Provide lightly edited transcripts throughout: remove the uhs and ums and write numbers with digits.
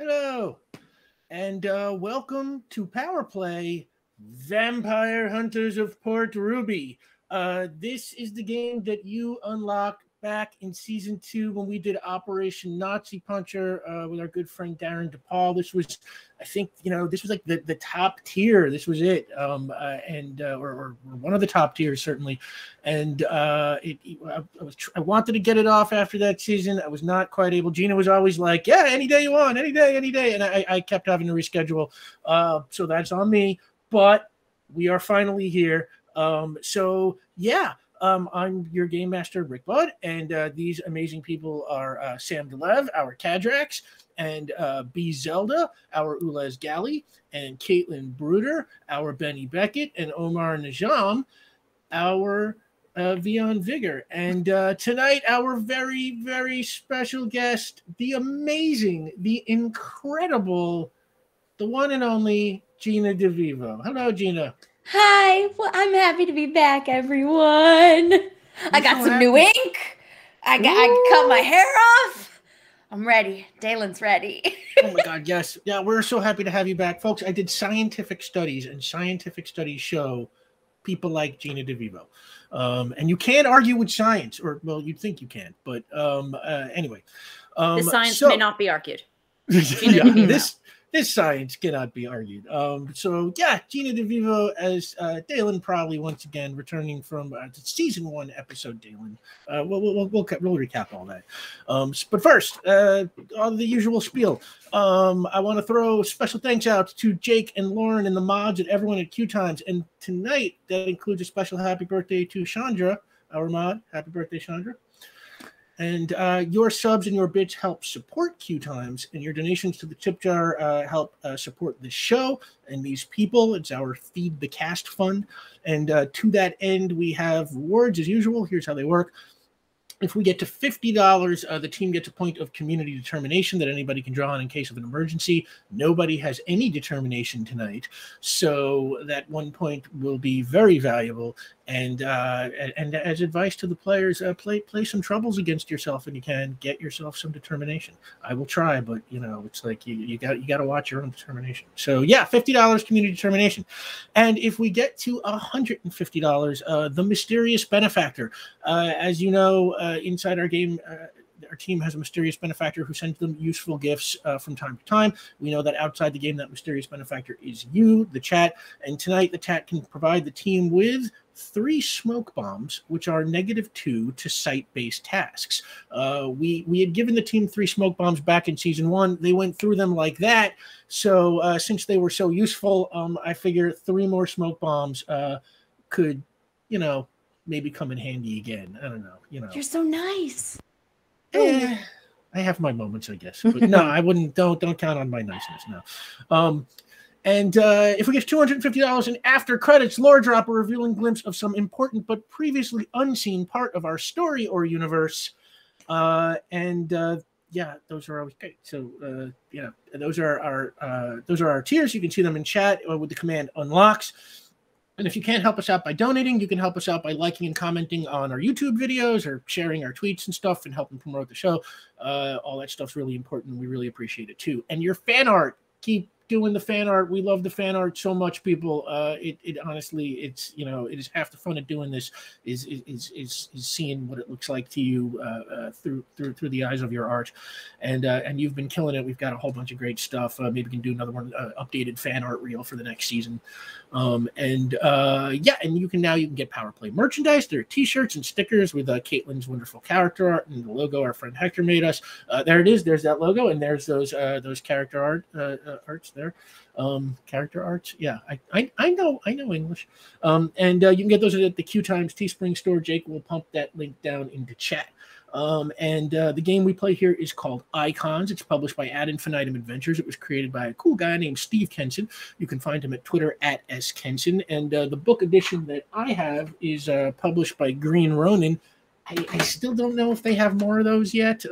Hello, and welcome to Power Play Vampire Hunters of Port Ruby. This is the game that you unlocked back in Season 2 when we did Operation Nazi Puncher with our good friend Darren DePaul. This was, I think, this was like the top tier. This was it, or one of the top tiers, certainly. And I wanted to get it off after that season. I was not quite able. Gina was always like, yeah, any day you want, any day. And I kept having to reschedule. So that's on me. But we are finally here. I'm your game master, Rick Budd, and these amazing people are Sam DeLev, our Cadrax, and B. Zelda, our Ulez Galley, and Caitlin Bruder, our Benny Beckett, and Omar Najam, our Vion Vigor. And tonight, our very, very special guest, the amazing, the incredible, the one and only Gina DeVivo. Hello, Gina. Hi. Well, I'm happy to be back, everyone. I got some new ink. I cut my hair off. I'm ready. Dalen's ready. Oh my God, yes. Yeah, we're so happy to have you back. Folks, I did scientific studies, and scientific studies show people like Gina DeVivo. And you can't argue with science, or, well, you'd think you can, but anyway. The science may not be argued. This science cannot be argued. Gina DeVivo as Dalen, probably once again returning from season 1 episode. Dalen, we'll recap all that. But first, all the usual spiel. I want to throw special thanks out to Jake and Lauren and the mods and everyone at QueueTimes. And tonight that includes a special happy birthday to Chandra, our mod. Happy birthday, Chandra. And your subs and your bits help support QueueTimes, and your donations to the tip jar help support the show and these people. It's our Feed the Cast fund. And to that end, we have rewards as usual. Here's how they work. If we get to $50, the team gets a point of community determination that anybody can draw on in case of an emergency. Nobody has any determination tonight, so that 1 point will be very valuable. And as advice to the players, play some troubles against yourself, and you can get yourself some determination. I will try, but it's like you got to watch your own determination. So yeah, $50 community determination, and if we get to $150, the mysterious benefactor. As you know, inside our game, our team has a mysterious benefactor who sends them useful gifts from time to time. We know that outside the game, that mysterious benefactor is you, the chat. And tonight, the chat can provide the team with 3 smoke bombs, which are -2 to site-based tasks. We had given the team 3 smoke bombs back in season 1. They went through them like that. So since they were so useful, I figure 3 more smoke bombs could, maybe come in handy again. I don't know. You're so nice. I have my moments, I guess. But no, I wouldn't. Don't count on my niceness. No. And if we get $250 in after credits lore drop, a revealing glimpse of some important but previously unseen part of our story or universe. Those are always great. So those are our tiers. You can see them in chat with the command unlocks. And if you can't help us out by donating, you can help us out by liking and commenting on our YouTube videos or sharing our tweets and stuff and helping promote the show. All that stuff's really important. We really appreciate it too. And your fan art, keep doing the fan art. We love the fan art so much, people. It honestly, it's it is half the fun of doing this is seeing what it looks like to you through the eyes of your art, and you've been killing it. We've got a whole bunch of great stuff. Maybe we can do another one, updated fan art reel for the next season. And you can get Power Play merchandise. There are t-shirts and stickers with Caitlin's wonderful character art and the logo our friend Hector made us. There it is. There's that logo, and there's those character arts there. Character arts. Yeah, I know English. You can get those at the QueueTimes Teespring store. Jake will pump that link down into chat. The game we play here is called Icons. It's published by Ad Infinitum Adventures. It was created by a cool guy named Steve Kenson. You can find him at Twitter at @skenson. And the book edition that I have is published by Green Ronin. I still don't know if they have more of those yet,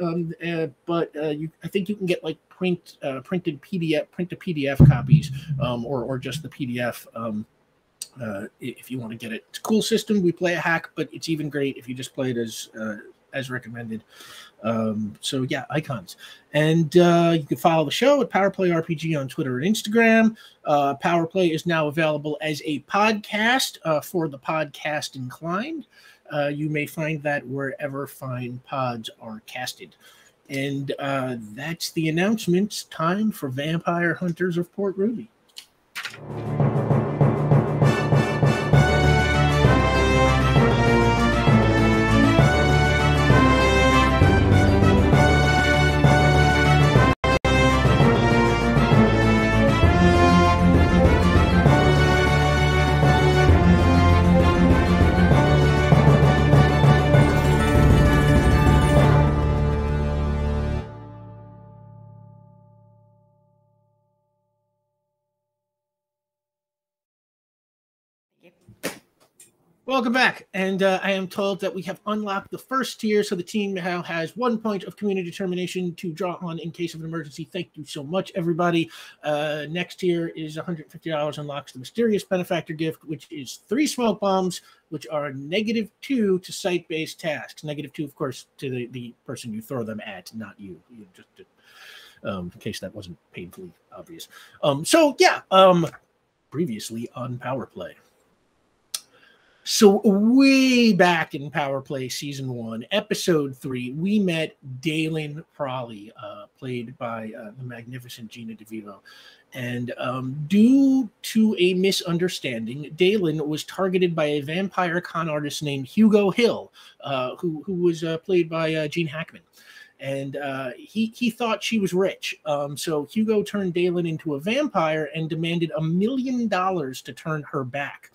but I think you can get like printed PDF copies, or just the PDF. If you want to get it. It's a cool system. We play a hack, but it's even great if you just play it as as recommended. So yeah, icons. And you can follow the show at Powerplay RPG on Twitter and Instagram. Powerplay is now available as a podcast for the podcast inclined. You may find that wherever fine pods are casted. And that's the announcements. Time for Vampire Hunters of Port Ruby. Welcome back, and I am told that we have unlocked the first tier, so the team now has 1 point of community determination to draw on in case of an emergency. Thank you so much, everybody. Next tier is $150, unlocks the mysterious benefactor gift, which is 3 smoke bombs, which are -2 to site-based tasks. -2, of course, to the person you throw them at, not you. Just in case that wasn't painfully obvious. Previously on Powerplay. So way back in Power Play Season 1, Episode 3, we met Dalen Prawley, played by the magnificent Gina DeVivo. And due to a misunderstanding, Dalen was targeted by a vampire con artist named Hugo Hill, who was played by Gene Hackman. And he thought she was rich. So Hugo turned Dalen into a vampire and demanded $1 million to turn her back.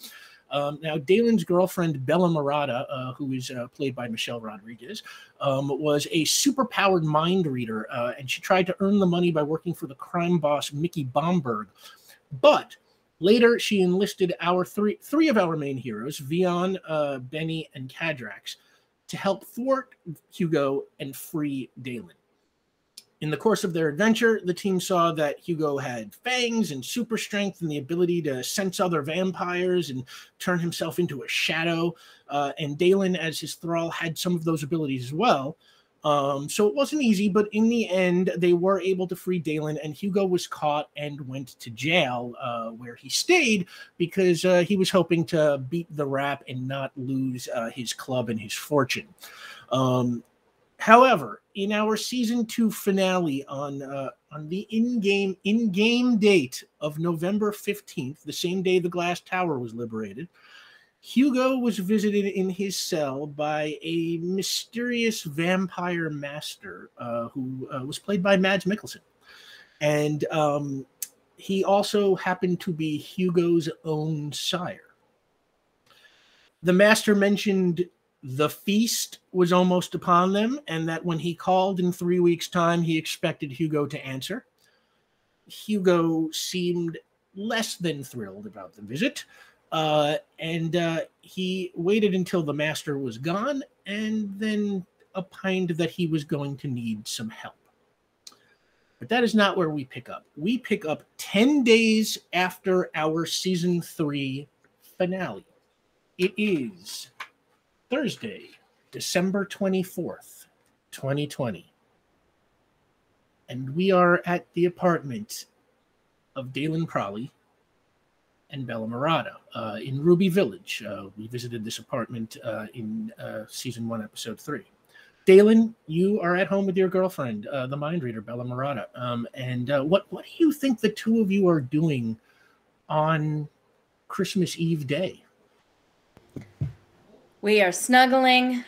Now, Dalen's girlfriend, Bella Murata, who is played by Michelle Rodriguez, was a superpowered mind reader, and she tried to earn the money by working for the crime boss, Mickey Bomberg. But later, she enlisted our three of our main heroes, Vion, Benny, and Cadrax, to help thwart Hugo and free Dalen. In the course of their adventure, the team saw that Hugo had fangs and super strength and the ability to sense other vampires and turn himself into a shadow. And Dalen, as his thrall, had some of those abilities as well. So it wasn't easy, but in the end, they were able to free Dalen, and Hugo was caught and went to jail, where he stayed because he was hoping to beat the rap and not lose his club and his fortune. However, in our season 2 finale on the in-game date of November 15th, the same day the Glass Tower was liberated, Hugo was visited in his cell by a mysterious vampire master who was played by Mads Mikkelsen. And he also happened to be Hugo's own sire. The master mentioned the feast was almost upon them, and that when he called in 3 weeks' time, he expected Hugo to answer. Hugo seemed less than thrilled about the visit, and he waited until the master was gone, and then opined that he was going to need some help. But that is not where we pick up. We pick up 10 days after our Season 3 finale. It is Thursday, December 24th, 2020. And we are at the apartment of Dalen Prawley and Bella Murata in Ruby Village. We visited this apartment in Season 1, Episode 3. Dalen, you are at home with your girlfriend, the mind reader, Bella Murata. What do you think the two of you are doing on Christmas Eve day? We are snuggling.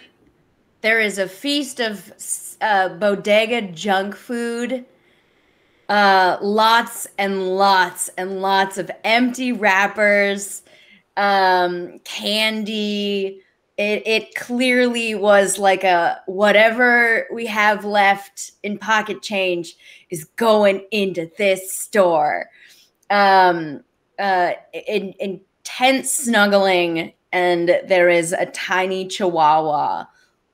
There is a feast of bodega junk food. Lots and lots and lots of empty wrappers, candy. It clearly was like a whatever we have left in pocket change is going into this store. Intense snuggling. And there is a tiny chihuahua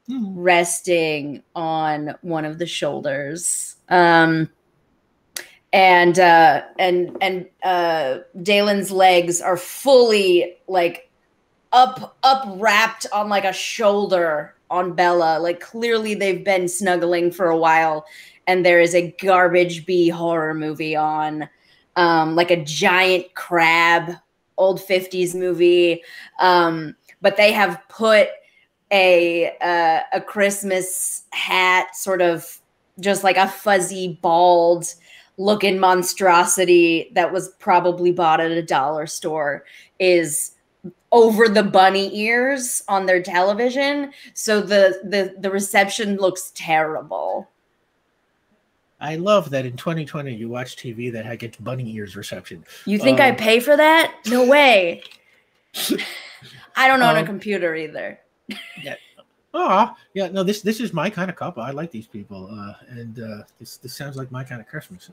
resting on one of the shoulders. And Dalen's legs are fully like up wrapped on like a shoulder on Bella. Like, clearly they've been snuggling for a while, and there is a garbage B horror movie on, like a giant crab, old 50s movie. But they have put a Christmas hat, sort of just like a fuzzy, bald looking monstrosity that was probably bought at a dollar store, is over the bunny ears on their television. So the reception looks terrible. I love that in 2020 you watch TV that gets bunny ears reception. You think I pay for that? No way. I don't own a computer either. Yeah. Oh, yeah. No, this is my kind of couple. I like these people, and this sounds like my kind of Christmas.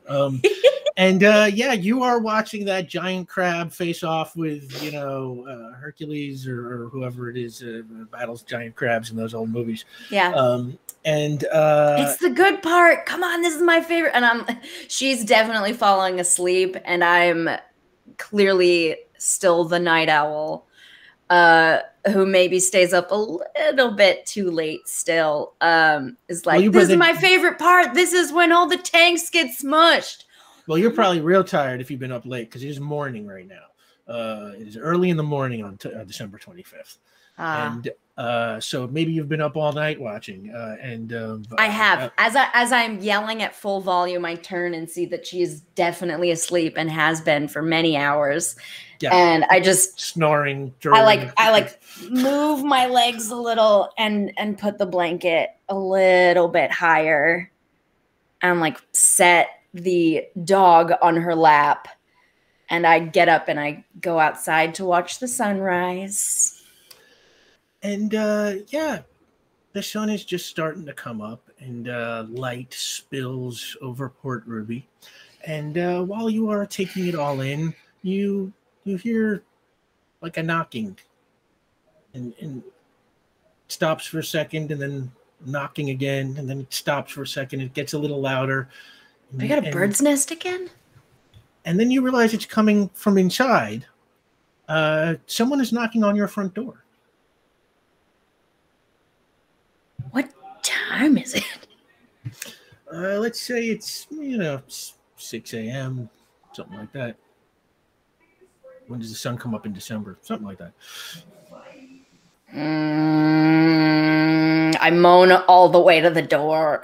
And yeah, you are watching that giant crab face off with Hercules or whoever it is battles giant crabs in those old movies. Yeah. And it's the good part. Come on, this is my favorite. And she's definitely falling asleep, and I'm clearly still the night owl, who maybe stays up a little bit too late still. Is like, this is my favorite part. This is when all the tanks get smushed. Well, you're probably real tired if you've been up late, because it is morning right now. It is early in the morning on December 25th. And so maybe you've been up all night watching. I have. As I'm yelling at full volume, I turn and see that she is definitely asleep and has been for many hours. Yeah. And I just snoring. I like move my legs a little and put the blanket a little bit higher, and like set the dog on her lap, and I get up and I go outside to watch the sunrise. And yeah, the sun is just starting to come up, and light spills over Port Ruby. And while you are taking it all in, you hear like a knocking, and stops for a second, and then knocking again, and then it stops for a second. It gets a little louder. We got a bird's nest again? And then you realize it's coming from inside. Someone is knocking on your front door. What time is it? Let's say it's 6 a.m., something like that. When does the sun come up in December? Something like that. I moan all the way to the door.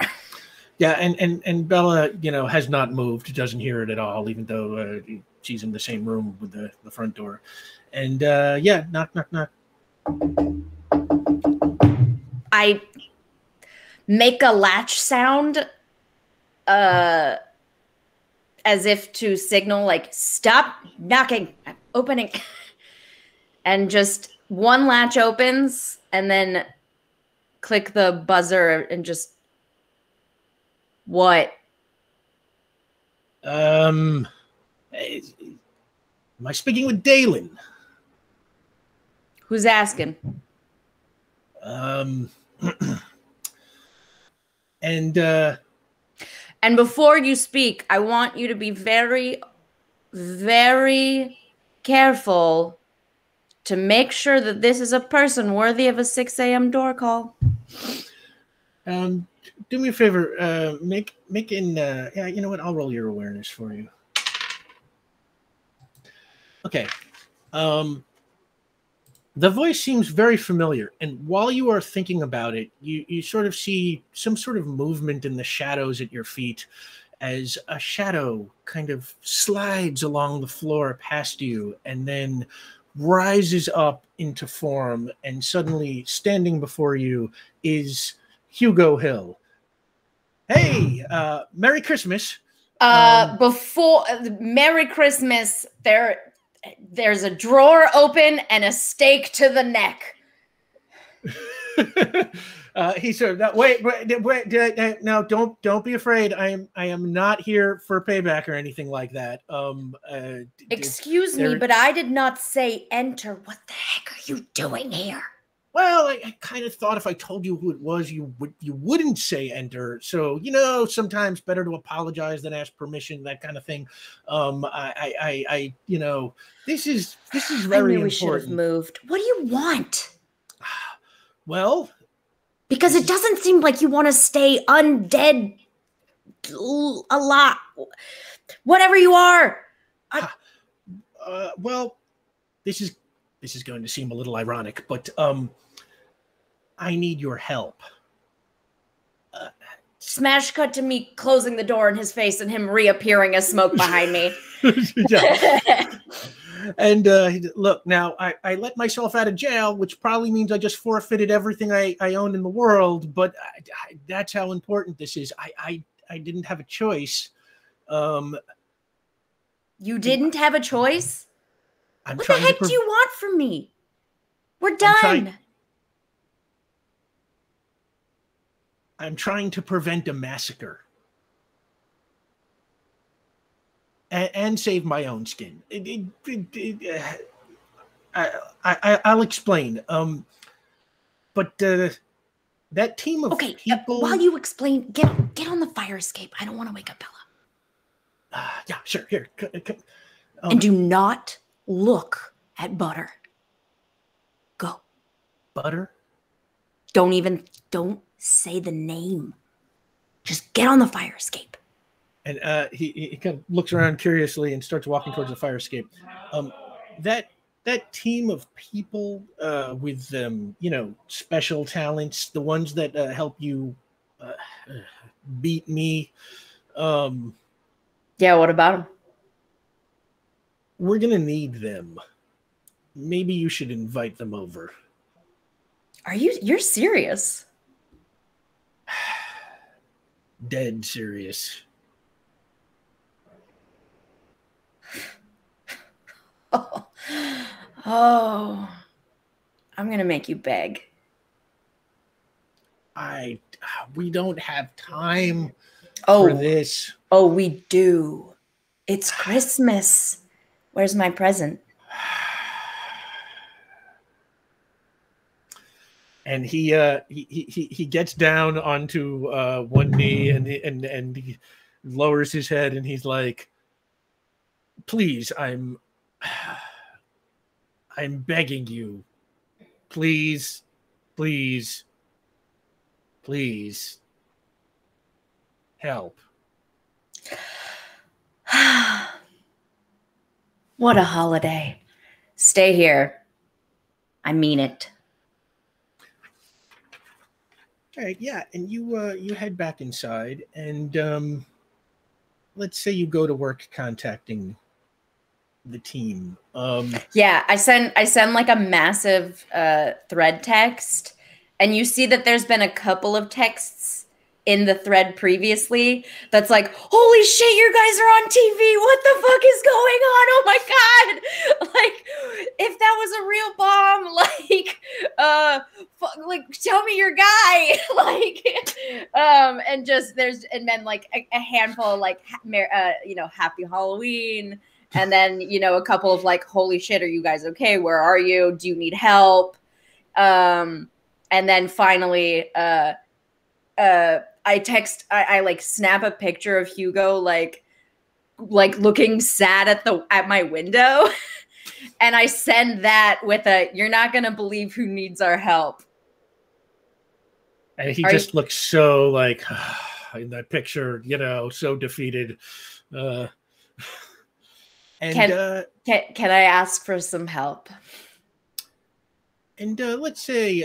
Yeah, and Bella, has not moved. Doesn't hear it at all, even though she's in the same room with the front door. And yeah, knock, knock, knock. I make a latch sound, as if to signal, like, stop knocking, I'm opening. And just one latch opens, and then click the buzzer and just, what? Am I speaking with Dalen? Who's asking? And before you speak, I want you to be very, very careful to make sure that this is a person worthy of a 6 a.m. door call. Do me a favor. Yeah, you know what? I'll roll your awareness for you. Okay. The voice seems very familiar, and while you are thinking about it, you sort of see some sort of movement in the shadows at your feet as a shadow kind of slides along the floor past you and then rises up into form, and suddenly standing before you is Hugo Hill. Hey, Merry Christmas. Before Merry Christmas, there's a drawer open and a stake to the neck. He said, no, wait, no, don't be afraid. I am not here for payback or anything like that. Excuse me, but I did not say enter. What the heck are you doing here? Well, I kind of thought if I told you who it was, you wouldn't say enter. So, sometimes better to apologize than ask permission, that kind of thing. This is very important. We should have moved. What do you want? Well, Because it doesn't seem like you want to stay undead a lot. Whatever you are. Well, this is going to seem a little ironic, but I need your help. Smash cut to me closing the door in his face and him reappearing as smoke behind me. And look, now I let myself out of jail, which probably means I just forfeited everything I own in the world. But that's how important this is. I didn't have a choice. You didn't have a choice? What the heck do you want from me? We're done. I'm trying to prevent a massacre. And save my own skin. I'll explain. But that team of people... while you explain, get on the fire escape. I don't want to wake up Bella. Yeah, sure. Here. And do not look at Butter. Go. Butter? Don't say the name. Just get on the fire escape. And he kind of looks around curiously and starts walking towards the fire escape. That team of people with special talents, the ones that help you beat me. Yeah, what about them? We're gonna need them. Maybe you should invite them over. You're serious? Dead serious. Oh, I'm gonna make you beg. We don't have time for this. Oh, we do. It's Christmas. Where's my present? And he gets down onto one knee and he lowers his head and he's like, "Please, I'm begging you. Please, please, please help." What a holiday. Stay here. I mean it. All right, yeah, and you head back inside, and let's say you go to work contacting the team. Yeah, I send like a massive thread text, and you see that there's been a couple of texts in the thread previously that's like, "Holy shit, you guys are on TV! What the fuck is going on? Oh my god! Like, if that was a real bomb, like tell me your guy!" and then like a handful of like, Happy Halloween. And then, a couple of like, "Holy shit, are you guys okay? Where are you? Do you need help?" And then finally, I like snap a picture of Hugo, like looking sad at my window. And I send that with a, "You're not going to believe who needs our help." And he just looks so like, in that picture, so defeated. And can I ask for some help? And let's say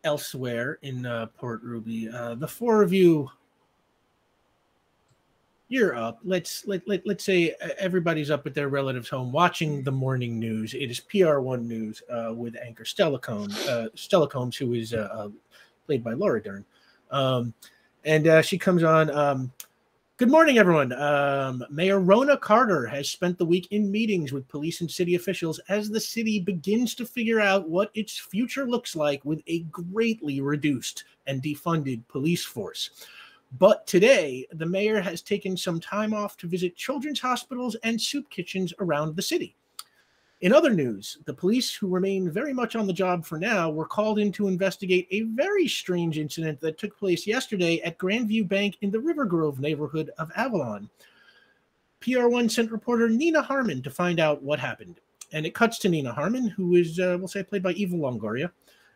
elsewhere in Port Ruby, the four of you're up. Let's say everybody's up at their relatives' home watching the morning news. It is PR1 News with anchor Stella Combs, who is played by Laura Dern. And she comes on. "Good morning, everyone. Mayor Rona Carter has spent the week in meetings with police and city officials as the city begins to figure out what its future looks like with a greatly reduced and defunded police force. But today, the mayor has taken some time off to visit children's hospitals and soup kitchens around the city. In other news, the police, who remain very much on the job for now, were called in to investigate a very strange incident that took place yesterday at Grandview Bank in the River Grove neighborhood of Avalon. PR1 sent reporter Nina Harmon to find out what happened. And it cuts to Nina Harmon, who is, we'll say, played by Eva Longoria.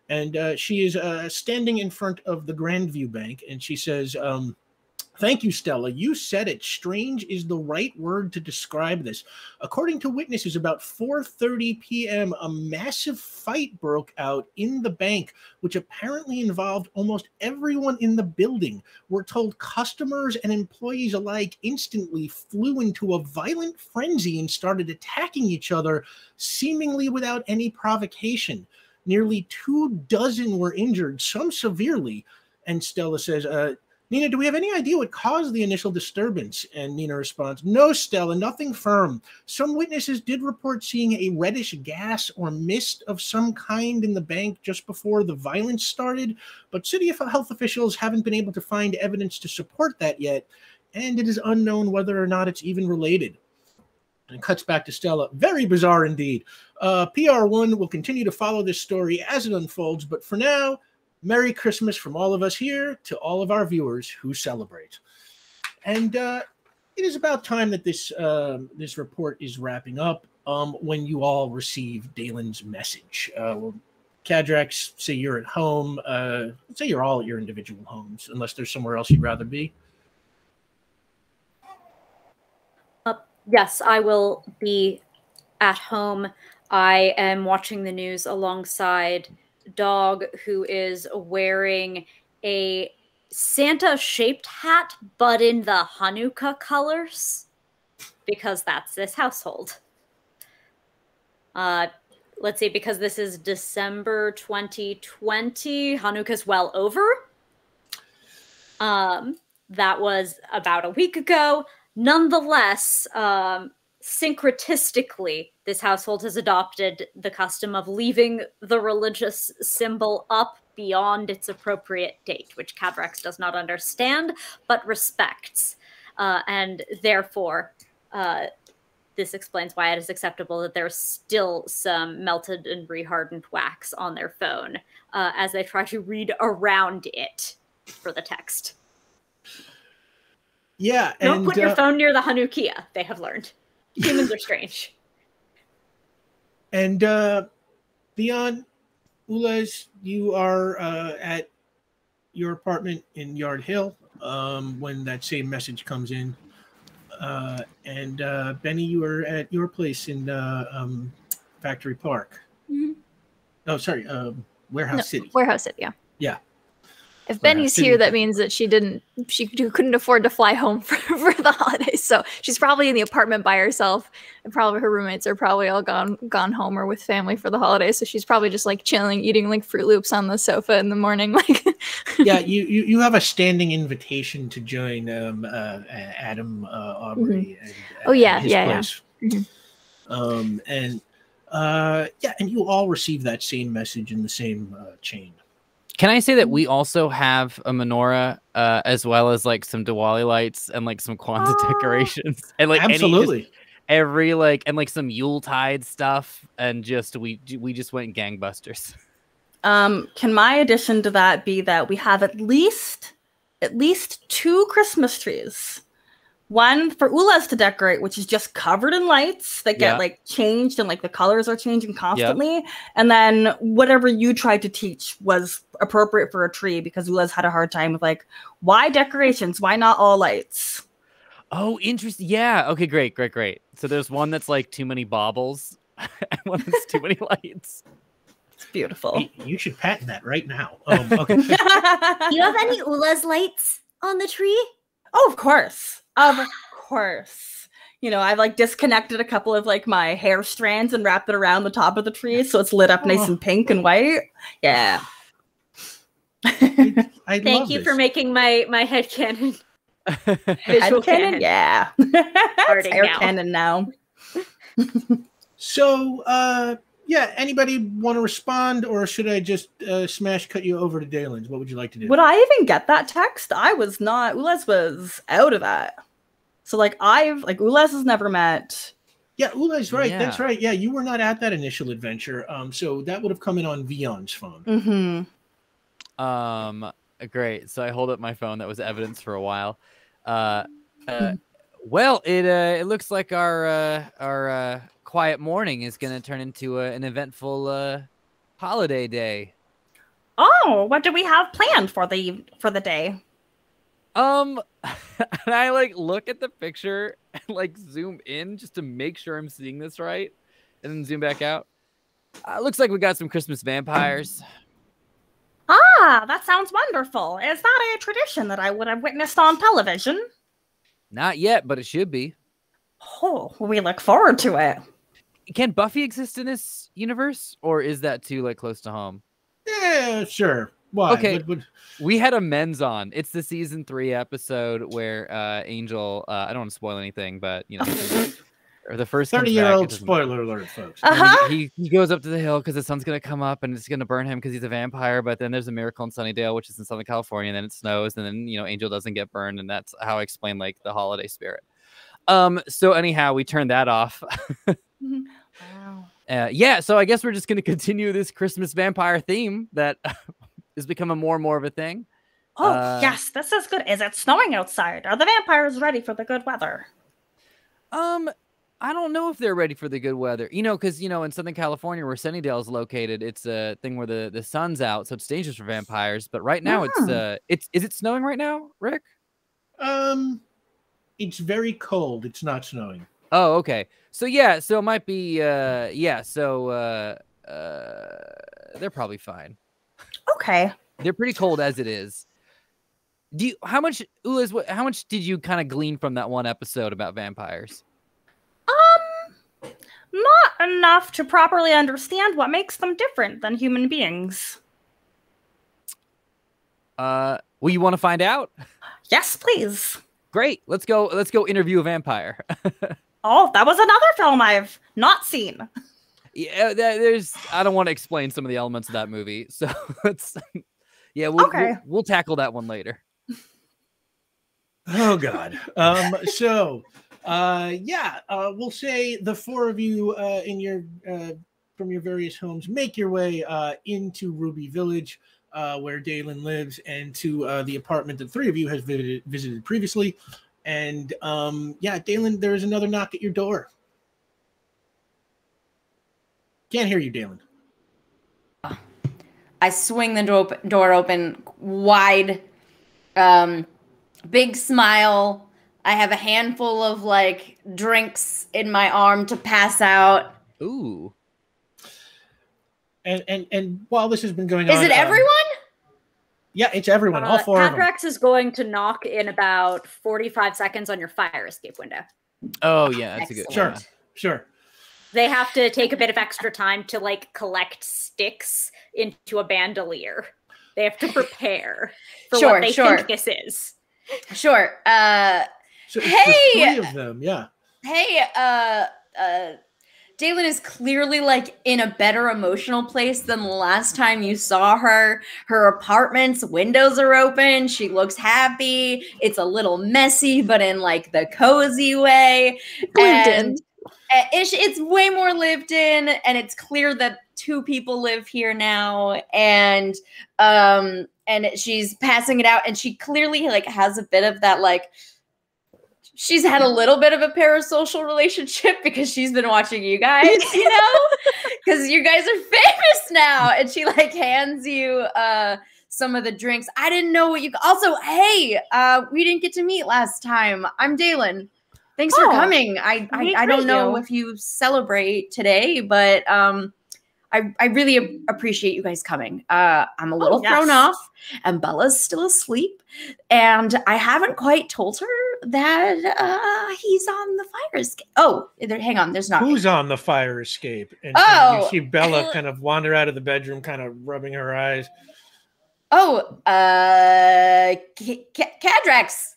And she is standing in front of the Grandview Bank, and she says, "Thank you, Stella. You said it. Strange is the right word to describe this. According to witnesses, about 4:30 p.m., a massive fight broke out in the bank, which apparently involved almost everyone in the building. We're told customers and employees alike instantly flew into a violent frenzy and started attacking each other, seemingly without any provocation. Nearly 24 were injured, some severely." And Stella says, "Nina, do we have any idea what caused the initial disturbance?" And Nina responds, "No, Stella, nothing firm. Some witnesses did report seeing a reddish gas or mist of some kind in the bank just before the violence started, but city health officials haven't been able to find evidence to support that yet, and it is unknown whether or not it's even related." And it cuts back to Stella. "Very bizarre indeed. PR1 will continue to follow this story as it unfolds, but for now, Merry Christmas from all of us here to all of our viewers who celebrate." And it is about time that this report is wrapping up when you all receive Dalen's message. Cadrax, say you're at home. Say you're all at your individual homes, unless there's somewhere else you'd rather be. Yes, I will be at home. I am watching the news alongside Dog, who is wearing a Santa-shaped hat, but in the Hanukkah colors, because that's this household. Let's see, because this is December 2020, Hanukkah's well over. That was about a week ago. Nonetheless, syncretistically, this household has adopted the custom of leaving the religious symbol up beyond its appropriate date, which Cadrax does not understand, but respects. And therefore, this explains why it is acceptable that there's still some melted and rehardened wax on their phone as they try to read around it for the text. Yeah, don't put your phone near the Hanukkah, they have learned. Humans are strange. And beyond, Ulez, you are at your apartment in Yard Hill when that same message comes in. And Benny, you are at your place in Factory Park. Mm-hmm. Oh, sorry, Warehouse City. Warehouse City, yeah. Yeah. If Benny's here, that means that she couldn't afford to fly home for the holidays. So she's probably in the apartment by herself, and probably her roommates are probably all gone home or with family for the holidays. So she's probably just like chilling, eating like Fruit Loops on the sofa in the morning. Like, yeah, you have a standing invitation to join Adam, Aubrey, mm-hmm. and his place. Mm-hmm. And you all receive that same message in the same chain. Can I say that we also have a menorah, as well as like some Diwali lights and like some Kwanzaa decorations, and like absolutely every like and like some Yuletide stuff, and just we just went gangbusters. Can my addition to that be that we have at least 2 Christmas trees? One for Ulez to decorate, which is just covered in lights that get like changed, and like the colors are changing constantly. And then whatever you tried to teach was appropriate for a tree, because Ulez had a hard time with like, why decorations? Why not all lights? Oh, interesting. Yeah. Okay, great. So there's one that's like too many baubles and one that's too many lights. It's beautiful. You should patent that right now. Okay. Do you have any Ulez lights on the tree? Oh, of course. Of course. You know, I've like disconnected a couple of like my hair strands and wrapped it around the top of the tree so it's lit up nice and pink and white. Yeah. Thank you for making my headcanon. Headcanon? Yeah. It's hair canon now. So, yeah, anybody want to respond, or should I just smash cut you over to Dalen's? What would you like to do? Would I even get that text? I was not. Ulez was out of that. So, like, Ulez has never met. Yeah, Ulez, right. Yeah. That's right. Yeah, you were not at that initial adventure. So that would have come in on Vion's phone. Mm-hmm. Great. So I hold up my phone. That was evidence for a while. Well, it looks like our quiet morning is going to turn into an eventful holiday day. Oh, what do we have planned for the day? And I like look at the picture and like zoom in just to make sure I'm seeing this right, and then zoom back out. Looks like we got some Christmas vampires. Ah, that sounds wonderful. Is that a tradition that I would have witnessed on television? Not yet, but it should be. Oh, we look forward to it. Can Buffy exist in this universe, or is that too like close to home? Yeah, sure. Why? Okay. We had a men's on. It's the season 3 episode where Angel, I don't want to spoil anything, but you know, or the first 30-year-old spoiler alert, folks. He goes up to the hill because the sun's gonna come up and it's gonna burn him because he's a vampire. But then there's a miracle in Sunnydale, which is in Southern California, and then it snows, and then Angel doesn't get burned, and that's how I explain like the holiday spirit. So anyhow, we turned that off. Wow. Yeah, so I guess we're just gonna continue this Christmas vampire theme that is becoming more and more of a thing. Oh, yes, this is good. Is it snowing outside? Are the vampires ready for the good weather? I don't know if they're ready for the good weather. Because in Southern California, where Sunnydale is located, it's a thing where the sun's out, so it's dangerous for vampires. But right now, is it snowing right now, Rick? It's very cold. It's not snowing. Oh, okay. So yeah, so it might be so they're probably fine. Okay. They're pretty cold as it is. How much did you kind of glean from that one episode about vampires? Not enough to properly understand what makes them different than human beings. Well, you want to find out? Yes, please. Great. Let's go interview a vampire. Oh, that was another film I've not seen. Yeah, I don't want to explain some of the elements of that movie. So we'll tackle that one later. Oh God. We'll say the 4 of you from your various homes make your way into Ruby Village, where Dalen lives, and to the apartment that 3 of you has visited previously. And Dalen, there is another knock at your door. Can't hear you, Dalen. I swing the door open wide, big smile. I have a handful of like drinks in my arm to pass out. Ooh. And while this has been going on, is it everyone? Yeah, it's everyone. All 4 of them. Cadrax is going to knock in about 45 seconds on your fire escape window. Oh yeah, that's Excellent. a good. Sure. They have to take a bit of extra time to like collect sticks into a bandolier. They have to prepare for what they think this is. Sure. So it's 3 of them, yeah. Hey, Dalen is clearly like in a better emotional place than the last time you saw her. Her apartment's windows are open. She looks happy. It's a little messy, but in like the cozy way. Lived in. It's way more lived in, and it's clear that 2 people live here now, and she's passing it out, and she clearly like has a bit of that like she's had a little bit of a parasocial relationship because she's been watching you guys, because you guys are famous now, and she like hands you some of the drinks. I didn't know what you also, hey, we didn't get to meet last time. I'm Dalen. Thanks for coming. I don't know if you celebrate today, but I really appreciate you guys coming. I'm a little thrown off, and Bella's still asleep, and I haven't quite told her that he's on the fire escape. Oh, hang on, there's not. Who's on the fire escape? And you see Bella kind of wander out of the bedroom, kind of rubbing her eyes. Oh, Cadrax.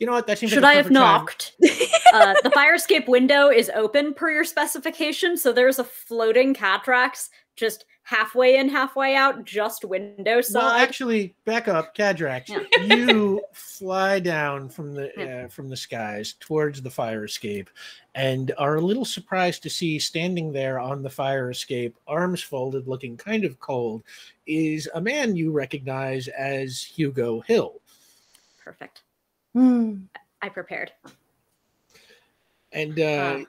You know what? That seems Should like I have knocked? The fire escape window is open per your specification, so there's a floating Cadrax just halfway in, halfway out, just window side. Well, actually, back up, Cadrax. Yeah. You fly down from the skies towards the fire escape, and are a little surprised to see standing there on the fire escape, arms folded, looking kind of cold, is a man you recognize as Hugo Hill. Perfect. I prepared. And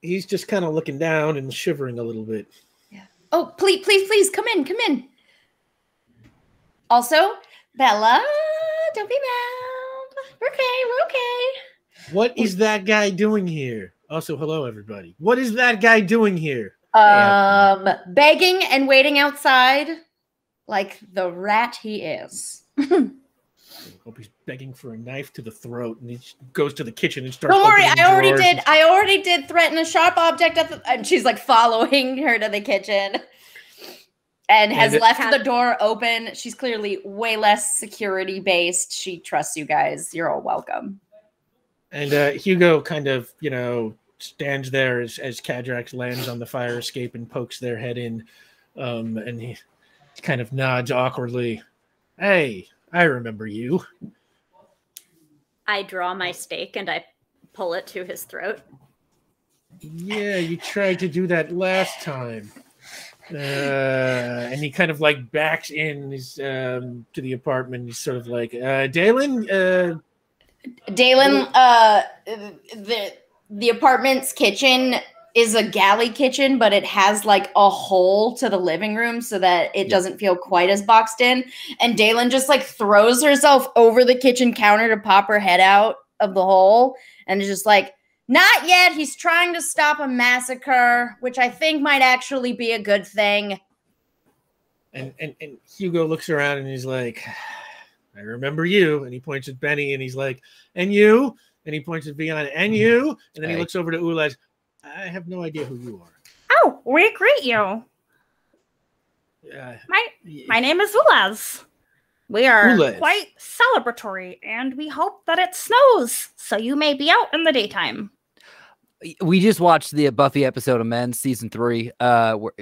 he's just kind of looking down and shivering a little bit. Yeah. Oh, please, come in. Also, Bella, don't be mad. We're okay. What is that guy doing here? Also, hello, everybody. What is that guy doing here? Begging and waiting outside like the rat he is. I hope he's begging for a knife to the throat, and he goes to the kitchen and starts. Don't worry, I already did threaten a sharp object and she's like following her to the kitchen. And has left the door open. She's clearly way less security based. She trusts you guys. You're all welcome. And Hugo kind of, stands there as Cadrax lands on the fire escape and pokes their head in. And he kind of nods awkwardly. Hey, I remember you. I draw my stake and I pull it to his throat. Yeah, you tried to do that last time. And he kind of like backs in to the apartment. He's sort of like, Dalen? The apartment's kitchen is a galley kitchen, but it has like a hole to the living room so that it doesn't feel quite as boxed in. And Dalen just like throws herself over the kitchen counter to pop her head out of the hole. And is just like, not yet. He's trying to stop a massacre, which I think might actually be a good thing. And Hugo looks around and he's like, I remember you. And he points at Benny and he's like, and you? And he points at Vion, and you? And then he looks over to Ulez. I have no idea who you are. Oh, we greet you. My name is Ulez. We are quite celebratory, and we hope that it snows, so you may be out in the daytime. We just watched the Buffy episode of Men, season 3, where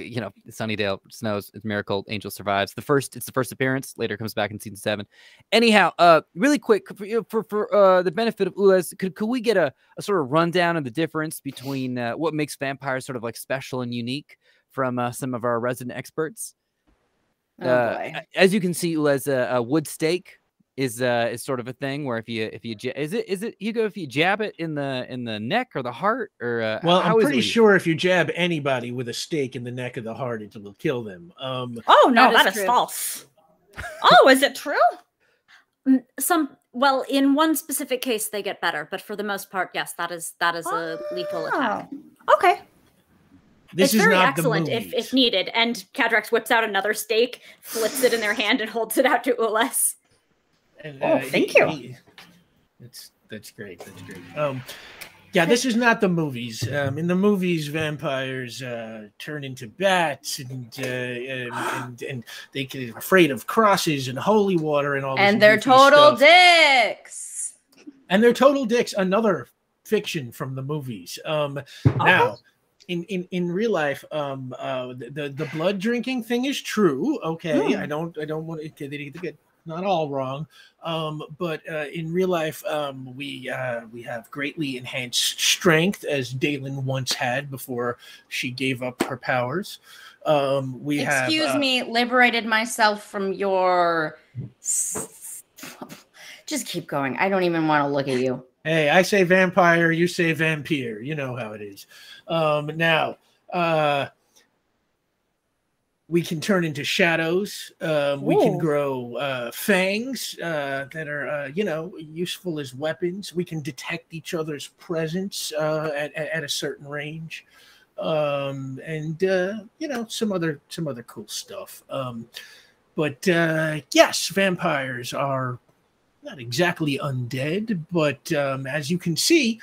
Sunnydale snows, it's a miracle, Angel survives. It's the first appearance. Later comes back in season 7. Anyhow, really quick for the benefit of Ulez, could we get a sort of rundown of the difference between what makes vampires sort of like special and unique from some of our resident experts? As you can see, Ulez, a wood stake is sort of a thing where if you is it Hugo, if you jab it in the neck or the heart, or I'm pretty sure if you jab anybody with a stake in the neck or the heart, it will kill them. Oh no, that is false. Oh, is it true? In one specific case they get better, but for the most part, yes, that is a lethal attack. Okay. It's very excellent if needed. And Cadrax whips out another stake, flips it in their hand, and holds it out to Ulez. Thank you. That's great. That's great. This is not the movies. In the movies, vampires turn into bats, and they get afraid of crosses and holy water and all this. And they're total dicks. And they're total dicks. Another fiction from the movies. Now. In real life, the blood drinking thing is true. Okay, I don't want to get not all wrong. But in real life, we have greatly enhanced strength, as Dalen once had before she gave up her powers. Excuse me, liberated myself from your. Just keep going. I don't even want to look at you. Hey, I say vampire, you say vampire. You know how it is. Now, we can turn into shadows. We can grow fangs that are, useful as weapons. We can detect each other's presence at a certain range, and some other cool stuff. But yes, vampires are not exactly undead, but as you can see,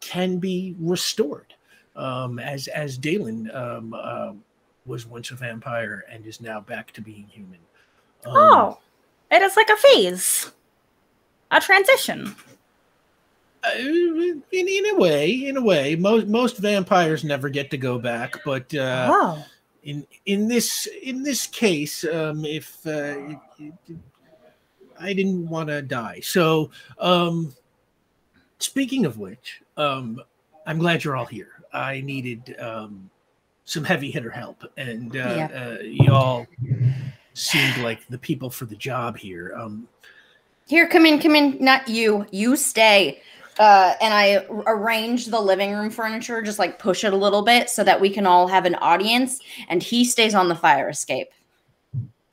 can be restored. As Dalen was once a vampire and is now back to being human. It is like a phase, a transition. In a way, most vampires never get to go back, but in this case, if I didn't want to die. So, speaking of which, I'm glad you're all here. I needed some heavy hitter help, and y'all seemed like the people for the job here. Here, come in. Not you. You stay. and I arrange the living room furniture, just like push it a little bit so that we can all have an audience, and he stays on the fire escape.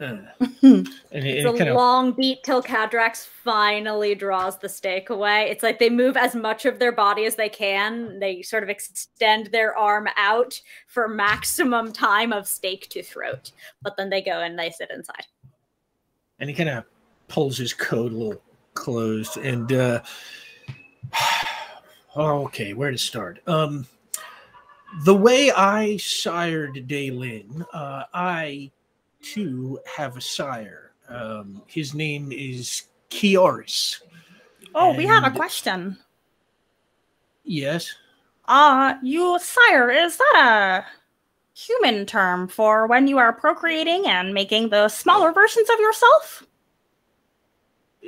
It's a long beat till Cadrax finally draws the stake away. It's like they move as much of their body as they can. They sort of extend their arm out for maximum time of stake to throat. But then they go and they sit inside. And he kind of pulls his coat a little closed. And, okay, where to start? The way I sired Daylin, I too have a sire. His name is QueueTimes. Oh, we have a question. Yes. You sire, is that a human term for when you are procreating and making the smaller versions of yourself?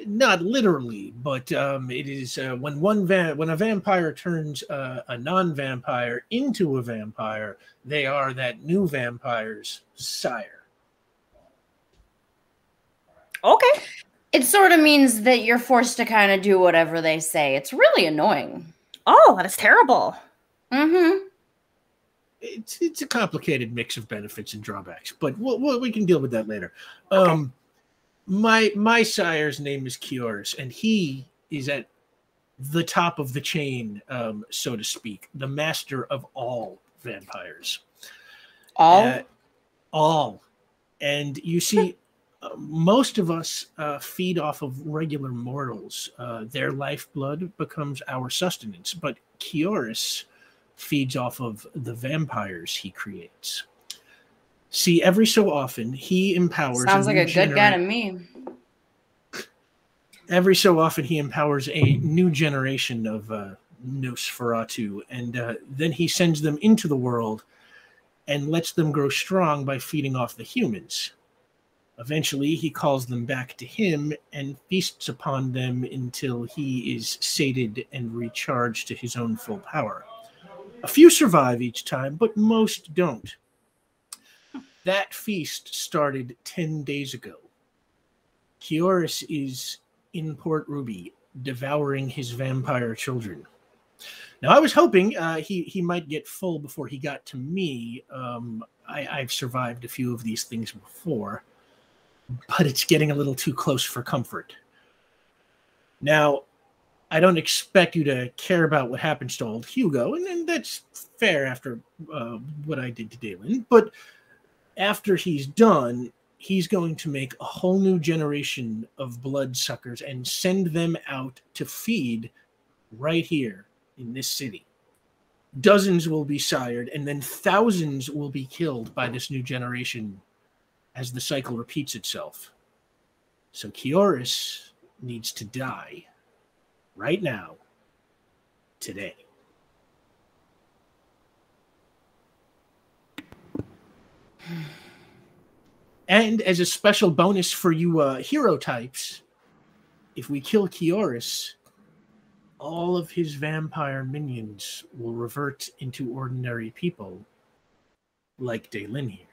Not literally, but it is when a vampire turns a non-vampire into a vampire, they are that new vampire's sire. Okay. It sort of means that you're forced to kind of do whatever they say. It's really annoying. Oh, that is terrible. Mm-hmm. It's a complicated mix of benefits and drawbacks, but we can deal with that later. Okay. My sire's name is QueueTimes, and he is at the top of the chain, so to speak, the master of all vampires. All. And you see, most of us feed off of regular mortals. Their lifeblood becomes our sustenance, but QueueTimes feeds off of the vampires he creates. See, every so often, he empowers... Sounds like a good guy to me. Every so often, he empowers a new generation of Nosferatu, and then he sends them into the world and lets them grow strong by feeding off the humans. Eventually, he calls them back to him and feasts upon them until he is sated and recharged to his own full power. A few survive each time, but most don't. That feast started 10 days ago. QueueTimes is in Port Ruby, devouring his vampire children. Now, I was hoping he might get full before he got to me. I've survived a few of these things before, but it's getting a little too close for comfort. Now, I don't expect you to care about what happens to old Hugo, and that's fair after what I did to Daylin, but after he's done, he's going to make a whole new generation of bloodsuckers and send them out to feed right here in this city. Dozens will be sired, and then thousands will be killed by this new generation as the cycle repeats itself. So QueueTimes needs to die right now, today. And as a special bonus for you hero types, if we kill QueueTimes, all of his vampire minions will revert into ordinary people, like Daylin here.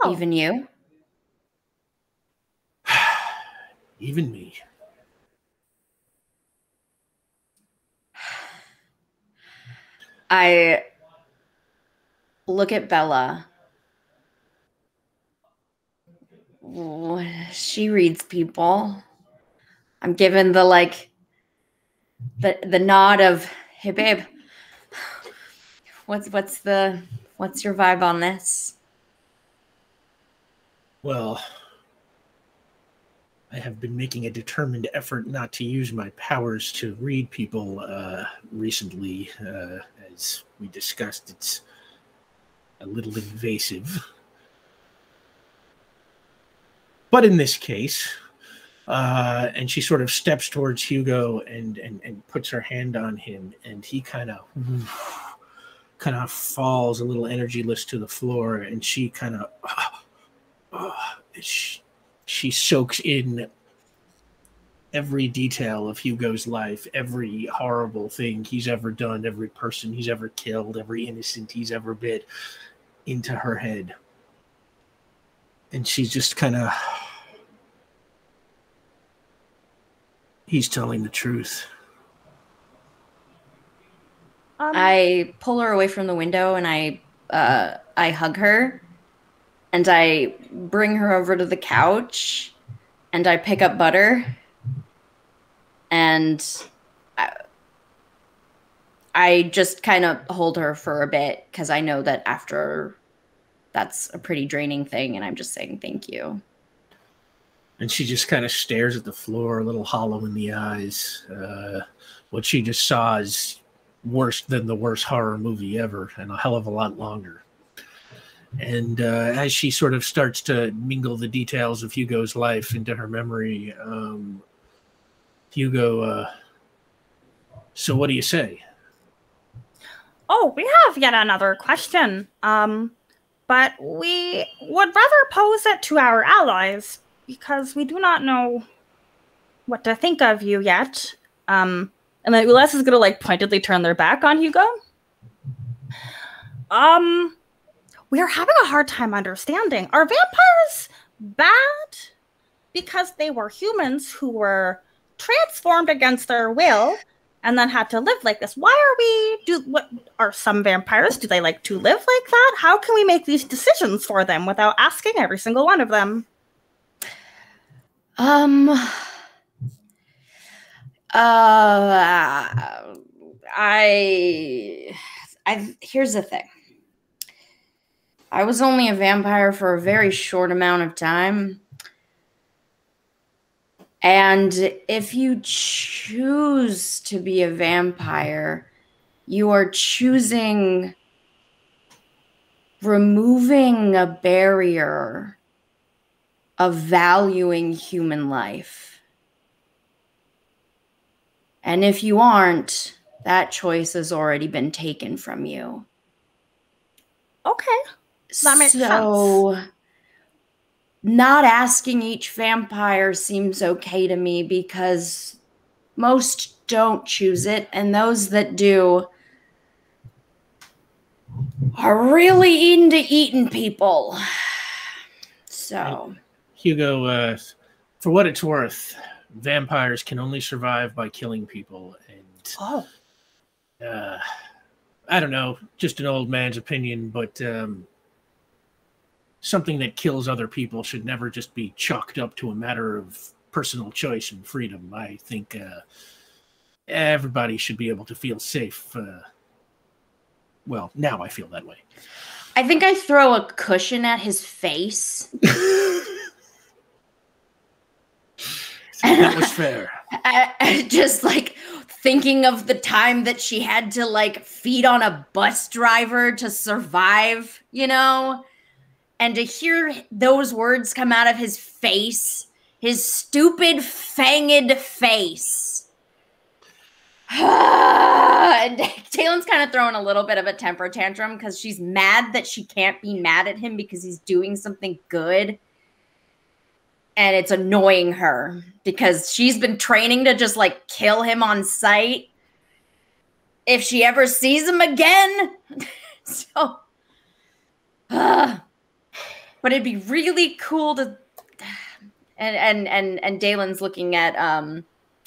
Oh. Even you? Even me. I look at Bella. She reads people. I'm given the the nod of, hey babe, what's your vibe on this? Well, I have been making a determined effort not to use my powers to read people recently. As we discussed, it's a little invasive. But in this case, and she sort of steps towards Hugo and puts her hand on him, and he kind of falls a little energyless to the floor, and she kind of she soaks in every detail of Hugo's life, every horrible thing he's ever done, every person he's ever killed, every innocent he's ever bit, into her head. And she's just kind of... He's telling the truth. I pull her away from the window and I hug her and I bring her over to the couch and I pick up butter and I just kind of hold her for a bit because I know that after that's a pretty draining thing and I'm just saying thank you. And she just kind of stares at the floor, a little hollow in the eyes. What she just saw is worse than the worst horror movie ever, and a hell of a lot longer. And as she sort of starts to mingle the details of Hugo's life into her memory, Hugo, so what do you say? Oh, we have yet another question. But we would rather pose it to our allies because we do not know what to think of you yet. And then Ules is gonna like pointedly turn their back on Hugo. We are having a hard time understanding. Are vampires bad because they were humans who were transformed against their will and then had to live like this? Why what are some vampires? Do they like to live like that? How can we make these decisions for them without asking every single one of them? Here's the thing. I was only a vampire for a very short amount of time. And if you choose to be a vampire, you are choosing removing a barrier of valuing human life. And if you aren't, that choice has already been taken from you. Okay. That makes sense. So, not asking each vampire seems okay to me because most don't choose it, and those that do are really into eating people. So, Hugo, for what it's worth, vampires can only survive by killing people, and I don't know, just an old man's opinion, but something that kills other people should never just be chalked up to a matter of personal choice and freedom. I think everybody should be able to feel safe. Well, now I feel that way. I think I throw a cushion at his face. That was fair. I just like thinking of the time that she had to like feed on a bus driver to survive, you know? And to hear those words come out of his face, his stupid fanged face. And Taylon's kind of throwing a little bit of a temper tantrum because she's mad that she can't be mad at him because he's doing something good. And it's annoying her because she's been training to just like kill him on sight if she ever sees him again. So, but it'd be really cool to, and Dalen's looking at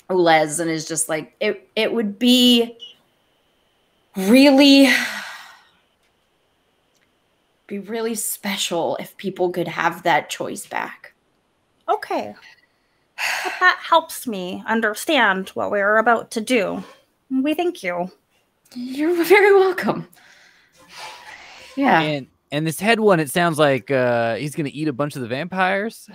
Ules and is just like, it would be really special if people could have that choice back. Okay. But that helps me understand what we're about to do. We thank you. You're very welcome. Yeah. And this head one, it sounds like he's going to eat a bunch of the vampires.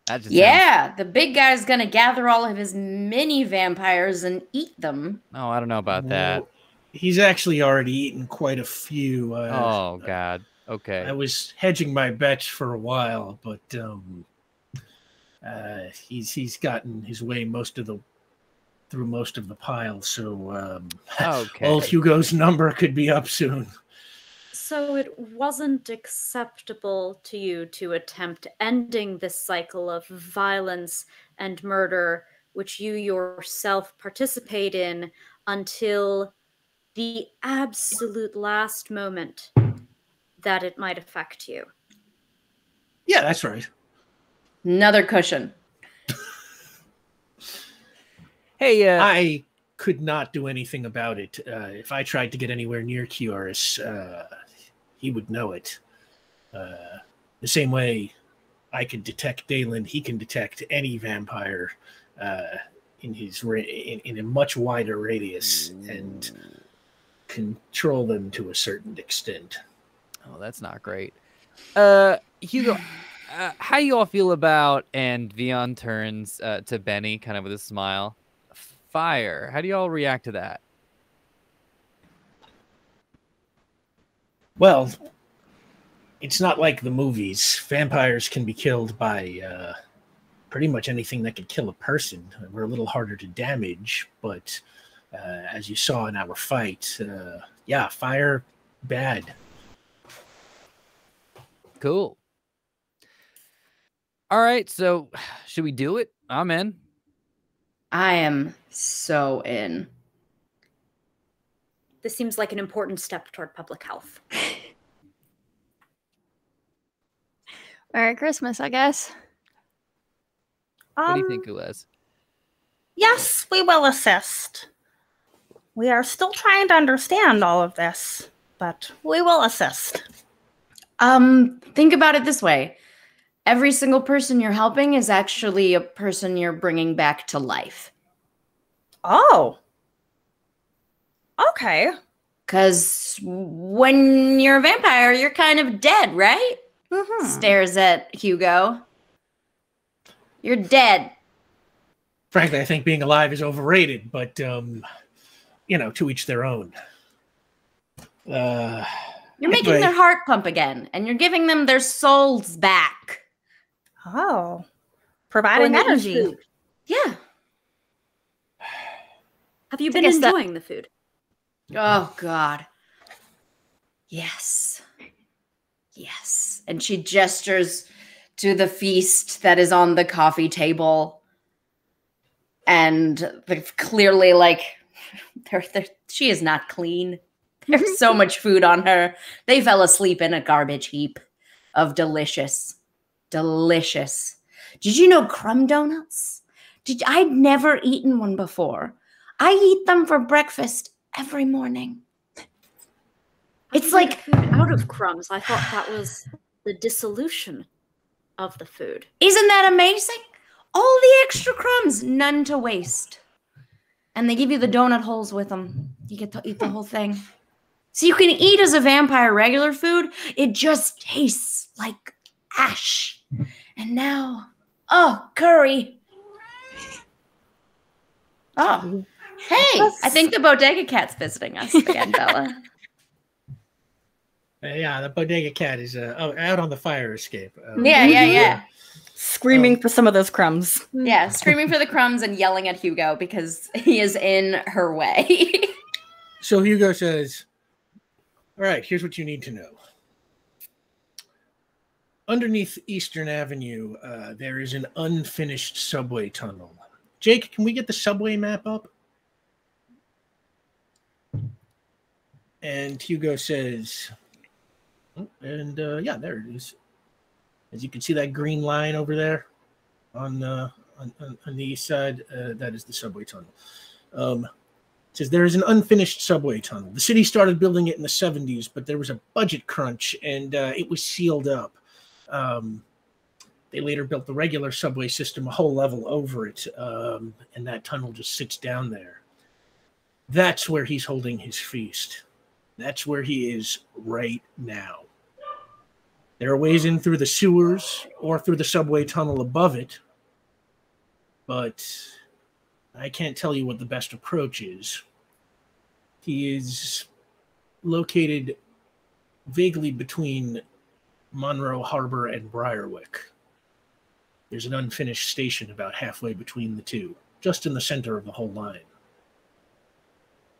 The big guy's going to gather all of his mini vampires and eat them. Oh, I don't know about that. He's actually already eaten quite a few. Oh, God. Okay. I was hedging my bets for a while, but he's gotten his way through most of the pile. So okay. Old Hugo's number could be up soon. So it wasn't acceptable to you to attempt ending this cycle of violence and murder, which you yourself participate in, until the absolute last moment that it might affect you. Yeah, that's right. Another cushion. Hey, I could not do anything about it. If I tried to get anywhere near Kioris, he would know it. The same way I could detect Dalen, he can detect any vampire in a much wider radius and control them to a certain extent. Oh, that's not great. Hugo, how you all feel about, and Vion turns to Benny kind of with a smile, fire? How do you all react to that? Well, it's not like the movies. Vampires can be killed by pretty much anything that could kill a person. We're a little harder to damage, but as you saw in our fight, yeah, fire, bad. Cool. All right, so should we do it? I'm in. I am so in. This seems like an important step toward public health. Merry Christmas, I guess. What do you think, Ulez? Yes, we will assist. We are still trying to understand all of this, but we will assist. Think about it this way. Every single person you're helping is actually a person you're bringing back to life. Oh. Okay. Because when you're a vampire, you're kind of dead, right? Mm-hmm. Stares at Hugo. You're dead. Frankly, I think being alive is overrated, but, to each their own. You're making their heart pump again, and you're giving them their souls back. Oh. Providing energy. Yeah. Have you been enjoying the food? Oh, God. Yes. Yes. And she gestures to the feast that is on the coffee table. And they're clearly she is not clean. There's so much food on her. They fell asleep in a garbage heap of delicious. Did you know crumb donuts? I'd never eaten one before. I eat them for breakfast every morning. It's like food out of crumbs. I thought that was the dissolution of the food. Isn't that amazing? All the extra crumbs, none to waste. And they give you the donut holes with them. You get to eat the whole thing. So you can eat as a vampire regular food. It just tastes like ash. And now, curry. Oh, hey, I think the bodega cat's visiting us again, Bella. Yeah, the bodega cat is out on the fire escape. Yeah. Screaming for some of those crumbs. Yeah, screaming for the crumbs and yelling at Hugo because he is in her way. So Hugo says, all right, here's what you need to know. Underneath Eastern Avenue, there is an unfinished subway tunnel. Jake, can we get the subway map up? And Hugo says, there it is. As you can see that green line over there on the east side, that is the subway tunnel. It says there is an unfinished subway tunnel. The city started building it in the 70s, but there was a budget crunch and it was sealed up. They later built the regular subway system a whole level over it, and that tunnel just sits down there. That's where he's holding his feast. That's where he is right now. There are ways in through the sewers or through the subway tunnel above it, but I can't tell you what the best approach is. He is located vaguely between Monroe Harbor and Briarwick. There's an unfinished station about halfway between the two, just in the center of the whole line.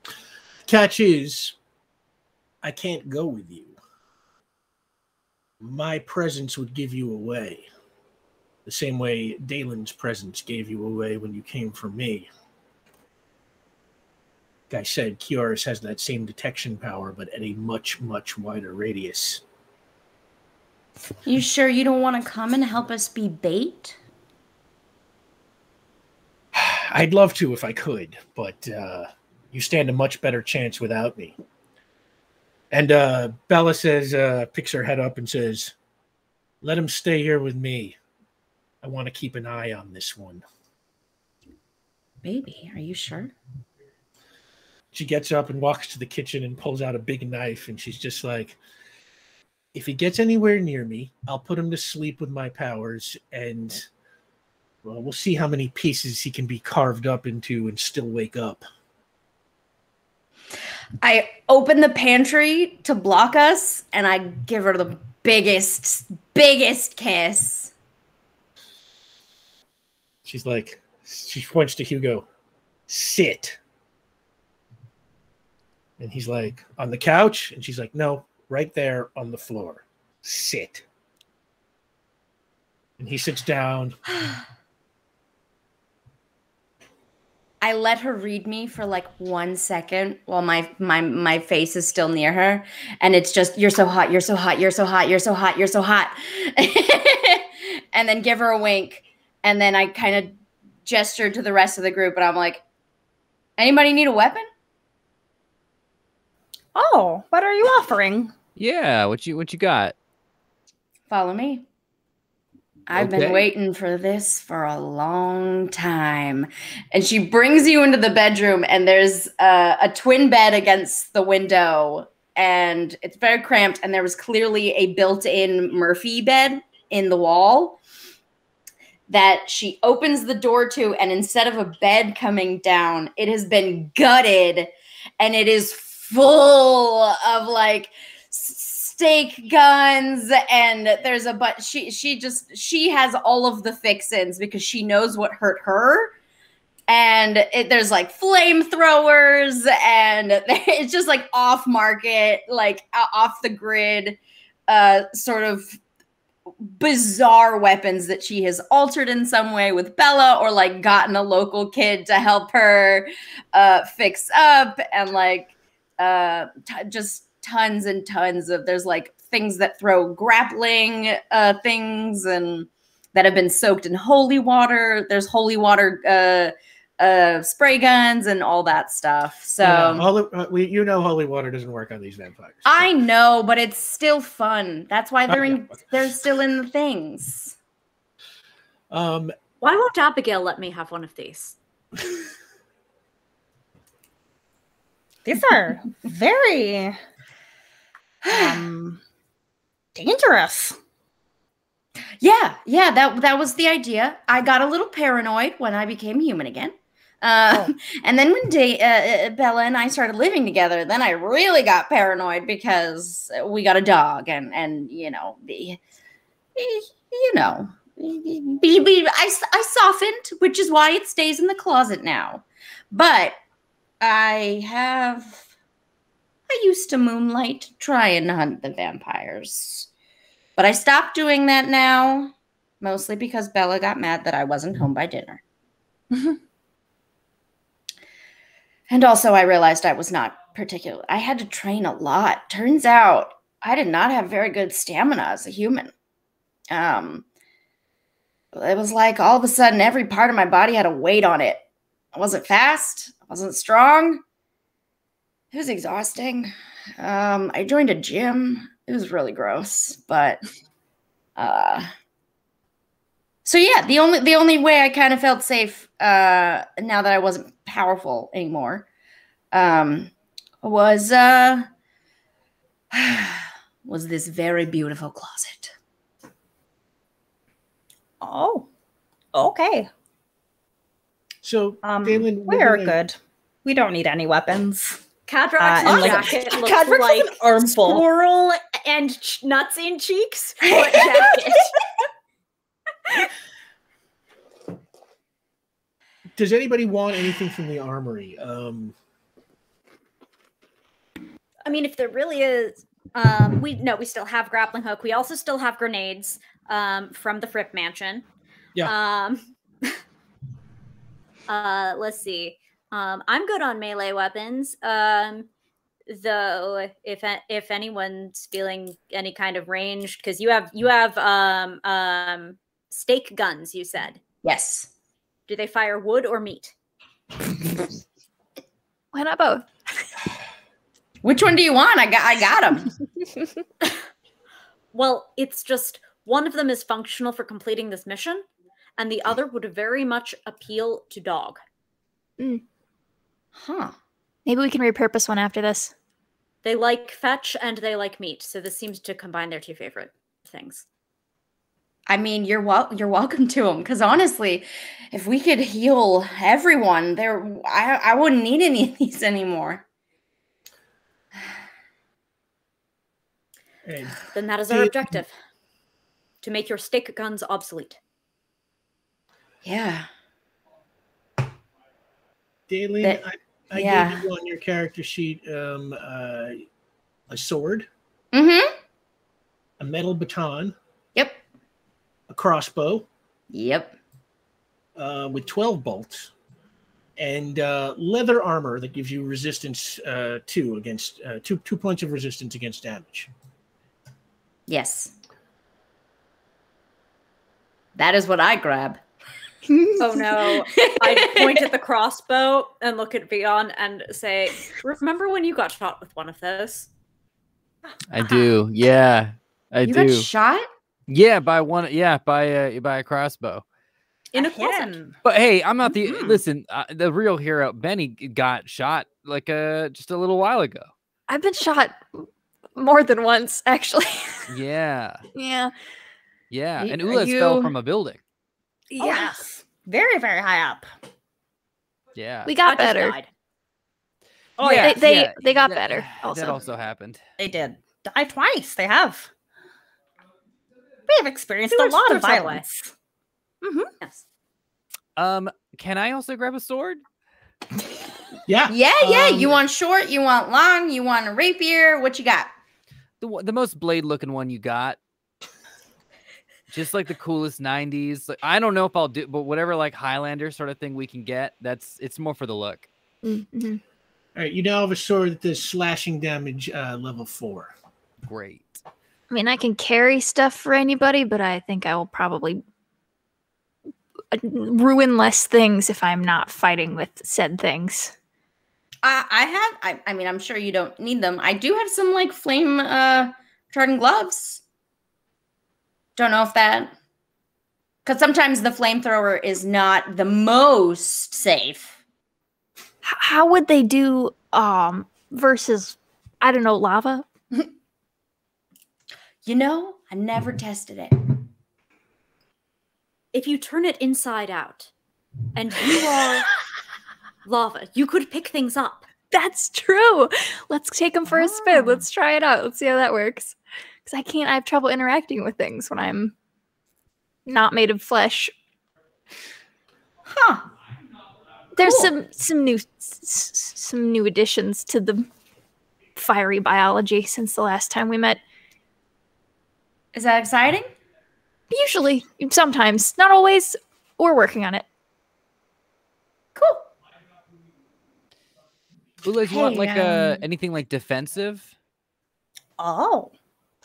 The catch is, I can't go with you. My presence would give you away, the same way Dalen's presence gave you away when you came for me. Like I said, Kioris has that same detection power, but at a much, much wider radius. You sure you don't want to come and help us be bait? I'd love to if I could, but you stand a much better chance without me. And Bella says, picks her head up and says, let him stay here with me. I want to keep an eye on this one. Baby, are you sure? She gets up and walks to the kitchen and pulls out a big knife, and she's just like, if he gets anywhere near me, I'll put him to sleep with my powers, and well, we'll see how many pieces he can be carved up into and still wake up. I open the pantry to block us, and I give her the biggest kiss. She's like, she points to Hugo, sit. And he's like, on the couch? And she's like, no, right there on the floor. Sit. And he sits down. I let her read me for like 1 second while my face is still near her. And it's just, you're so hot, you're so hot, you're so hot, you're so hot, you're so hot. And then give her a wink. And then I kind of gestured to the rest of the group, and I'm like, anybody need a weapon? Oh, what are you offering? Yeah, what you got? Follow me. I've been waiting for this for a long time. And she brings you into the bedroom, and there's a twin bed against the window, and it's very cramped, and there was clearly a built-in Murphy bed in the wall that she opens the door to, and instead of a bed coming down, it has been gutted, and it is full of like steak guns, and there's a but she has all of the fix-ins because she knows what hurt her, and there's like flamethrowers, and it's just like off market, like off the grid, sort of bizarre weapons that she has altered in some way with Bella, or like gotten a local kid to help her fix up, and like just tons and tons of, there's like things that throw grappling things and that have been soaked in holy water. There's holy water spray guns and all that stuff. So yeah, holy water doesn't work on these vampires. So. I know, but it's still fun. That's why they're still in the things. Why won't Abigail let me have one of these? These are very dangerous. Yeah, that was the idea. I got a little paranoid when I became human again. And then when Bella and I started living together, then I really got paranoid because we got a dog, and I softened, which is why it stays in the closet now. But I used to moonlight to try and hunt the vampires. But I stopped doing that now, mostly because Bella got mad that I wasn't home by dinner. And also I realized I was not particular. I had to train a lot. Turns out I did not have very good stamina as a human. It was like all of a sudden every part of my body had a weight on it. I wasn't fast. I wasn't strong. It was exhausting. I joined a gym. It was really gross, but so yeah, the only way I kind of felt safe now that I wasn't powerful anymore was this very beautiful closet. Oh, okay. So, Galen, we're good. We don't need any weapons. Cadrock's jacket looks like an armful. Squirrel and nuts in cheeks. What jacket? Does anybody want anything from the armory? I mean, if there really is, we still have grappling hook. We also still have grenades from the Fripp mansion. Yeah. Let's see. I'm good on melee weapons. Though if anyone's feeling any kind of range, because you have stake guns, you said. Yes. Do they fire wood or meat? Why not both? Which one do you want? I got them. Well, it's just one of them is functional for completing this mission, and the other would very much appeal to dog. Huh. Maybe we can repurpose one after this. They like fetch and they like meat, so this seems to combine their two favorite things. I mean, you're welcome to them, because honestly, if we could heal everyone, I wouldn't need any of these anymore. And Then that is our objective. To make your stick guns obsolete. Yeah. Dalen, I gave you on your character sheet a sword, Mm-hmm. a metal baton, Yep. a crossbow, Yep. with 12 bolts, and leather armor that gives you resistance 2 against 2 points of resistance against damage. Yes. That is what I grab. Oh no. I point at the crossbow and look at Vion and say, remember when you got shot with one of those? I do. Yeah, I You do. got shot? Yeah, by one. Yeah, by a crossbow. In a Hit closet. him. But hey, I'm not the listen. The real hero, Benny, got shot like just a little while ago. I've been shot more than once, actually. Yeah, Yeah. yeah. And Are Ulas fell you- from a building. Oh, yes. Very, very high up. Yeah, We got I just better. died. Oh, yeah, yeah. They got that- better. That Also, also happened. They did. Die twice. They have. We have experienced We a went lot through of subway. violence. Yes. Can I also grab a sword? Yeah. Yeah. You want short? You want long? You want a rapier? What you got? The most blade looking one you got. Just like the coolest 90s. Like, I don't know if I'll do, but whatever like Highlander sort of thing we can get, it's more for the look. mm-hmm. All right, you now have a sword that does slashing damage level 4. Great. I mean, I can carry stuff for anybody, but I think I will probably ruin less things if I'm not fighting with said things. I mean, I'm sure you don't need them. I do have some like flame retardant gloves. Don't know if that, because sometimes the flamethrower is not the most safe. How would they do versus, I don't know, lava? You know, I never tested it. If you turn it inside out and you are lava, you could pick things up. That's true. Let's take them for a spin. Let's try it out. Let's see how that works. Because I have trouble interacting with things when I'm not made of flesh. Huh. There's Cool. some new additions to the fiery biology since the last time we met. Is that exciting? Usually, sometimes, not always. We're working on it. Cool. Ulas, you want Hey, like anything like defensive? Oh,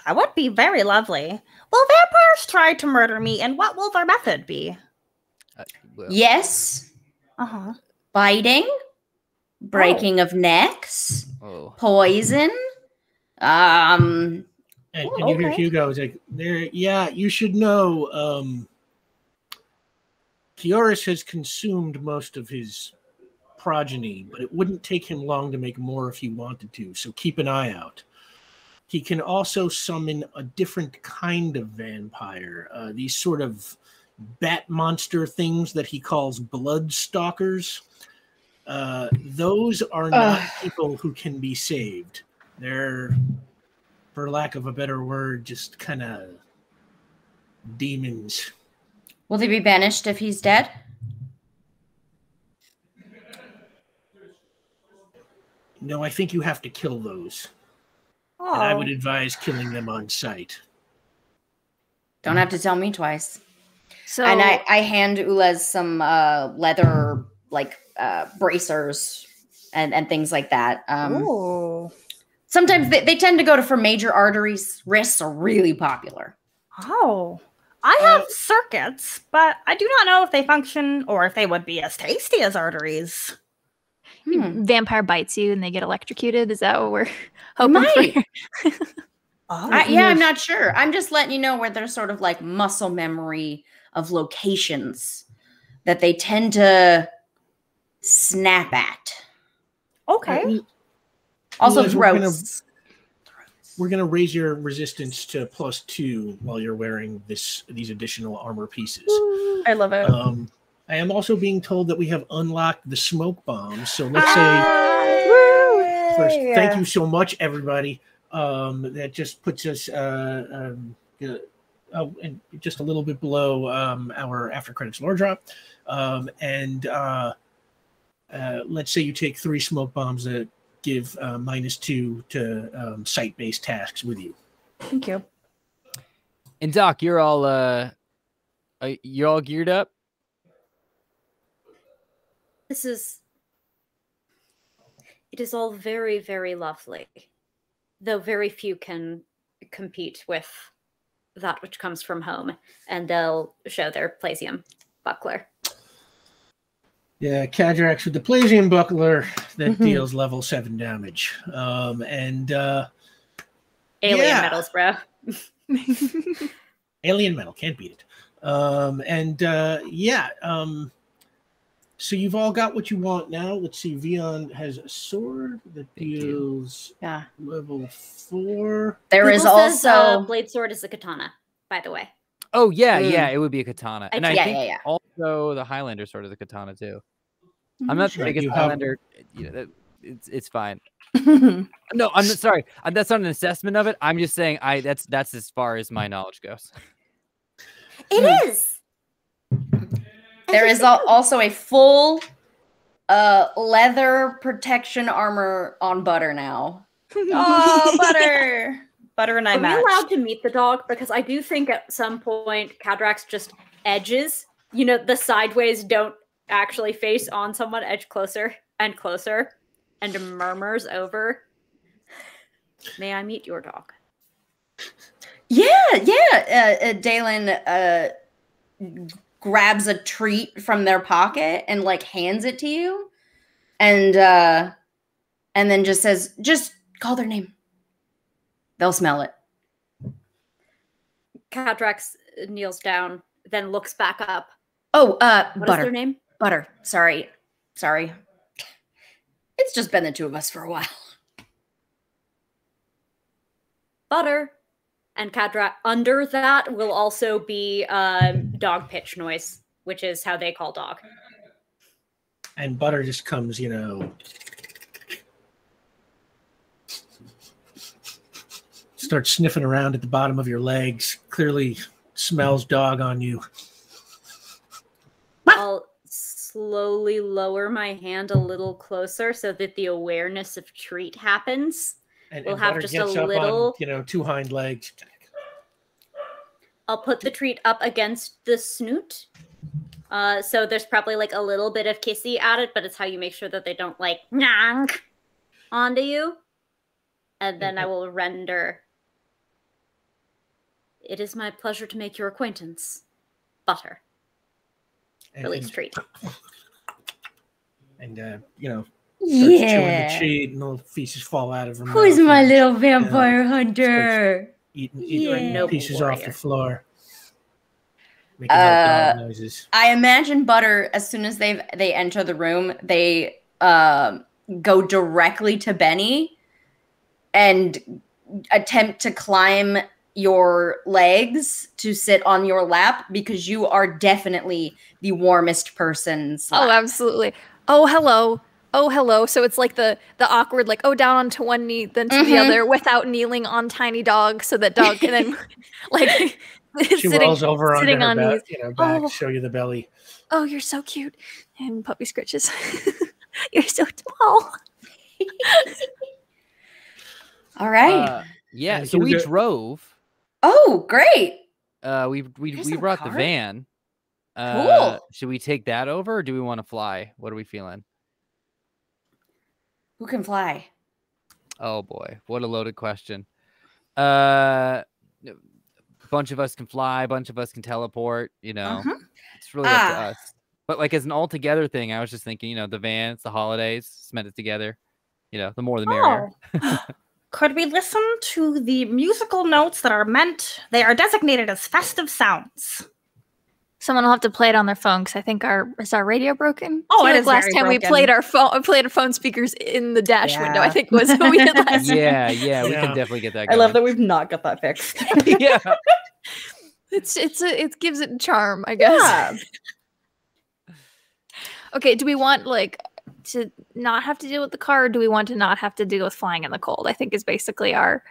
that would be very lovely. Will vampires try to murder me, and what will their method be? Well, Yes. Uh-huh. Biting, breaking of necks, Oh. poison. And you hear okay. Hugo is like, there. Yeah, you should know. Kioris has consumed most of his progeny, but it wouldn't take him long to make more if he wanted to. So keep an eye out. He can also summon a different kind of vampire. These sort of bat monster things that he calls blood stalkers. Those are not people who can be saved. They're, for lack of a better word, just kind of demons. Will they be banished if he's dead? No, I think you have to kill those. Oh. And I would advise killing them on sight. Don't have to tell me twice. So, And I hand Ulas some leather like bracers and things like that. Ooh. Sometimes they tend to go to for major arteries. Wrists are really popular. Oh. I have circuits, but I do not know if they function or if they would be as tasty as arteries. Vampire bites you and they get electrocuted. Is that what we're hoping for? Yeah, I'm not sure. I'm just letting you know where there's sort of like muscle memory of locations that they tend to snap at. Okay. Also, Liz, throats. We're gonna raise your resistance to +2 while you're wearing these additional armor pieces. I love it. I am also being told that we have unlocked the smoke bombs. So let's say first, thank you so much, everybody. That just puts us and just a little bit below our after credits lore drop. Let's say you take 3 smoke bombs that give -2 to site-based tasks with you. Thank you. And Doc, you're all geared up? It is all very, very lovely. Though very few can compete with that which comes from home, and they'll show their Plasium buckler. Yeah, Cadrax with the Plasium buckler that deals level 7 damage. Alien metals, bro. Alien metal, can't beat it. So you've all got what you want now. Let's see, Vion has a sword that deals level 4. There is also blade sword is a katana, by the way. Oh yeah, it would be a katana. And I think yeah. also the Highlander sword is a katana too. I'm not the biggest Highlander. It's fine. No, I'm sorry. That's not an assessment of it. I'm just saying that's as far as my knowledge goes. It is. There is also a full leather protection armor on Butter now. Oh, Butter. Butter and I match. Are we allowed to meet the dog? Because I do think at some point Cadrax just edges. The sideways don't actually face on someone, edge closer and closer, and murmurs over, "May I meet your dog?" Yeah. Dalen grabs a treat from their pocket and like hands it to you, and then just says, "Just call their name. They'll smell it." Cadrax kneels down, then looks back up. Oh, What Butter. is their name? Butter. Sorry. It's just been the two of us for a while. Butter. And Cadrax, under that will also be dog pitch noise, which is how they call dog. And Butter just comes, starts sniffing around at the bottom of your legs, clearly smells dog on you. I'll slowly lower my hand a little closer so that the awareness of treat happens. We'll have just a little, on, 2 hind legs. I'll put the treat up against the snoot. So there's probably like a little bit of kissy at it, but it's how you make sure that they don't like nyang onto you. And then I will render. It is my pleasure to make your acquaintance, Butter. Release treat. And starts chewing the treat, and little pieces fall out of her mouth. Who's my little vampire hunter? Eating pieces off the floor. Making dog noises. I imagine Butter, as soon as they enter the room, they go directly to Benny and attempt to climb your legs to sit on your lap because you are definitely the warmest person's lap. Oh, absolutely. Oh, hello. So it's like the awkward, like, down onto one knee, then to the other without kneeling on tiny dog so that dog can then, like, she rolls over sitting onto her on back, show you the belly. Oh, you're so cute. And puppy scritches. You're so tall. All right. So we drove. Oh, great. We brought the van. Cool. Should we take that over or do we want to fly? What are we feeling? Who can fly? Oh boy, what a loaded question. A bunch of us can fly, a bunch of us can teleport, you know. It's really up to us. But like as an all together thing, I was just thinking, you know, the van, it's the holidays, cement it together. You know, the more the merrier. Could we listen to the musical notes that are they are designated as festive sounds? Someone will have to play it on their phone because I think is our radio broken? Oh, it is. Last time we played our phone speakers in the dash window. I think was what we did last time. Yeah, we can definitely get that going. I love that we've not got that fixed. Yeah, it gives it charm, I guess. Yeah. Okay, do we want like to not have to deal with the car, or do we want to not have to deal with flying in the cold? I think is basically our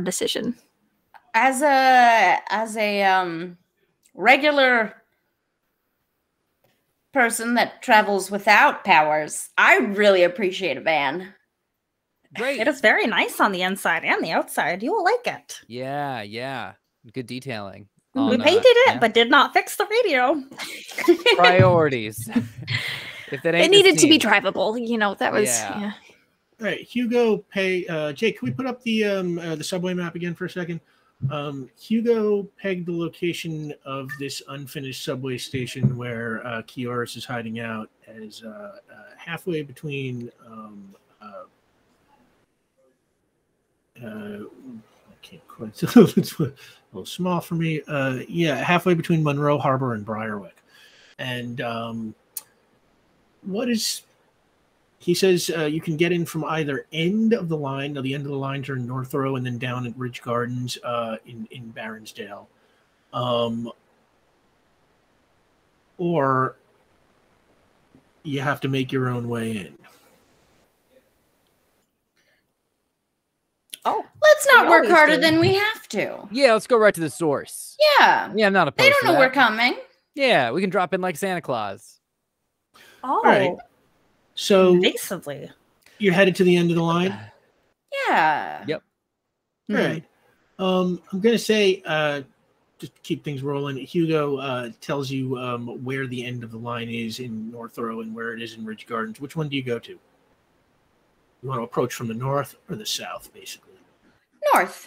decision. As a regular person that travels without powers, I really appreciate a van. great. It is very nice on the inside and the outside. You will like it. Yeah. Good detailing. We painted it, but did not fix the radio. Priorities. If that ain't it needed to be drivable, you know. That was Yeah. All right, Hugo, Jake, can we put up the subway map again for a second? Hugo pegged the location of this unfinished subway station where Kioris is hiding out as halfway between I can't quite, it's a little small for me. Halfway between Monroe Harbor and Briarwick. And he says you can get in from either end of the line. Now, the end of the lines are in Northrow and then down at Ridge Gardens in Baronsdale. Or you have to make your own way in. Oh, let's not work harder than we have to. Yeah, let's go right to the source. Yeah. Yeah, I'm not opposed They don't to know that. we're coming. Yeah, we can drop in like Santa Claus. Oh. All right. So Invasively. you're headed to the end of the line? Yeah. Yep. All right. I'm going to say, just to keep things rolling, Hugo tells you where the end of the line is in Northrow and where it is in Ridge Gardens. Which one do you go to? You want to approach from the north or the south, basically? North.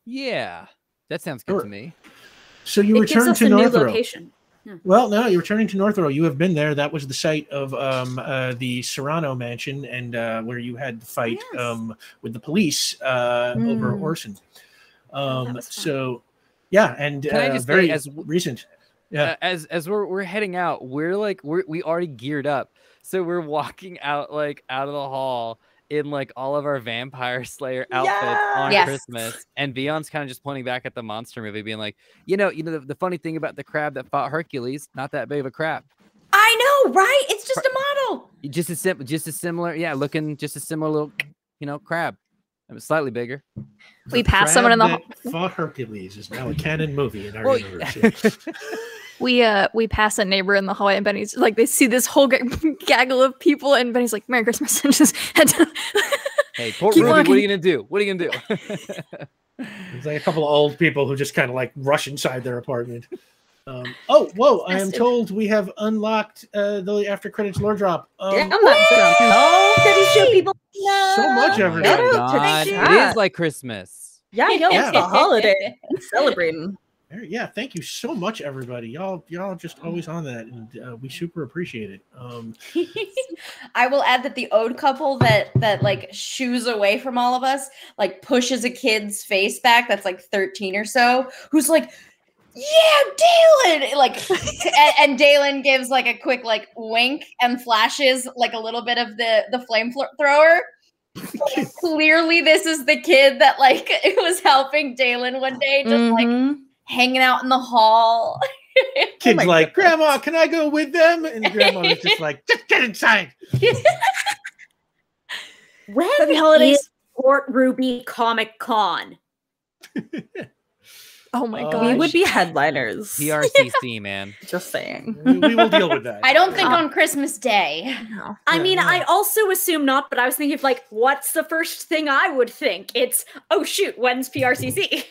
Yeah, that sounds good to me. So you It gives return us to a new Northrow. location. Well, no, you're returning to Northrow. You have been there. That was the site of the Serrano mansion and where you had the fight with the police over Orson. So, yeah, and Can I just very say, as recent. Yeah, as we're heading out, we already geared up, so we're walking out like out of the hall in like all of our Vampire Slayer outfits on Christmas, and Beyond's kind of just pointing back at the monster movie, being like, you know, the funny thing about the crab that fought Hercules, not that big of a crab. I know, right? It's just a model. Just a similar, looking just a similar little, crab. It was slightly bigger. We passed someone in the hall. Fought Hercules is now a canon movie in our universe. We pass a neighbor in the hallway, and Benny's like, they see this whole gaggle of people, and Benny's like, "Merry Christmas!" and just head to... Hey, poor Ruby, what are you gonna do? What are you gonna do? It's like a couple of old people who just kind of like rush inside their apartment. I am told we have unlocked the after credits lore drop. Damn that show people. So much, everybody. It is like Christmas. Yeah, it's the holiday. Celebrating. Yeah, thank you so much, everybody. Y'all just always on that, and we super appreciate it. I will add that the ode couple that like shoos away from all of us, like pushes a kid's face back that's like 13 or so, who's like, "Yeah, Dalen!" Like, and Dalen gives like a quick like wink and flashes like a little bit of the flamethrower. Clearly, this is the kid that like it was helping Dalen one day, just like hanging out in the hall. Kid's like, "Grandma, can I go with them?" And Grandma was just like, "Just get inside." When Happy holidays. is Port Ruby Comic Con? Oh my god, we would be headliners. PRCC, man. Just saying. We will deal with that. I don't think on Christmas Day. No. I mean, I also assume not, but I was thinking of like, what's the first thing I would think? It's, oh shoot, when's PRCC?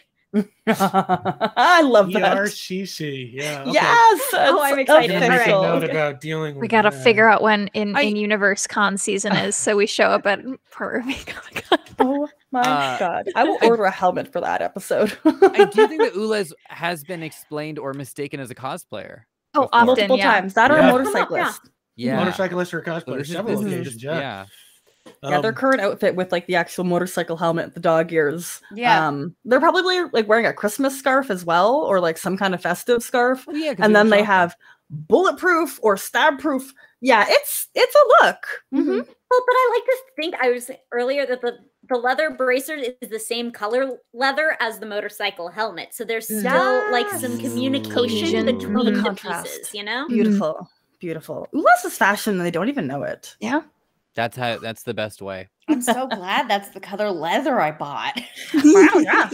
I love that. PRCC, yeah. Okay. Yes. Oh, I'm excited. I'm gonna make a All right. note about dealing with We gotta that. figure out when in universe con season is, so we show up at Port Ruby Comic Con. Oh My God. I will order a helmet for that episode. I do think that Ulez has been explained or mistaken as a cosplayer. Oh, before. often, Multiple yeah. times. That or a Yeah. motorcyclist. Yeah. Motorcyclist or So cosplayer. this is- Several this is- occasions, yeah. Yeah, their current outfit with like the actual motorcycle helmet, the dog ears. Yeah. They're probably like wearing a Christmas scarf as well, or like some kind of festive scarf. Well, yeah, 'cause And we then they shot them. have bulletproof or stab proof. Yeah, it's a look. Mm-hmm. Well, but I like to think I was saying earlier that the leather bracer is the same color leather as the motorcycle helmet, so there's still like some communication Cohesion. between Oh, the the contrast. pieces, you know. Beautiful. Beautiful. Ulas is fashion and they don't even know it. Yeah. That's the best way. I'm so glad that's the color leather I bought. Wow,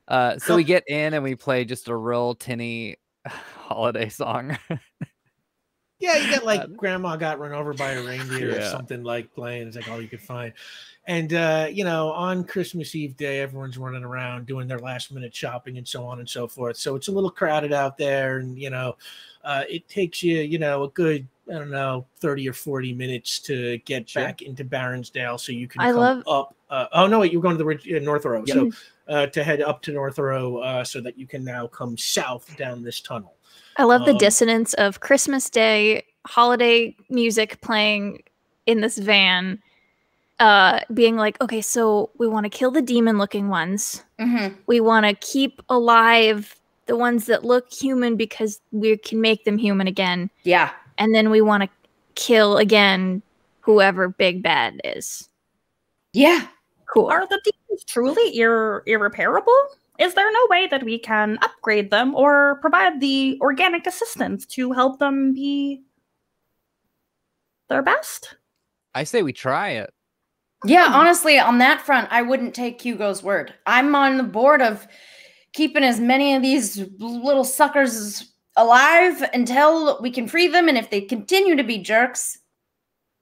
yeah. So we get in and we play just a real tinny holiday song. Yeah, you get like grandma got run over by a reindeer or Yeah. something like playing. It's like all you could find. And, on Christmas Eve day, everyone's running around doing their last minute shopping and so on and so forth. So it's a little crowded out there. And, it takes you, a good, 30 or 40 minutes to get back into Baronsdale so you can come up. Oh, no, wait, you're going to the North Row. Yep. So to head up to North Row so that you can now come south down this tunnel. I love the dissonance of Christmas Day, holiday music playing in this van, being like, okay, so we want to kill the demon-looking ones. Mm-hmm. We want to keep alive the ones that look human because we can make them human again. Yeah. And then we want to kill again whoever Big Bad is. Yeah. Cool. Are the demons truly irreparable? Is there no way that we can upgrade them or provide the organic assistance to help them be their best? I say we try it. Yeah, honestly, on that front, I wouldn't take Hugo's word. I'm on the board of keeping as many of these little suckers alive until we can free them, and if they continue to be jerks,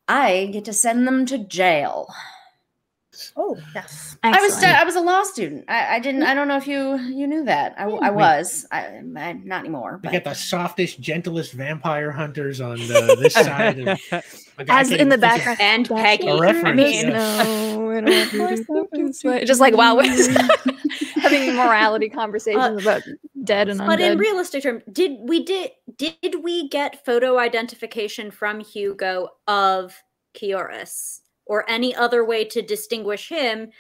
I get to send them to jail. Oh, yes. I was a law student. I don't know if you knew that. I was. Not anymore. We But get the softest, gentlest vampire hunters on this side. As in the background. And Peggy. A reference. Just like, wow, having morality conversations about dead and undead. But in realistic terms, did we get photo identification from Hugo of Kioris, or any other way to distinguish him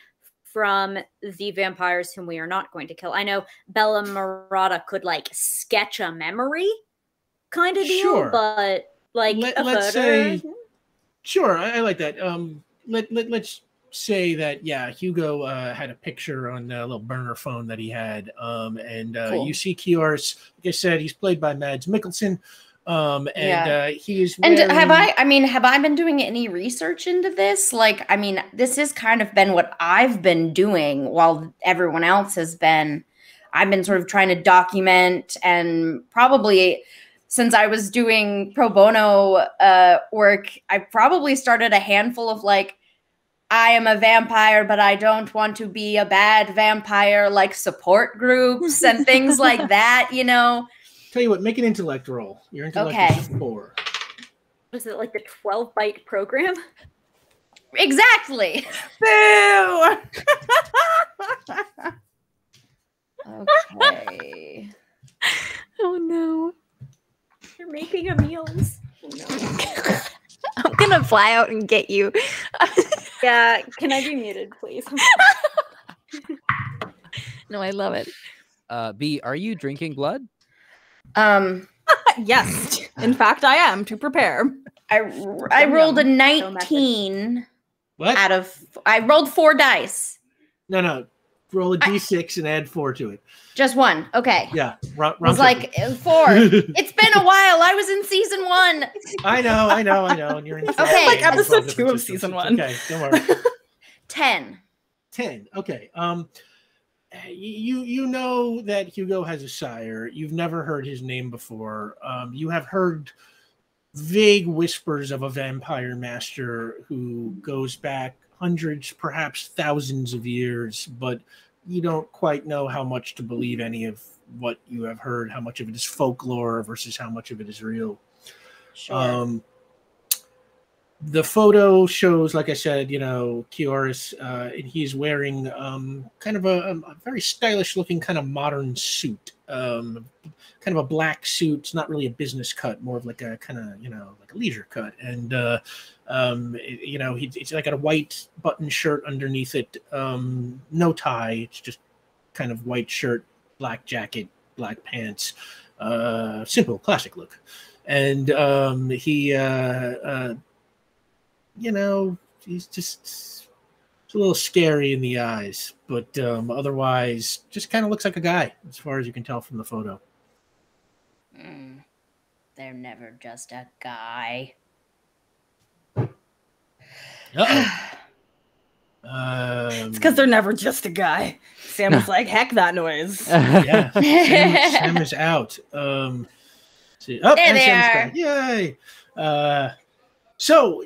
from the vampires whom we are not going to kill? I know Bella Murata could like sketch a memory kind of deal, Sure. but like let's say, sure, I like that. Let's say that Hugo had a picture on a little burner phone that he had, and Cool. you see Kioris. Like I said, he's played by Mads Mikkelsen. He is. And wearing- have I been doing any research into this? This has kind of been what I've been doing while everyone else has been. I've been sort of trying to document, and probably since I was doing pro bono work, I probably started a handful of I am a vampire, but I don't want to be a bad vampire, support groups and things like that, Tell you what, make an intellect roll. Your intellect is 4. Was it like the 12-byte program? Exactly. Boo! Okay. Oh no. You're making a meals. Oh, no. I'm gonna fly out and get you. Yeah, can I be muted, please? No, I love it. B, are you drinking blood? Yes. In fact, I am to prepare. I rolled a 19 What? out of. I rolled 4 dice. No. Roll a d6 and add 4 to it. Just one. Okay. Yeah. I was like 4. It's been a while. I was in season 1. I know. And you're in. Okay. Like episode 2 of season 1. Okay, don't worry. 10. 10. Okay. You know that Hugo has a sire. You've never heard his name before. You have heard vague whispers of a vampire master who goes back hundreds, perhaps thousands of years, but you don't quite know how much to believe any of what you have heard, how much of it is folklore versus how much of it is real. Sure. The photo shows, like I said, Kioris, and he's wearing kind of a very stylish looking kind of modern suit, kind of a black suit. It's not really a business cut, more of like a kind of, like a leisure cut. And, it's like a white button shirt underneath it, no tie. It's just kind of white shirt, black jacket, black pants, simple, classic look. And he's just a little scary in the eyes, but otherwise just kind of looks like a guy as far as you can tell from the photo. They're never just a guy. It's because they're never just a guy. Sam was like, heck that noise. Yeah, Sam is out. And Sam's back. Yay! So,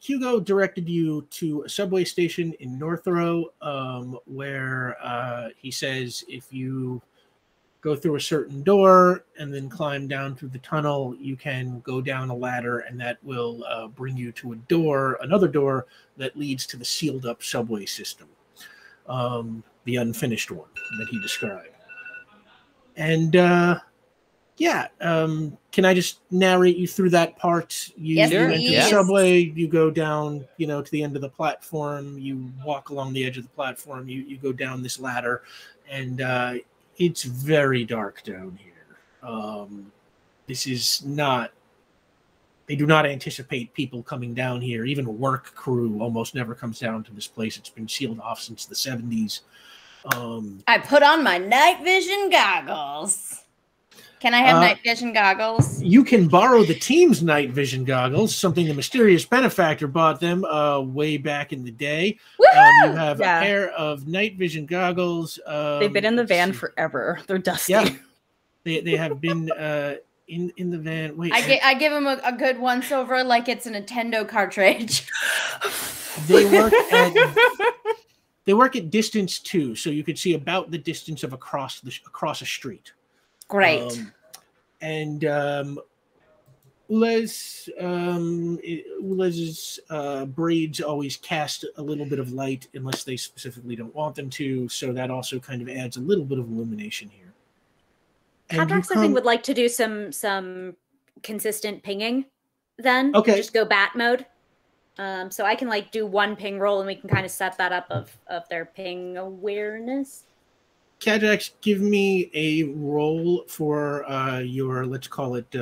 Hugo directed you to a subway station in Northrow, where he says if you go through a certain door and then climb down through the tunnel, you can go down a ladder, and that will bring you to another door that leads to the sealed up subway system, the unfinished one that he described. And can I just narrate you through that part? You enter the subway, you go down, to the end of the platform, you walk along the edge of the platform, you go down this ladder, and it's very dark down here. They do not anticipate people coming down here. Even work crew almost never comes down to this place. It's been sealed off since the 70s. I put on my night vision goggles. Can I have night vision goggles? You can borrow the team's night vision goggles, something the mysterious benefactor bought them way back in the day. You have a pair of night vision goggles. They've been in the van forever. They're dusty. Yeah, they have been in the van. Wait, I give them a good once over like it's a Nintendo cartridge. They work at distance too, so you could see about the distance of across a street. Great. Ulez's braids always cast a little bit of light unless they specifically don't want them to, so that also kind of adds a little bit of illumination here. Cadrox, I think, would like to do some consistent pinging then. Okay. Just go bat mode. So I can do one ping roll, and we can kind of set that up of their ping awareness. Cadrox, give me a roll for your, let's call it,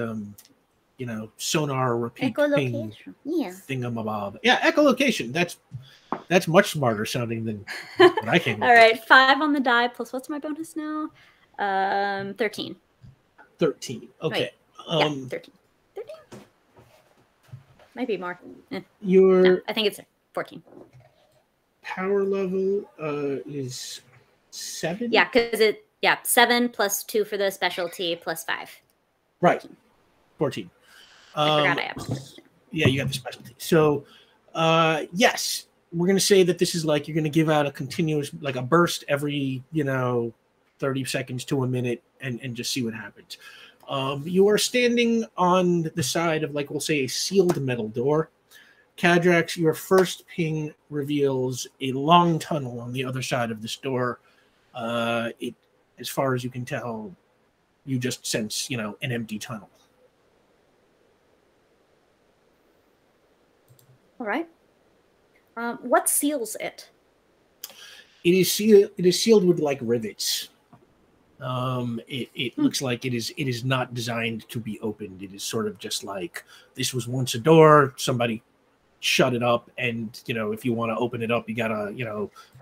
sonar repeat ping thingamabob. Yeah, echolocation. That's much smarter sounding than what I came up with. All right, 5 on the die, plus what's my bonus now? 13. 13. Okay. Wait, 13. Might be more. Your I think it's 14. Power level is 7? Yeah, because 7 plus 2 for the specialty plus 5. Right. 14. I forgot I have. Yeah, you got the specialty. So, yes, we're going to say that this is you're going to give out a continuous, a burst every, 30 seconds to a minute and just see what happens. You are standing on the side of, we'll say, a sealed metal door. Cadrox, your first ping reveals a long tunnel on the other side of this door. As far as you can tell, you just sense, an empty tunnel. All right. What seals it? It is sealed with rivets. It looks like it is not designed to be opened. It is sort of just this was once a door. Somebody shut it up, and if you want to open it up, you gotta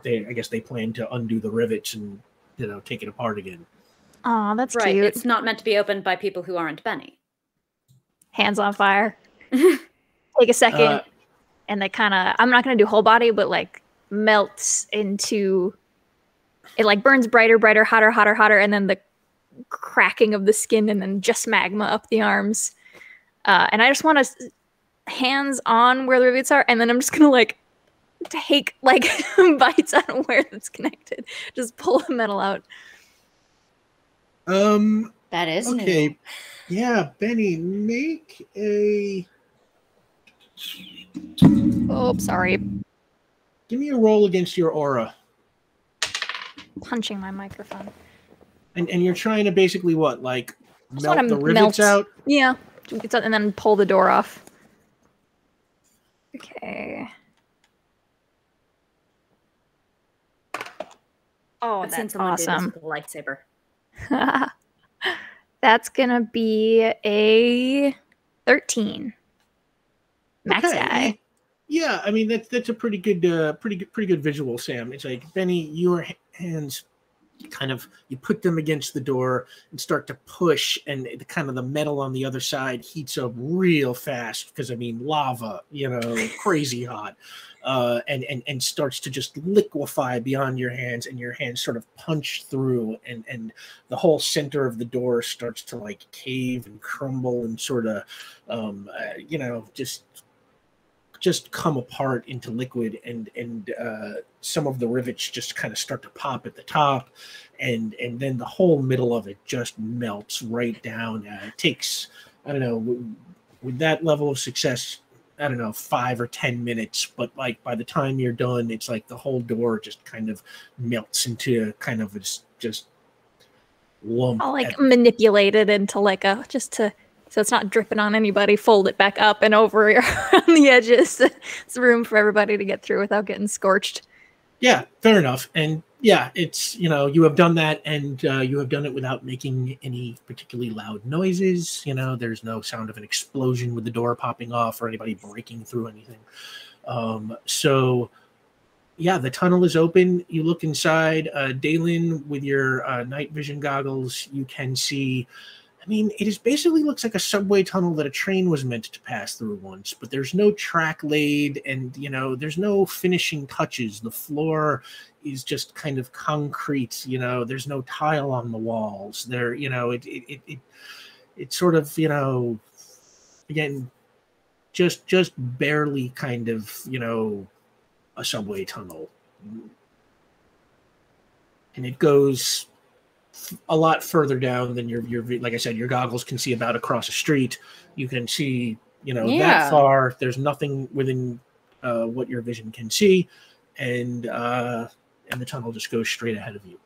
I guess they plan to undo the rivets and take it apart again. Oh, that's right. cute. It's not meant to be opened by people who aren't Benny. Hands on fire. Take a second, and they kind of, I'm not gonna do whole body, but melts into. It burns brighter, hotter, and then the cracking of the skin, and then just magma up the arms. And I just want to hands on where the rivets are, and then I'm just gonna take bites out of where it's connected. Just pull the metal out. That is okay. new. Yeah, Benny, make a Oh, sorry. Give me a roll against your aura. Punching my microphone. And you're trying to basically what? Like Just melt wanna the rivets out? Yeah. And then pull the door off. Okay. Oh, I've seen that's someone do this awesome. with a lightsaber. That's gonna be a 13. Max die. Yeah, I mean that's a pretty good visual, Sam. It's like Benny, your hands kind of you put them against the door and start to push, and the metal on the other side heats up real fast because I mean lava, crazy hot, and starts to just liquefy beyond your hands, and your hands sort of punch through, and the whole center of the door starts to like cave and crumble and sort of, just come apart into liquid, and some of the rivets just kind of start to pop at the top, and then the whole middle of it just melts right down. It takes, I don't know, with that level of success, I don't know, 5 or 10 minutes, but like by the time you're done, it's like the whole door just kind of melts into kind of just lump. I'll manipulate it into so it's not dripping on anybody, fold it back up and over on the edges. It's room for everybody to get through without getting scorched. Yeah, fair enough. And yeah, it's, you have done that, and you have done it without making any particularly loud noises. There's no sound of an explosion with the door popping off or anybody breaking through anything. So yeah, the tunnel is open. You look inside. Dalen, with your night vision goggles, you can see, I mean, it basically looks like a subway tunnel that a train was meant to pass through once, but there's no track laid, and there's no finishing touches. The floor is just kind of concrete. There's no tile on the walls. It's sort of, again, just barely kind of, a subway tunnel, and it goes a lot further down than your like I said, your goggles can see about across the street. You can see, that far. There's nothing within what your vision can see, and the tunnel just goes straight ahead of you.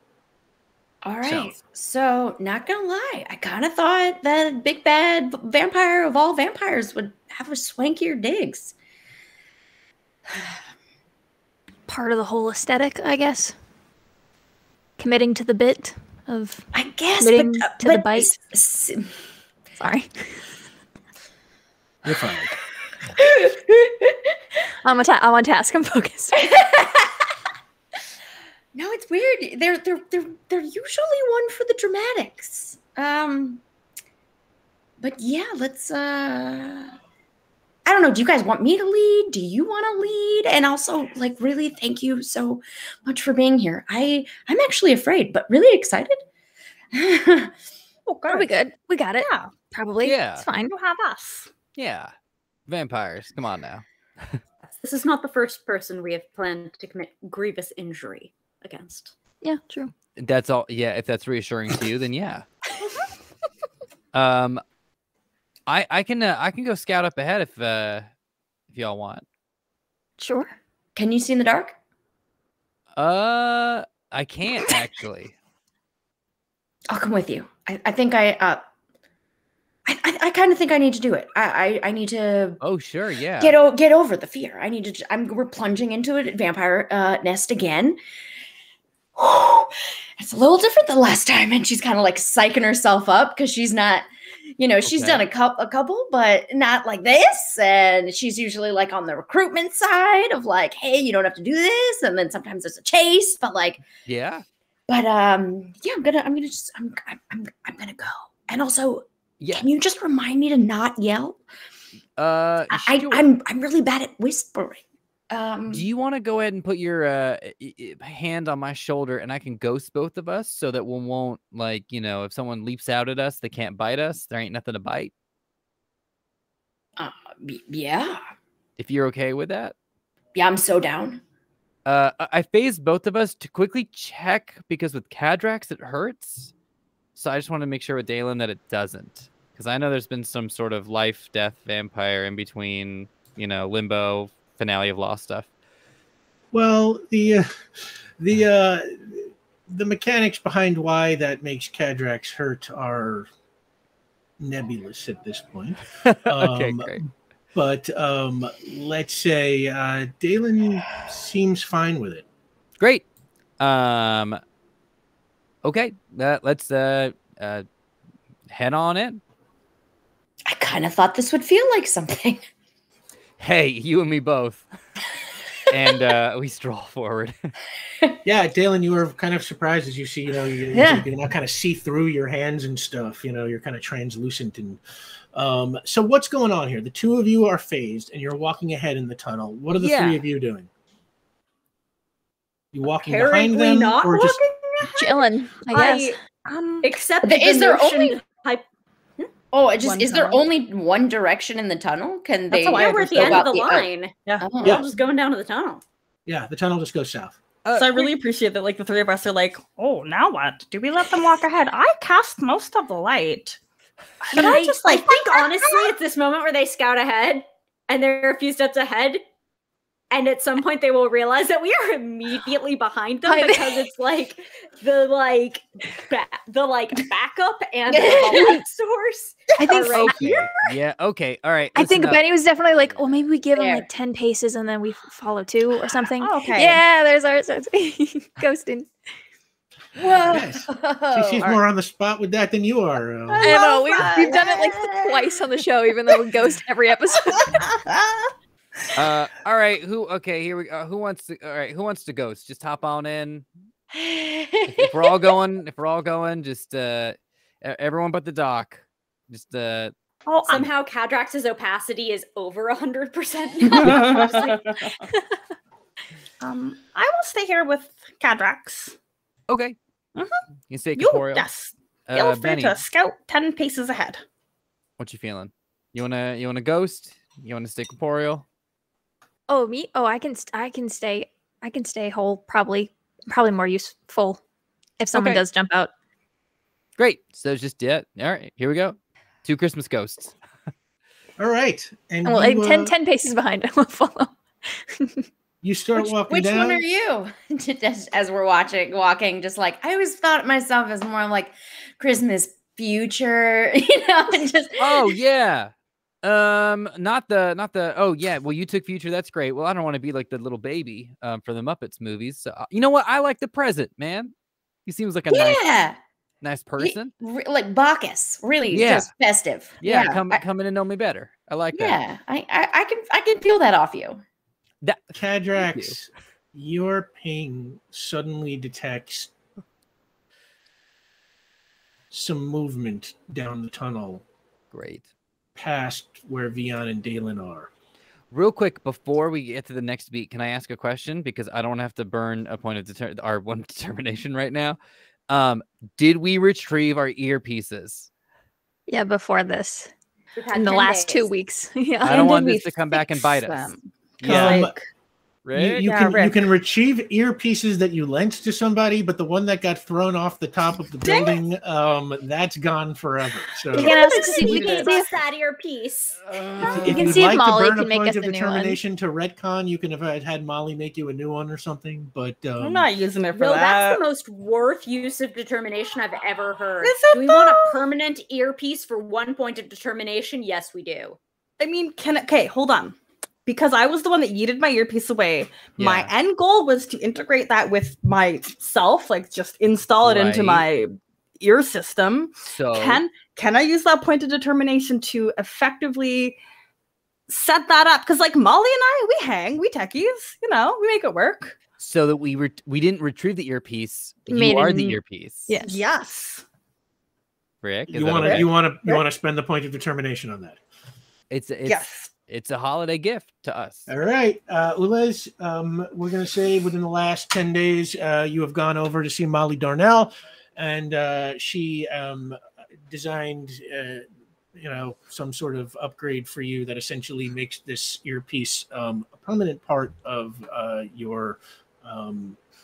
All right. South. So, not gonna lie, I kind of thought that big bad vampire of all vampires would have a swankier digs. Part of the whole aesthetic, I guess. Committing to the bit of, I guess, committing but to the bite. Sorry. You're fine. I'm on task. I'm focused. No, it's weird. They're usually one for the dramatics. But yeah, let's I don't know. Do you guys want me to lead? Do you want to lead? And also, like, really, thank you so much for being here. I'm actually afraid, but really excited. Oh, God. We good. We got it. Yeah. Probably. Yeah. It's fine. You have us. Yeah. Vampires. Come on now. This is not the first person we have planned to commit grievous injury against. Yeah, true. That's all. Yeah. If that's reassuring to you, then yeah. I can go scout up ahead if y'all want. Sure. Can you see in the dark? I can't actually. I'll come with you. I think I kind of think I need to do it. I need to. Oh sure, yeah. Get over the fear. I need to. We're plunging into a vampire nest again. It's a little different than last time, and she's kind of like psyching herself up because she's not. She's done a couple, but not like this. And she's usually like on the recruitment side of like, hey, you don't have to do this. And then sometimes there's a chase, but like, yeah. But yeah, I'm gonna go. And also, yeah. Can you just remind me to not yell? Sure. I'm really bad at whispering. Do you want to go ahead and put your hand on my shoulder, and I can ghost both of us so that we won't, like, if someone leaps out at us, they can't bite us. There ain't nothing to bite. Yeah. If you're okay with that. Yeah, I'm so down. I phased both of us to quickly check, because with Cadrax it hurts. So I just want to make sure with Dalen that it doesn't. Because I know there's been some sort of life-death vampire in between limbo finale of Lost stuff. Well, the mechanics behind why that makes Cadrax hurt are nebulous at this point. Okay, great. But let's say Dalen seems fine with it. Great. Okay, let's head on in. I kind of thought this would feel like something. Hey, you and me both. And we stroll forward. Yeah, Dalen, you were kind of surprised as you see, you now kind of see through your hands and stuff. You're kind of translucent. And so what's going on here? The two of you are phased, and you're walking ahead in the tunnel. What are the three of you doing? You walking behind them, not or just chilling? I guess. Except Is there only? type. Is there only one direction in the tunnel? Can they? Yeah, we're at the end of the line. Yeah. We're all just going down to the tunnel. Yeah, the tunnel just goes south. So I really appreciate that, like, the three of us are like, oh, now what? Do we let them walk ahead? I cast most of the light. But I think honestly, it's this moment where they scout ahead and they're a few steps ahead, and at some point they will realize that we are immediately behind them because it's like the backup and the light source. I think right here. Yeah. Okay. All right. I think Benny was definitely like, oh, maybe we give him like 10 paces and then we follow 2 or something. Oh, okay. Yeah, there's our ghosting. Whoa! Yes. She's more on the spot with that than you are. I know we've done it like twice on the show, even though we ghost every episode. All right. Here we go. Who wants to ghost? Just hop on in. If we're all going, just everyone but the doc. Just somehow Cadrax's opacity is over 100%. I will stay here with Cadrax. Okay. Mm-hmm. You say corporeal. Yes. Feel free Benny, to scout 10 paces ahead. what you feeling? You wanna ghost? You wanna stay corporeal? Oh, me? Oh, I can stay whole. Probably more useful if someone does jump out. Great. So just all right. Here we go. 2 Christmas ghosts. All right, and Well, 10 paces behind. I will follow. You start walking Which down. one are you? As we're walking, just like I always thought myself as more like Christmas future, and just. Oh yeah. Not the. Oh yeah. Well, you took future. That's great. Well, I don't want to be like the little baby for the Muppets movies. So you know what? I like the present, man. He seems like a nice person. Like Bacchus, really just festive. Yeah, come in and know me better. I like that. Yeah, I can feel that off you. Cadrax, your ping suddenly detects some movement down the tunnel. Great. Past where Vion and Dalen are. Real quick, before we get to the next beat, can I ask a question? Because I don't have to burn a point of our one determination right now. Did we retrieve our earpieces? Yeah, before this. In the last 2 weeks. Yeah. I don't want this to come back and bite us. Yeah. Rick? You can retrieve earpieces that you lent to somebody, but the one that got thrown off the top of the building, that's gone forever. So We can Give us that earpiece. You can see if Molly can make us a new one. determination to retcon, you can have had Molly make you a new one or something. But I'm not using it for No, that. that's the most worth use of determination I've ever heard. Is it Do we want a permanent earpiece for 1 point of determination? Yes, we do. I mean, hold on. Because I was the one that yeeted my earpiece away. My end goal was to integrate that with myself, like just install it into my ear system. So can I use that point of determination to effectively set that up? Because like Molly and I, we hang, we techies, we make it work. So that we didn't retrieve the earpiece. You are the earpiece. Yes. Rick, you want to spend the point of determination on that. It's a holiday gift to us. All right, Ulez, we're going to say within the last 10 days, you have gone over to see Molly Darnell, and she designed, some sort of upgrade for you that essentially makes this earpiece a permanent part of your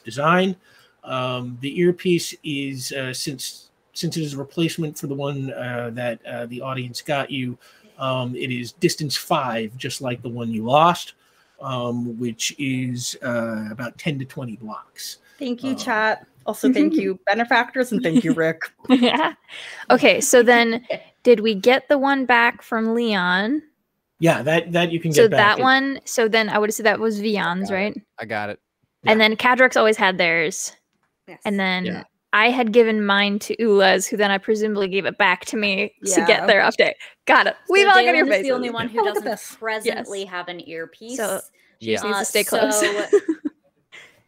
design. The earpiece is, since it is a replacement for the one that the audience got you, It is distance 5, just like the one you lost, which is about 10 to 20 blocks. Thank you, chat. Also, thank you, benefactors, and thank you, Rick. Yeah. Okay, so then did we get the one back from Leon? Yeah, that you can get So back. that one, so then I would say that was Vion's, right? I got it. And then Cadrex always had theirs. Yes. And then I had given mine to Ula's, who then I presumably gave it back to me to get their update. Got it. We've all got your Dalen is faces. the only one who Look at doesn't this. presently have an earpiece. So she just Yeah. needs to stay close.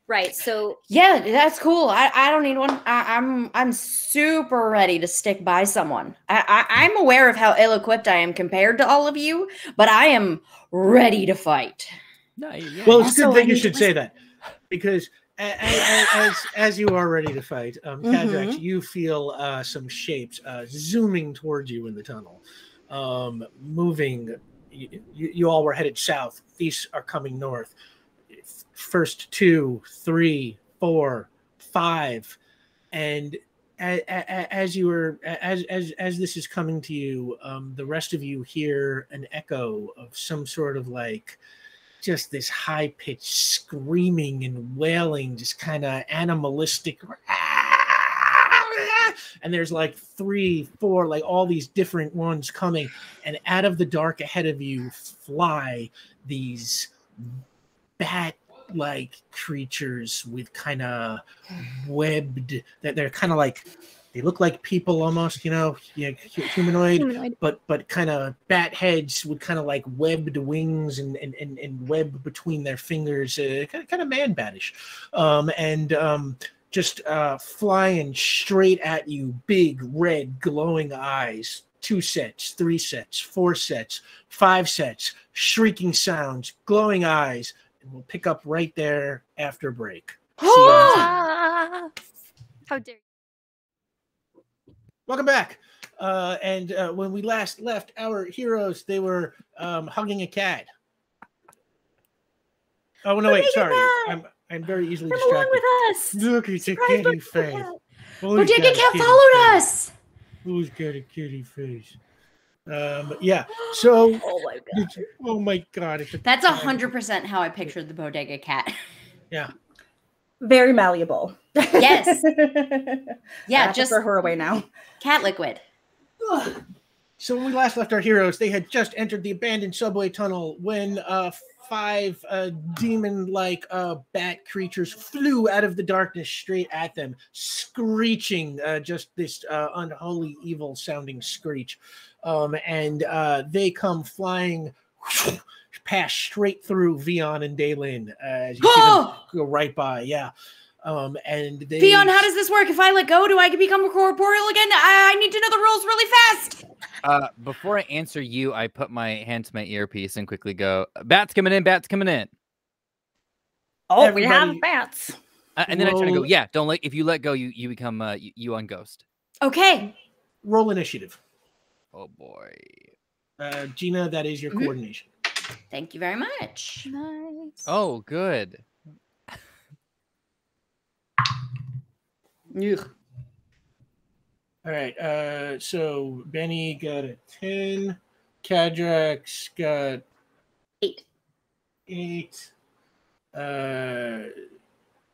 Right. So Yeah, that's cool. I don't need one. I'm super ready to stick by someone. I'm aware of how ill-equipped I am compared to all of you, but I am ready to fight. No, yeah. Well, it's a Also, good I thing you need should to say that, because as you are ready to fight, Cadrex, you feel some shapes zooming towards you in the tunnel, moving. You all were headed south. These are coming north. First 2, 3, 4, 5, and as this is coming to you, the rest of you hear an echo of some sort of like just this high-pitched screaming and wailing, just kind of animalistic. And there's like 3, 4, like all these different ones coming, and out of the dark ahead of you fly these bat-like creatures with kind of webbed, that they're kind of like, they look like people almost, humanoid, but kind of bat heads with kind of like webbed wings and web between their fingers, kind of man batish, just flying straight at you, big red glowing eyes. 2 sets, 3 sets, 4 sets, 5 sets, shrieking sounds, glowing eyes, and we'll pick up right there after break. See you in time. How dare you? Welcome back. And when we last left our heroes, they were hugging a cat. Oh no! Wait, sorry. I'm very easily distracted. along with us. Look at the kitty face. Bodega Cat followed us. Who's got a kitty face? Yeah. So. Oh my god. Oh my god! That's 100% how I pictured the Bodega Cat. Yeah. Very malleable. Yes. Yeah, just throw her away now. Cat liquid. So when we last left our heroes, they had just entered the abandoned subway tunnel when 5 demon-like bat creatures flew out of the darkness straight at them, screeching just this unholy, evil-sounding screech. And they come flying pass straight through Vion and Daylin as you see them go right by. Yeah. And they... Vion, how does this work? If I let go, do I become corporeal again? I need to know the rules really fast. Before I answer you, I put my hand to my earpiece and quickly go, bats coming in, bats coming in. Oh, Everybody... we have bats. And then I try to go, yeah, don't let, if you let go, you become, you unghost. Okay. Roll initiative. Oh boy. Gina, that is your coordination. Thank you very much. Nice. Oh, good. Ugh. All right. So Benny got a 10. Cadrex got 8. 8.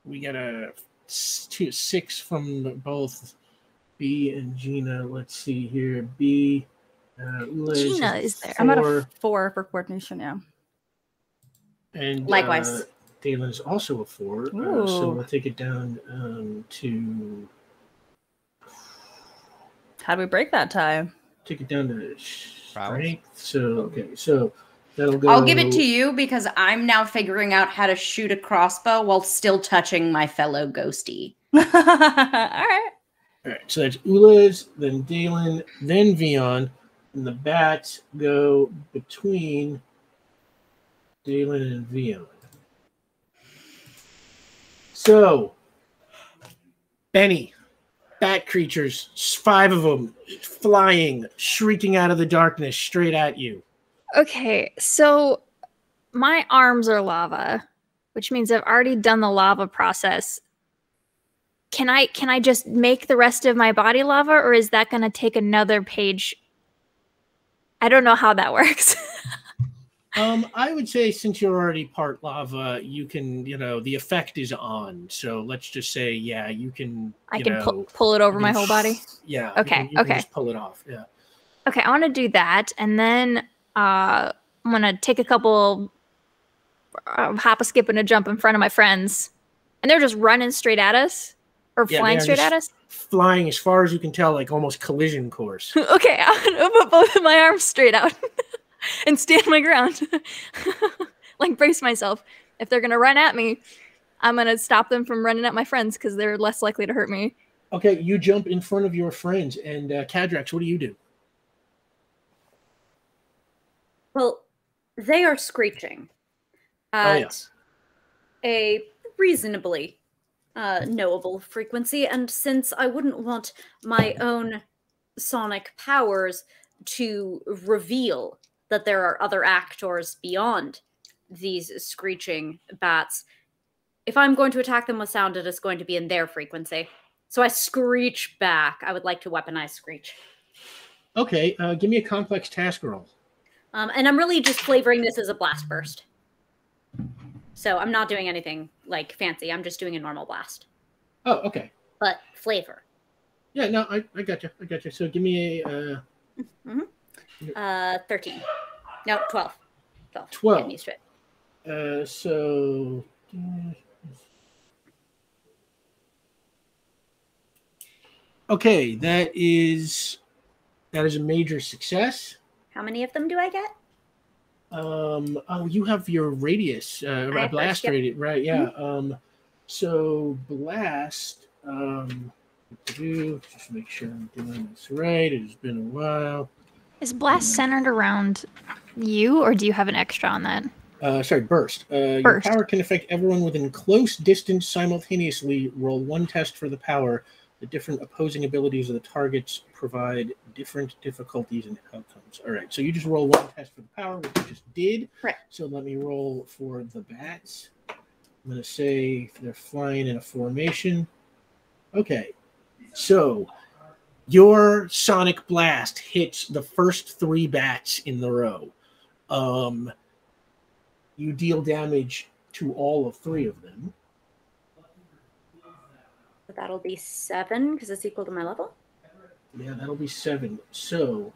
We got a 6 from both B and Gina. Let's see here. B. Gina is there. I'm at a 4 for coordination, yeah. And likewise. Dalen is also a 4. So we'll take it down to... How do we break that tie? Take it down to strength. So, okay. So that'll go... I'll give it to you because I'm now figuring out how to shoot a crossbow while still touching my fellow ghosty. All right. All right. So that's Ula's, then Dalen, then Vion. And the bats go between Dalen and Vion. So, Benny, bat creatures, 5 of them, flying, shrieking out of the darkness straight at you. Okay, so my arms are lava, which means I've already done the lava process. Can I just make the rest of my body lava, or is that going to take another page I don't know how that works. I would say since you're already part lava, you can, the effect is on. So let's just say, yeah, you can. I can pull it over my whole body. Yeah. Okay. You can just pull it off. Yeah. Okay, I want to do that, and then I'm gonna take a couple hop, a skip, and a jump in front of my friends, and they're just running straight at us, or flying straight at us. Flying as far as you can tell, like almost collision course. Okay, I'm gonna put both of my arms straight out and stand my ground, like brace myself. If they're gonna run at me, I'm gonna stop them from running at my friends because they're less likely to hurt me. Okay, you jump in front of your friends, and Cadrax, what do you do? Well, they are screeching at a reasonably knowable frequency, and since I wouldn't want my own sonic powers to reveal that there are other actors beyond these screeching bats, if I'm going to attack them with sound, it is going to be in their frequency. So I screech back. I would like to weaponize screech. Okay, give me a complex task roll. And I'm really just flavoring this as a blast burst. So I'm not doing anything like fancy. I'm just doing a normal blast. Oh, okay. But flavor. Yeah, no, I got you. So give me a... 13. No, 12. 12. Getting used to it. So... Okay, that is a major success. How many of them do I get? Oh, you have your radius, blast radius, right? Yeah. So blast. Just make sure I'm doing this right. It has been a while. Is blast centered around you, or do you have an extra on that? Sorry, burst. Your power can affect everyone within close distance simultaneously. Roll one test for the power. The different opposing abilities of the targets provide different difficulties and outcomes. All right, so you just roll one test for the power, which you just did. Right. So let me roll for the bats. I'm going to say they're flying in a formation. Okay, so your sonic blast hits the first 3 bats in the row. You deal damage to all of 3 of them. That'll be 7 because it's equal to my level. Yeah, that'll be 7. So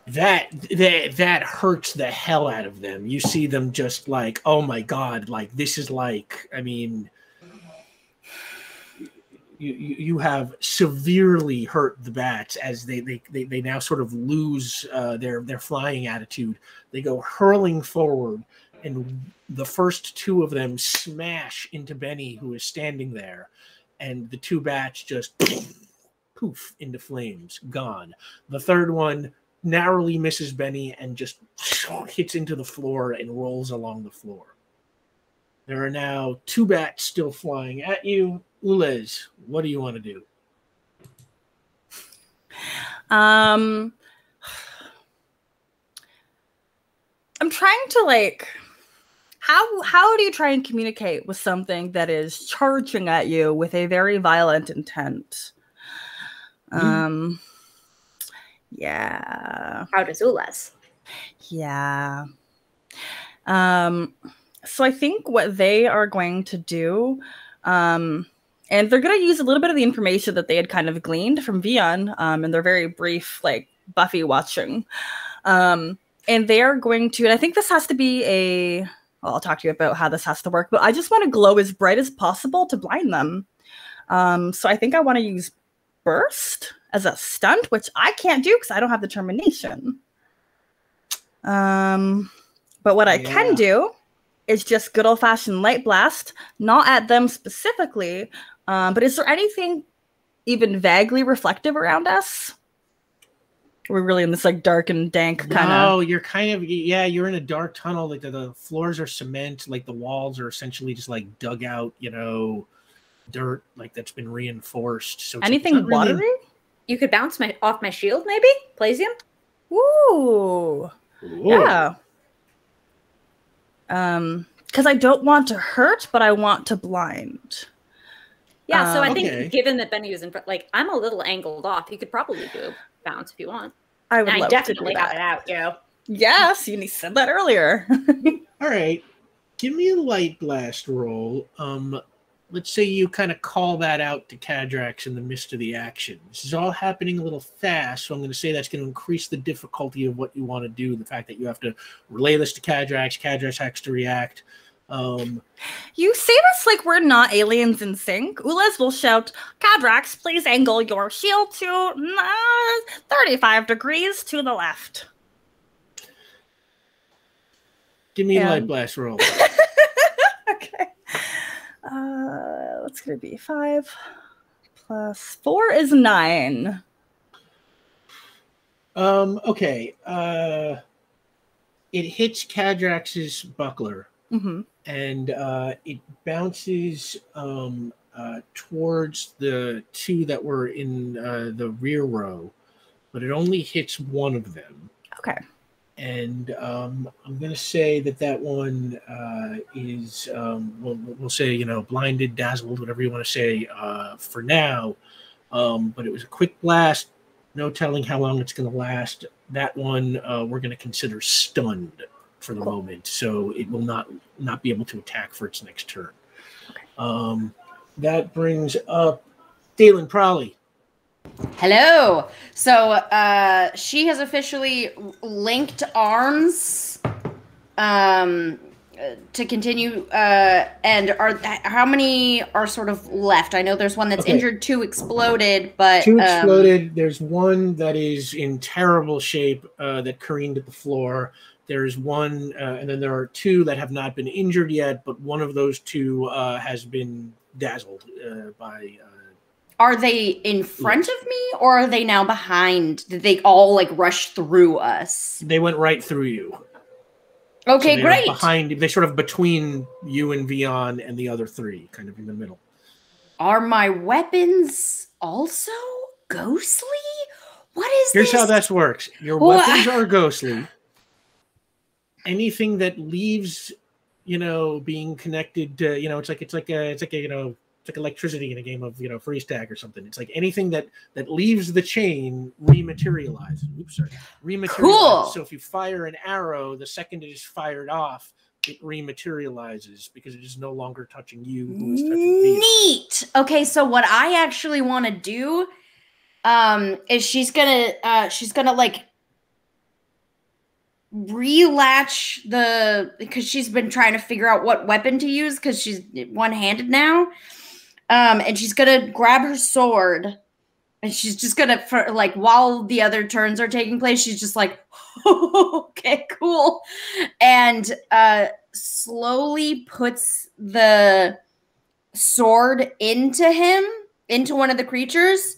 that hurts the hell out of them. You see them just like, oh my god, like this is like, I mean, you have severely hurt the bats as they now sort of lose their flying attitude. They go hurling forward, and the first 2 of them smash into Benny, who is standing there, and the 2 bats just poof into flames, gone. The third one narrowly misses Benny and just hits into the floor and rolls along the floor. There are now 2 bats still flying at you. Ulez, what do you want to do? I'm trying to like... How do you try and communicate with something that is charging at you with a very violent intent? Yeah. How does Ulez? Yeah. So I think what they are going to do, and they're going to use a little bit of the information that they had kind of gleaned from Vion in their very brief, like, Buffy watching. And they are going to, and I think this has to be well, I'll talk to you about how this has to work, but I just want to glow as bright as possible to blind them. So I think I want to use Burst as a stunt, which I can't do because I don't have determination. But what I can do is just good old-fashioned light blast, not at them specifically, but is there anything even vaguely reflective around us? We're really in this like dark and dank kind of. No, you're kind of you're in a dark tunnel. Like the floors are cement, like the walls are essentially just like dug out, dirt like that's been reinforced. So anything watery? Really... You could bounce off my shield, maybe Plasium. Ooh. Yeah. Because I don't want to hurt, but I want to blind. Yeah, so I Okay. think given that Benny was in front, like, I'm a little angled off. You could probably do a bounce if you want. I would And I love definitely to do have that. it out, Joe. Yes, you said that earlier. All right. Give me a light blast roll. Let's say you kind of call that out to Kadrax in the midst of the action. This is all happening a little fast, so I'm going to say that's going to increase the difficulty of what you want to do. The fact that you have to relay this to Kadrax has to react. You say this like we're not aliens in sync. Ulez will shout, Kadrax, please angle your shield to 35 degrees to the left. Give me a light blast roll. Okay. What's going to be 5 plus 4 is 9. Okay. It hits Kadrax's buckler. Mm-hmm. And it bounces towards the two that were in the rear row, but it only hits one of them. Okay. And I'm going to say that one is, we'll say, blinded, dazzled, whatever you want to say for now. But it was a quick blast, no telling how long it's going to last. That one we're going to consider stunned for the moment, so it will not be able to attack for its next turn. Okay. That brings up Dalen Prowley. Hello. So she has officially linked arms to continue. And how many are sort of left? I know there's one that's injured, 2 exploded, but 2 exploded. There's one that is in terrible shape that careened at the floor. There's one, and then there are 2 that have not been injured yet, but one of those 2 has been dazzled by. Are they in front of me, or are they now behind? Did they all like rush through us? They went right through you. Okay, so great. Behind, they sort of between you and Vion and the other 3, kind of in the middle. Are my weapons also ghostly? What is Here's this? how this works. Your weapons are ghostly. Anything that leaves, being connected to, it's like electricity in a game of, freeze tag or something. It's like anything that leaves the chain rematerializes. Rematerializes. Cool. So if you fire an arrow, the second it is fired off, it rematerializes because it is no longer touching you. Who is touching me. Neat. Okay, so what I actually want to do, is she's gonna like relatch because she's been trying to figure out what weapon to use because she's one-handed now. And she's gonna grab her sword and she's just gonna, while the other turns are taking place, she's just like, oh, okay, cool. And slowly puts the sword into one of the creatures,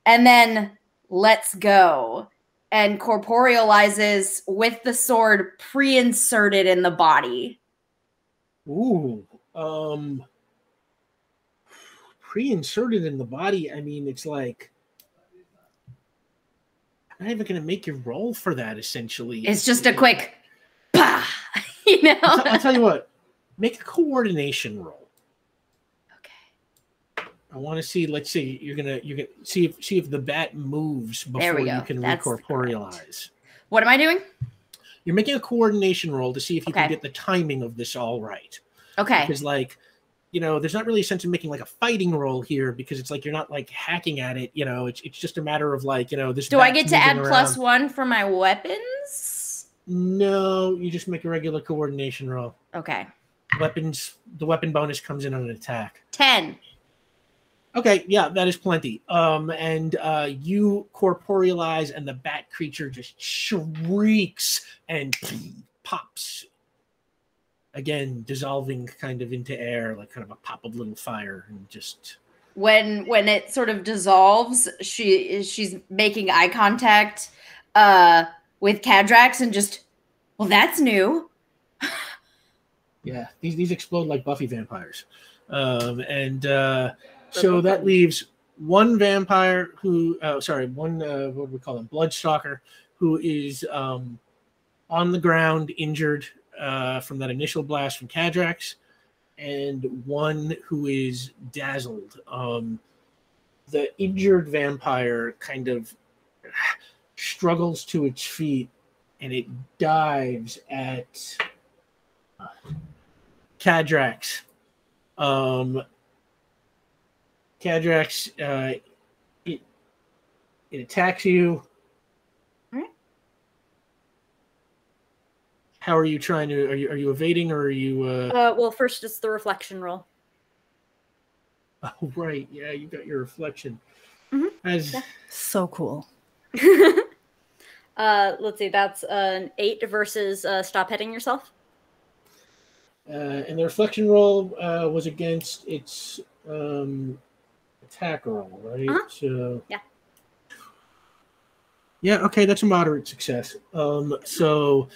and then lets go. And corporealizes with the sword pre-inserted in the body. Ooh. Pre-inserted in the body, I mean, it's like... I'm not even going to make you roll for that, essentially. It's just a quick... Bah! I'll tell you what. Make a coordination roll. I want to see. Let's see. You're gonna see if the bat moves before you can recorporealize. What am I doing? You're making a coordination roll to see if you can get the timing of this all right. Okay. Because there's not really a sense of making like a fighting roll here because it's like you're not like hacking at it. It's just a matter of this. Do I get to add +1 for my weapons? No, you just make a regular coordination roll. Okay. The weapon bonus comes in on an attack. 10. Okay, yeah, that is plenty. And you corporealize, and the bat creature just shrieks and pops. Again, dissolving kind of into air, like kind of a pop of little fire, and just... When it sort of dissolves, she's making eye contact with Kadrax and just, well, that's new. Yeah, these explode like Buffy vampires. So that leaves one vampire who, what do we call him? Bloodstalker, who is on the ground, injured from that initial blast from Kadrax. and one who is dazzled. The injured vampire kind of struggles to its feet, and it dives at Cadrax. Cadrax, it attacks you. All right. How are you trying to? Are you evading, or are you? Well, first it's the reflection roll. Oh, right. Yeah, you got your reflection. Yeah. So cool. Let's see. That's an 8 versus stop hitting yourself. And the reflection roll was against its attack roll, right? So yeah. Yeah, okay, that's a moderate success. So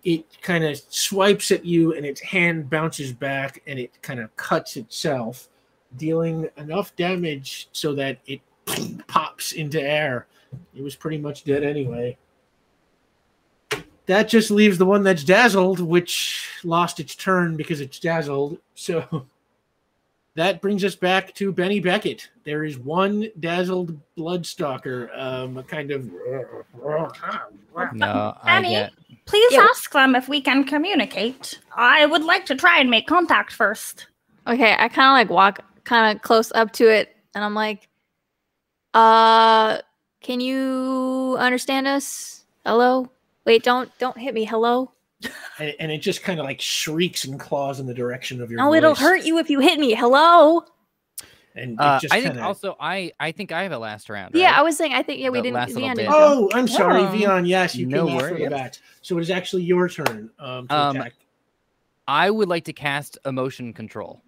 it kind of swipes at you, and its hand bounces back, and it kind of cuts itself, dealing enough damage so that it pops into air. It was pretty much dead anyway. That just leaves the one that's dazzled, which lost its turn because it's dazzled. So that brings us back to Benny Beckett. There is one dazzled bloodstalker, kind of. No, Benny, please ask them if we can communicate. I would like to try and make contact first. Okay, I kind of like walk kind of close up to it, and I'm like, can you understand us? Hello? Wait, don't hit me. Hello? And it just kind of like shrieks and claws in the direction of your Oh, voice. it'll hurt you if you hit me. Hello? And it just I think also I think I have a last round. Yeah, right? I was saying we didn't. last little Vian bit. didn't go. Oh, I'm sorry, Vian. Yes, you No came after the worries. bat. So it is actually your turn to attack. I would like to cast emotion control.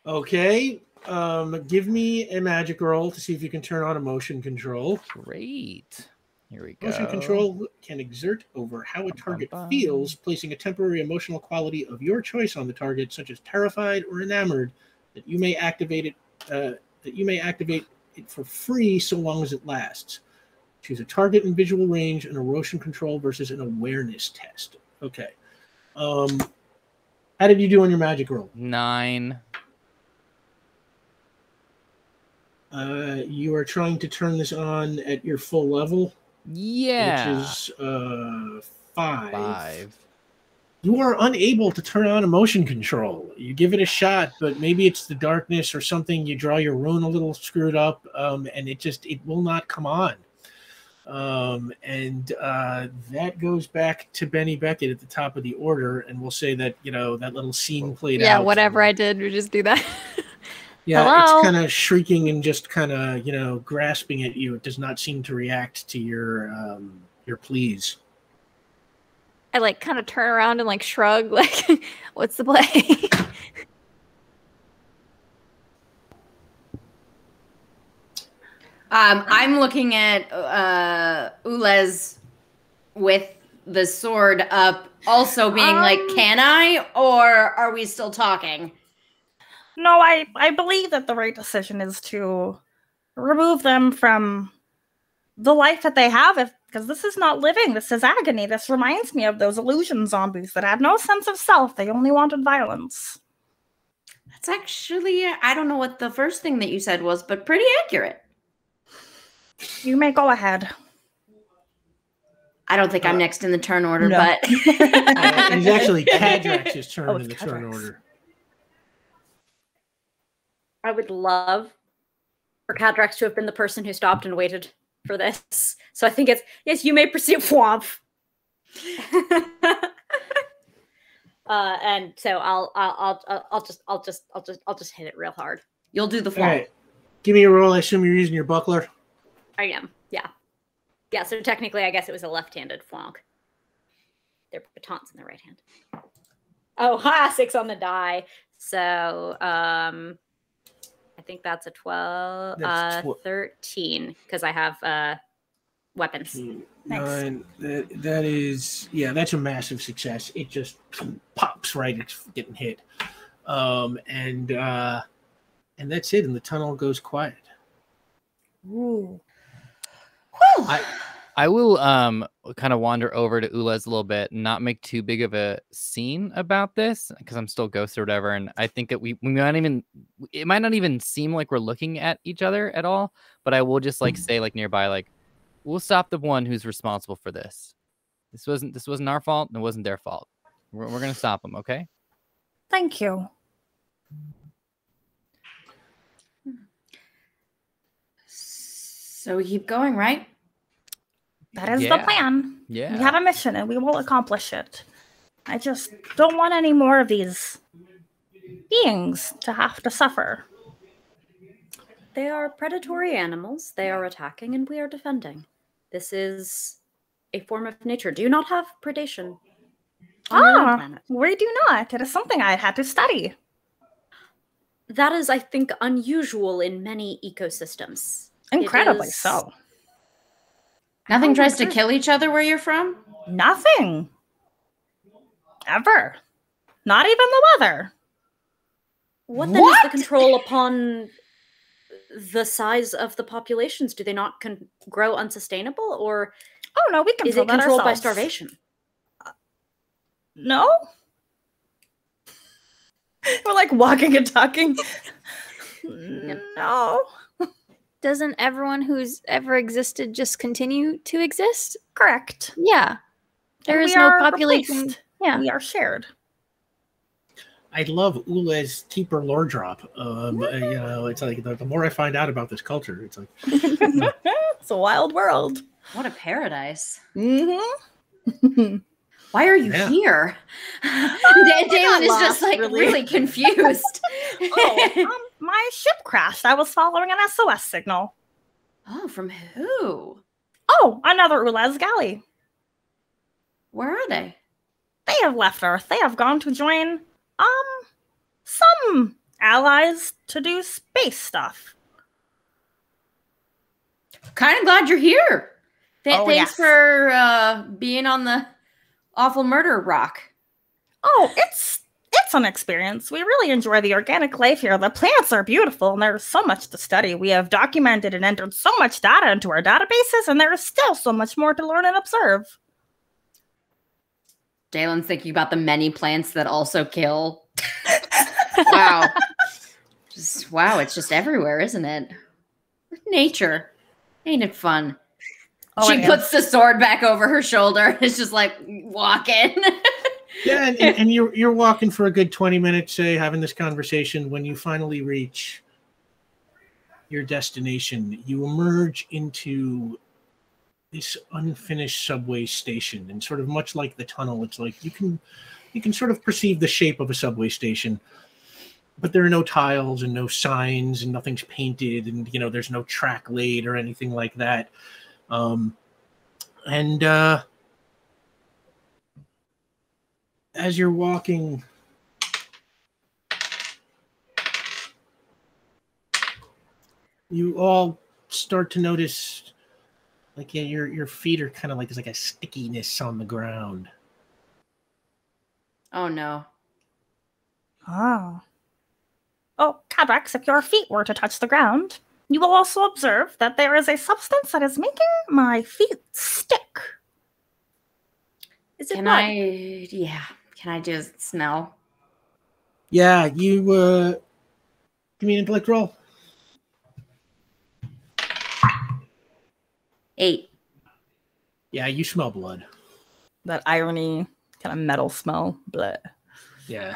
Okay. Give me a magic roll to see if you can turn on emotion control. Great. Here we go. Motion control can exert over how a target feels, placing a temporary emotional quality of your choice on the target, such as terrified or enamored, that you may activate it for free so long as it lasts. Choose a target in visual range, an emotion control versus an awareness test. Okay. How did you do on your magic roll? 9. You are trying to turn this on at your full level. Yeah. Which is 5. 5. You are unable to turn on emotion control. You give it a shot, but maybe it's the darkness or something. You draw your rune a little screwed up, and it will not come on. That goes back to Benny Beckett at the top of the order, and we'll say that that little scene played out. Yeah, whatever I did, we just do that. Yeah, Hello? It's kind of shrieking and just kind of grasping at you. It does not seem to react to your pleas. I like kind of turn around and like shrug, like, what's the play? I'm looking at Ulez with the sword up, also being like, can I? Or are we still talking? No, I believe that the right decision is to remove them from the life that they have, because this is not living. This is agony. This reminds me of those illusion zombies that had no sense of self. They only wanted violence. That's actually, I don't know what the first thing that you said was, but pretty accurate. You may go ahead. I don't think I'm next in the turn order, no. but... It's actually Cadrax's turn in the turn order. I would love for Cadrax to have been the person who stopped and waited for this. So I think it's, yes, you may proceed. Whomp. And so I'll just hit it real hard. You'll do the All flop. right. Give me a roll. I assume you're using your buckler. I am. Yeah. Yeah. So technically, I guess it was a left-handed flank. Their batons in the right hand. Oh, 6 on the die. So I think that's a 12, 13, because I have weapons. 9. That is, yeah, that's a massive success. It just pops right. It's getting hit, and that's it. And the tunnel goes quiet. Ooh. I will kind of wander over to Ulez a little bit and not make too big of a scene about this because I'm still ghost or whatever. And I think that it might not even seem like we're looking at each other at all, but I will just like say like nearby, like, we'll stop the one who's responsible for this. This wasn't our fault and it wasn't their fault. We're going to stop them. Okay. Thank you. So we keep going, right? That is the plan. Yeah. We have a mission and we will accomplish it. I just don't want any more of these beings to have to suffer. They are predatory animals. They are attacking and we are defending. This is a form of nature. Do you not have predation on your own planet? We do not. It is something I had to study. That is, I think, unusual in many ecosystems. Incredibly so. Nothing tries to kill each other where you're from? Nothing. Ever. Not even the weather. What then is the control upon the size of the populations? Do they not grow unsustainable, or oh no, we can is it controlled by starvation? No. We're like walking and talking. No. Doesn't everyone who's ever existed just continue to exist? Correct. Yeah. There is no population. Replaced. Yeah. We are shared. I love Ule's keeper lore drop. It's like the more I find out about this culture, it's like it's a wild world. What a paradise. Mm-hmm. Why are you here? Dalen is just like really confused. My ship crashed. I was following an SOS signal. Oh, from who? Oh, another Ulez galley. Where are they? They have left Earth. They have gone to join some allies to do space stuff. Kind of glad you're here. Thanks yes. for being on the awful murder rock. Oh, it's an experience. We really enjoy the organic life here. The plants are beautiful and there's so much to study. We have documented and entered so much data into our databases, and there is still so much more to learn and observe. Dalen's thinking about the many plants that also kill. Wow. It's just everywhere, isn't it? Nature. Ain't it fun? Oh, she puts the sword back over her shoulder. It's just like walking. Yeah, and you're walking for a good 20 minutes, say, having this conversation. When you finally reach your destination, you emerge into this unfinished subway station, and sort of much like the tunnel, it's like you can sort of perceive the shape of a subway station, but there are no tiles and no signs and nothing's painted, and there's no track laid or anything like that. As you're walking, you all start to notice, like, your feet are kind of like there's like a stickiness on the ground. Oh no. Oh, Cadrex, if your feet were to touch the ground, you will also observe that there is a substance that is making my feet stick. Is it blood? Can I just smell? Yeah, you give me an intellect roll. 8. Yeah, you smell blood. That irony, kind of metal smell. Bleh. Yeah.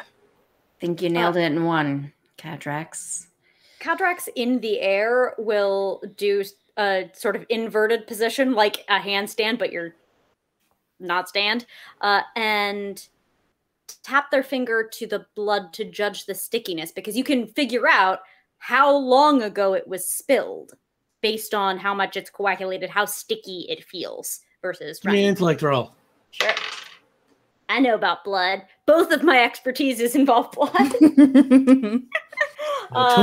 Think you nailed it in one, Cadrex. Cadrex in the air will do a sort of inverted position, like a handstand, but you're not stand, and tap their finger to the blood to judge the stickiness, because you can figure out how long ago it was spilled based on how much it's coagulated, how sticky it feels versus give me an intellect roll. Sure. I know about blood. Both of my expertises involve blood. Too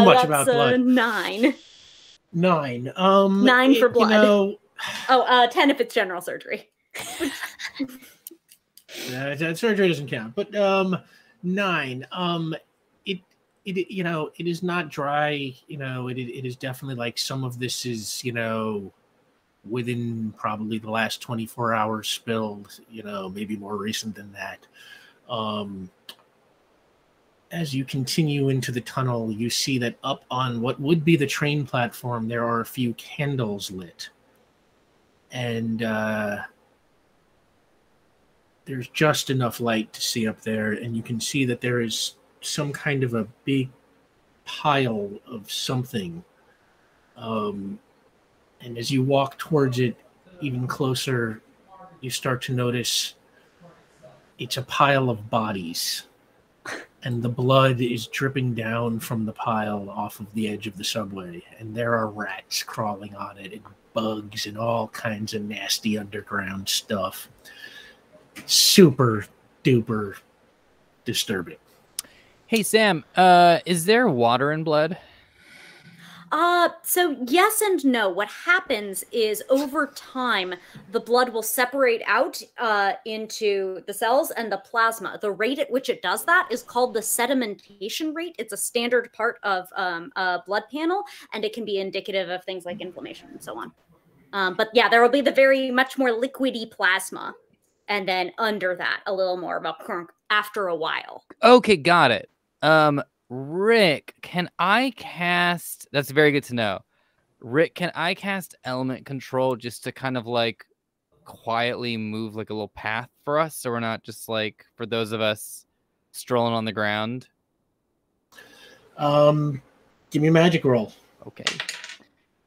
much about blood. 9. 9. 9 for blood. 10 if it's general surgery. Surgery doesn't count, but 9. It is not dry. It is definitely like some of this is within probably the last 24 hours spilled, maybe more recent than that. As you continue into the tunnel, you see that up on what would be the train platform, there are a few candles lit. And there's just enough light to see up there, and you can see that there is some kind of a big pile of something. And as you walk towards it even closer, you start to notice it's a pile of bodies. And the blood is dripping down from the pile off of the edge of the subway. And there are rats crawling on it, and bugs, and all kinds of nasty underground stuff. Super duper disturbing. Hey, Sam, is there water in blood? So yes and no. What happens is over time, the blood will separate out into the cells and the plasma. The rate at which it does that is called the sedimentation rate. It's a standard part of a blood panel, and it can be indicative of things like inflammation and so on. But yeah, there will be the very much more liquidy plasma, and then under that, a little more of a crunk after a while. Okay, got it. Rick, can I cast... That's very good to know. Rick, can I cast element control just to kind of like quietly move like a little path for us, so we're not just like, for those of us strolling on the ground? Give me a magic roll. Okay.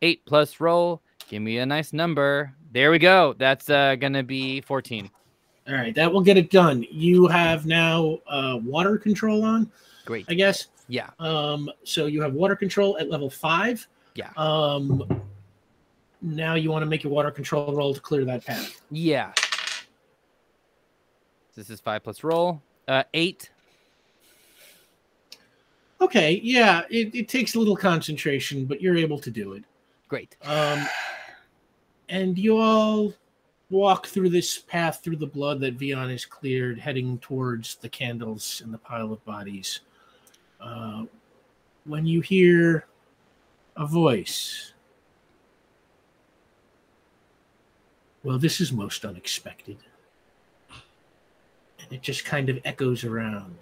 8 plus roll. Give me a nice number. There we go. That's gonna be 14. All right, that will get it done. You have now water control on. Great. I guess. Yeah. So you have water control at level 5. Yeah. Now you want to make your water control roll to clear that path. Yeah. This is 5 plus roll. 8. Okay, yeah, it takes a little concentration, but you're able to do it. Great. And you all walk through this path through the blood that Vion has cleared, heading towards the candles and the pile of bodies. When you hear a voice, well, this is most unexpected. And it just kind of echoes around.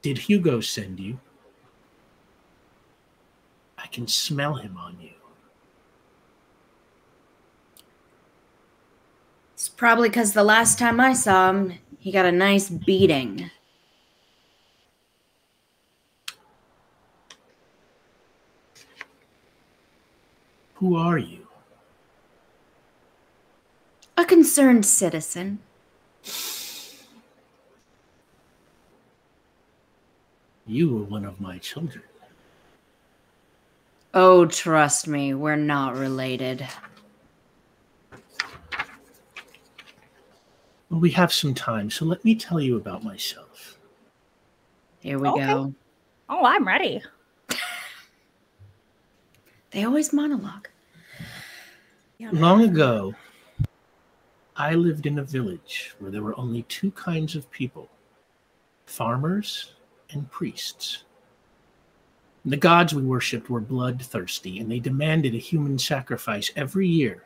Did Hugo send you? I can smell him on you. It's probably because the last time I saw him, he got a nice beating. Who are you? A concerned citizen. You were one of my children. Oh, trust me, we're not related. Well, we have some time, so let me tell you about myself. Here we go. Oh, I'm ready. They always monologue. Long ago, I lived in a village where there were only 2 kinds of people, farmers and priests. The gods we worshipped were bloodthirsty, and they demanded a human sacrifice every year,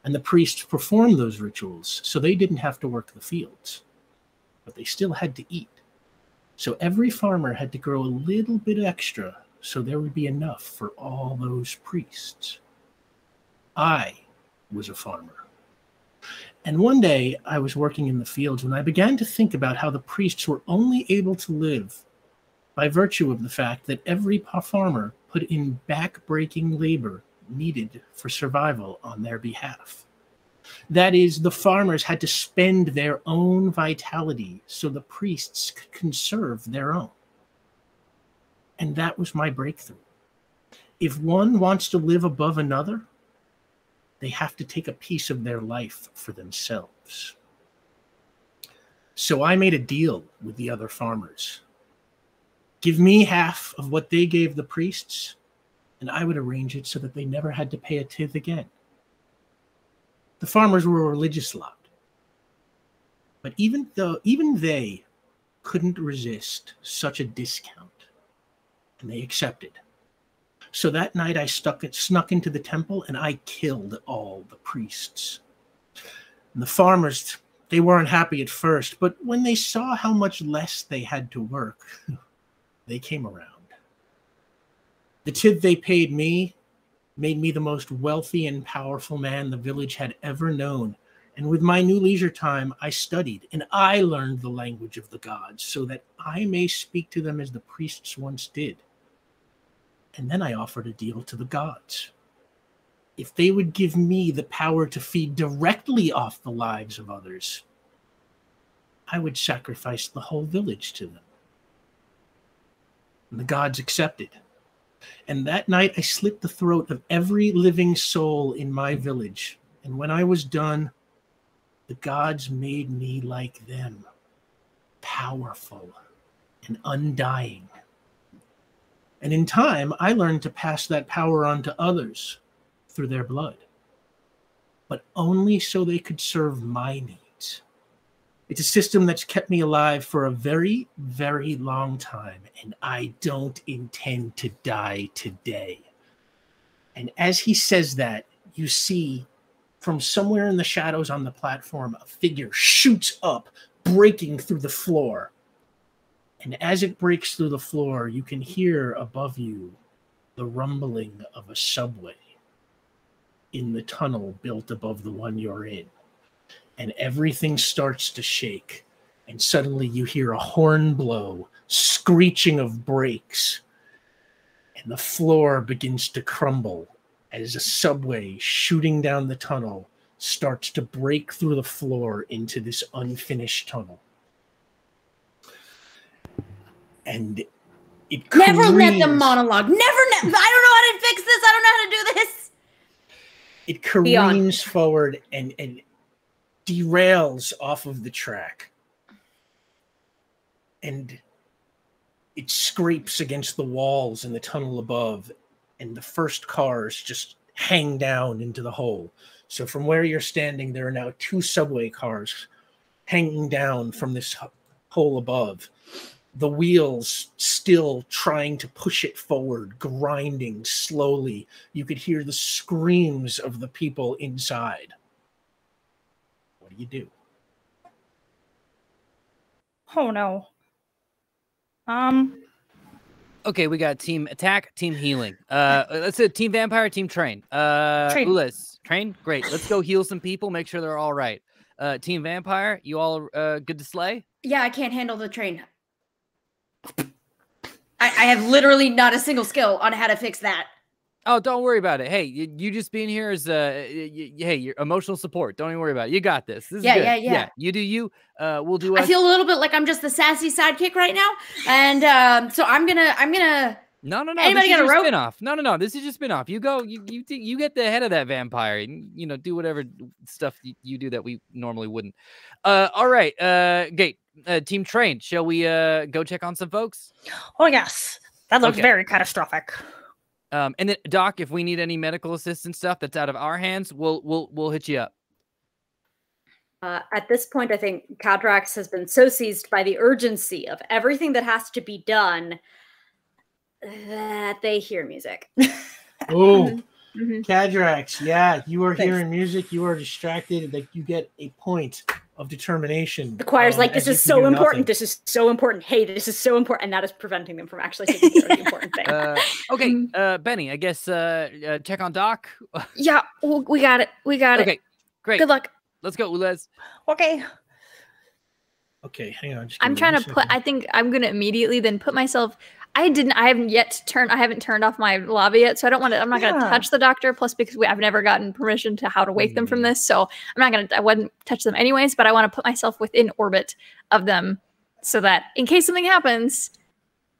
and the priests performed those rituals so they didn't have to work the fields, but they still had to eat. So every farmer had to grow a little bit extra so there would be enough for all those priests. I was a farmer. And one day I was working in the fields when I began to think about how the priests were only able to live by virtue of the fact that every farmer put in back-breaking labor needed for survival on their behalf. That is, the farmers had to spend their own vitality so the priests could conserve their own. And that was my breakthrough. If one wants to live above another, they have to take a piece of their life for themselves. So I made a deal with the other farmers. Give me half of what they gave the priests, and I would arrange it so that they never had to pay a tithe again. The farmers were a religious lot, but even they couldn't resist such a discount, and they accepted. So that night I snuck into the temple and I killed all the priests. And the farmers, they weren't happy at first, but when they saw how much less they had to work, they came around. The tip they paid me made me the most wealthy and powerful man the village had ever known. And with my new leisure time, I studied and I learned the language of the gods so that I may speak to them as the priests once did. And then I offered a deal to the gods. If they would give me the power to feed directly off the lives of others, I would sacrifice the whole village to them. And the gods accepted. And that night I slit the throat of every living soul in my village. And when I was done, the gods made me like them, powerful and undying. And in time, I learned to pass that power on to others through their blood, but only so they could serve my needs. It's a system that's kept me alive for a very, very long time, and I don't intend to die today. And as he says that, you see from somewhere in the shadows on the platform, a figure shoots up, breaking through the floor. And as it breaks through the floor, you can hear above you the rumbling of a subway in the tunnel built above the one you're in. And everything starts to shake. And suddenly you hear a horn blow, screeching of brakes. And the floor begins to crumble as a subway shooting down the tunnel starts to break through the floor into this unfinished tunnel. And it Never let careens. them monologue. I don't know how to fix this. I don't know how to do this. It careens forward and derails off of the track. And it scrapes against the walls in the tunnel above. And the first cars just hang down into the hole. So from where you're standing, there are now 2 subway cars hanging down from this hole above. The wheels still trying to push it forward, grinding slowly. You could hear the screams of the people inside. What do you do? Oh no. Okay, we got team attack, team healing. Let's do team vampire, team train. Train. Ulis, train, great. Let's go heal some people, make sure they're all right. Team vampire, you all good to slay? Yeah, I can't handle the train. I have literally not a single skill on how to fix that. Oh, don't worry about it. Hey, you just being here is hey, your emotional support. Don't even worry about it. You got this. This is good. Yeah. You do you. We'll do. I feel a little bit like I'm just the sassy sidekick right now, and so I'm gonna. No. Anybody got a rope? Spin-off. No. This is your spin-off. You go. You get the head of that vampire, and do whatever stuff you do that we normally wouldn't. All right. Gate. Team train. Shall we go check on some folks? Oh yes, that looks very catastrophic. And then Doc, if we need any medical assistance stuff that's out of our hands, we'll hit you up. At this point, I think Cadrax has been so seized by the urgency of everything that has to be done that they hear music. Oh, Cadrax, yeah, you are hearing music. You are distracted. Like you get a point of determination. The choir's like, this is so important. This is so important. Hey, this is so important. And that is preventing them from actually taking care of the important thing. Okay, Benny, I guess check on Doc. Yeah, we got it. Okay, great. Good luck. Let's go, Ulez. Okay. Okay, hang on. I'm trying to I think I'm going to immediately then put myself... I haven't turned off my lava yet, so I'm not going to touch the doctor. Plus, because I've never gotten permission to how to wake them from this, so I wouldn't touch them anyways. But I want to put myself within orbit of them, so that in case something happens,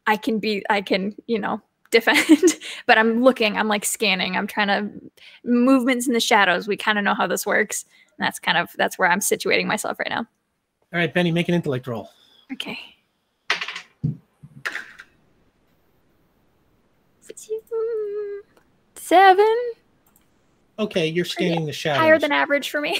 I can defend. But I'm like scanning. I'm trying to movements in the shadows. We kind of know how this works, and that's where I'm situating myself right now. All right, Benny, make an intellect roll. Okay. 7. Okay, you're scanning the shadows. Higher than average for me.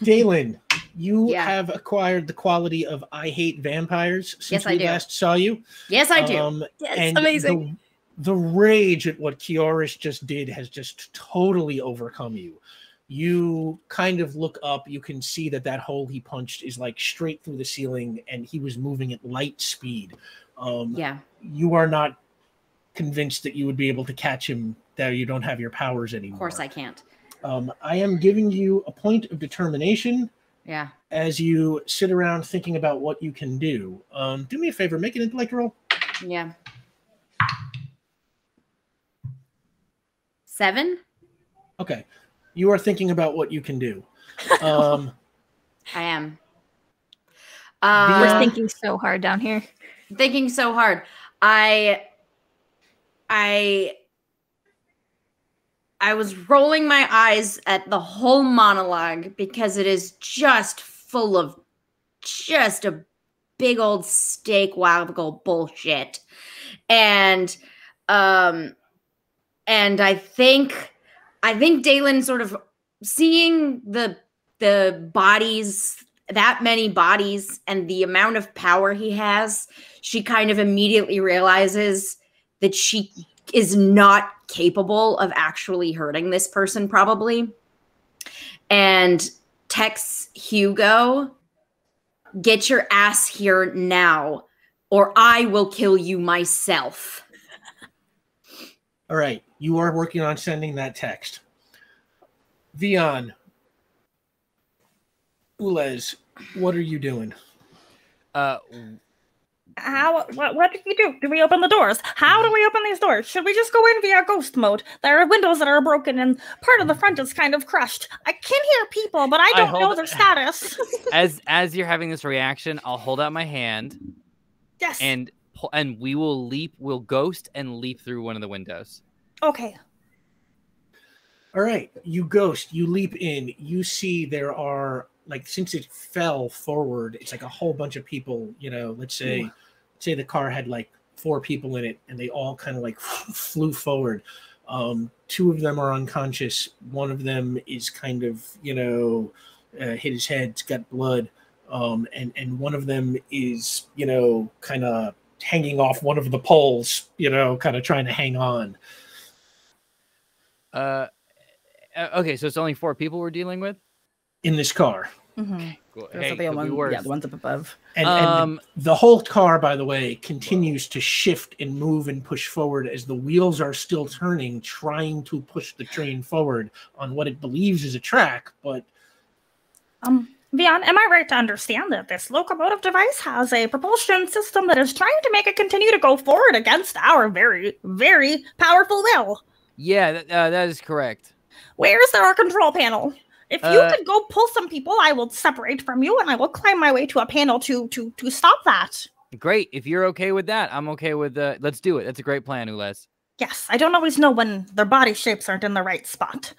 Dalen, you have acquired the quality of I hate vampires since we last saw you. Yes, I do. Yes, amazing. The rage at what Kioris just did has just totally overcome you. You kind of look up, you can see that hole he punched is like straight through the ceiling, and he was moving at light speed. You are not convinced that you would be able to catch him, that you don't have your powers anymore. Of course I can't. I am giving you a point of determination. Yeah. As you sit around thinking about what you can do. Do me a favor, make an intellect roll. Yeah. 7? Okay. You are thinking about what you can do. I am. We're thinking so hard down here. Thinking so hard. I was rolling my eyes at the whole monologue because it is just full of just a big old steak waggle bullshit. And I think Dalen sort of seeing the bodies, that many bodies, and the amount of power he has, she kind of immediately realizes that she is not capable of actually hurting this person, probably. And texts Hugo, "Get your ass here now, or I will kill you myself." All right. You are working on sending that text. Vion, Ulez, what are you doing? What do you do? Do we open the doors? How do we open these doors? Should we just go in via ghost mode? There are windows that are broken and part of the front is kind of crushed. I can hear people, but I don't know their status. As you're having this reaction, I'll hold out my hand. Yes. And we will leap. We'll ghost and leap through one of the windows. Okay. All right. You ghost. You leap in. You see there are, like, since it fell forward, it's like a whole bunch of people. You know, let's say the car had like 4 people in it, and they all kind of like flew forward. 2 of them are unconscious. One of them is kind of, hit his head. It's got blood. And one of them is, kind of hanging off one of the poles, kind of trying to hang on. Okay, so it's only 4 people we're dealing with in this car. Mm-hmm. Okay, cool. Those are the ones up above. And the whole car, by the way, continues to shift and move and push forward as the wheels are still turning, trying to push the train forward on what it believes is a track, but... Vion, am I right to understand that this locomotive device has a propulsion system that is trying to make it continue to go forward against our very, very powerful will? Yeah, that is correct. Where is our control panel? If you could go pull some people, I will separate from you and I will climb my way to a panel to stop that. Great. If you're okay with that, I'm okay with let's do it. That's a great plan, Ulez. Yes, I don't always know when their body shapes aren't in the right spot.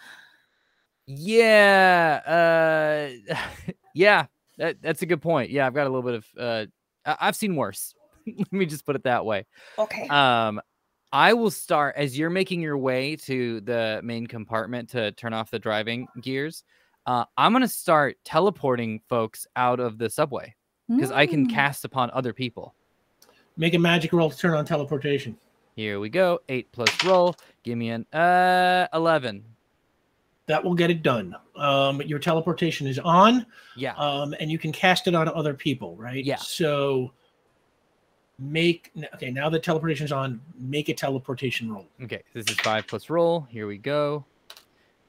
Yeah. Yeah, that's a good point. Yeah, I've got a little bit of I've seen worse. Let me just put it that way. Okay. I will start as you're making your way to the main compartment to turn off the driving gears. I'm going to start teleporting folks out of the subway because I can cast upon other people. Make a magic roll to turn on teleportation. Here we go. 8 plus roll. Give me an 11. That will get it done. Your teleportation is on. Yeah. And you can cast it on other people, right? Yeah. So now the teleportation is on. Make a teleportation roll. Okay. This is 5 plus roll. Here we go.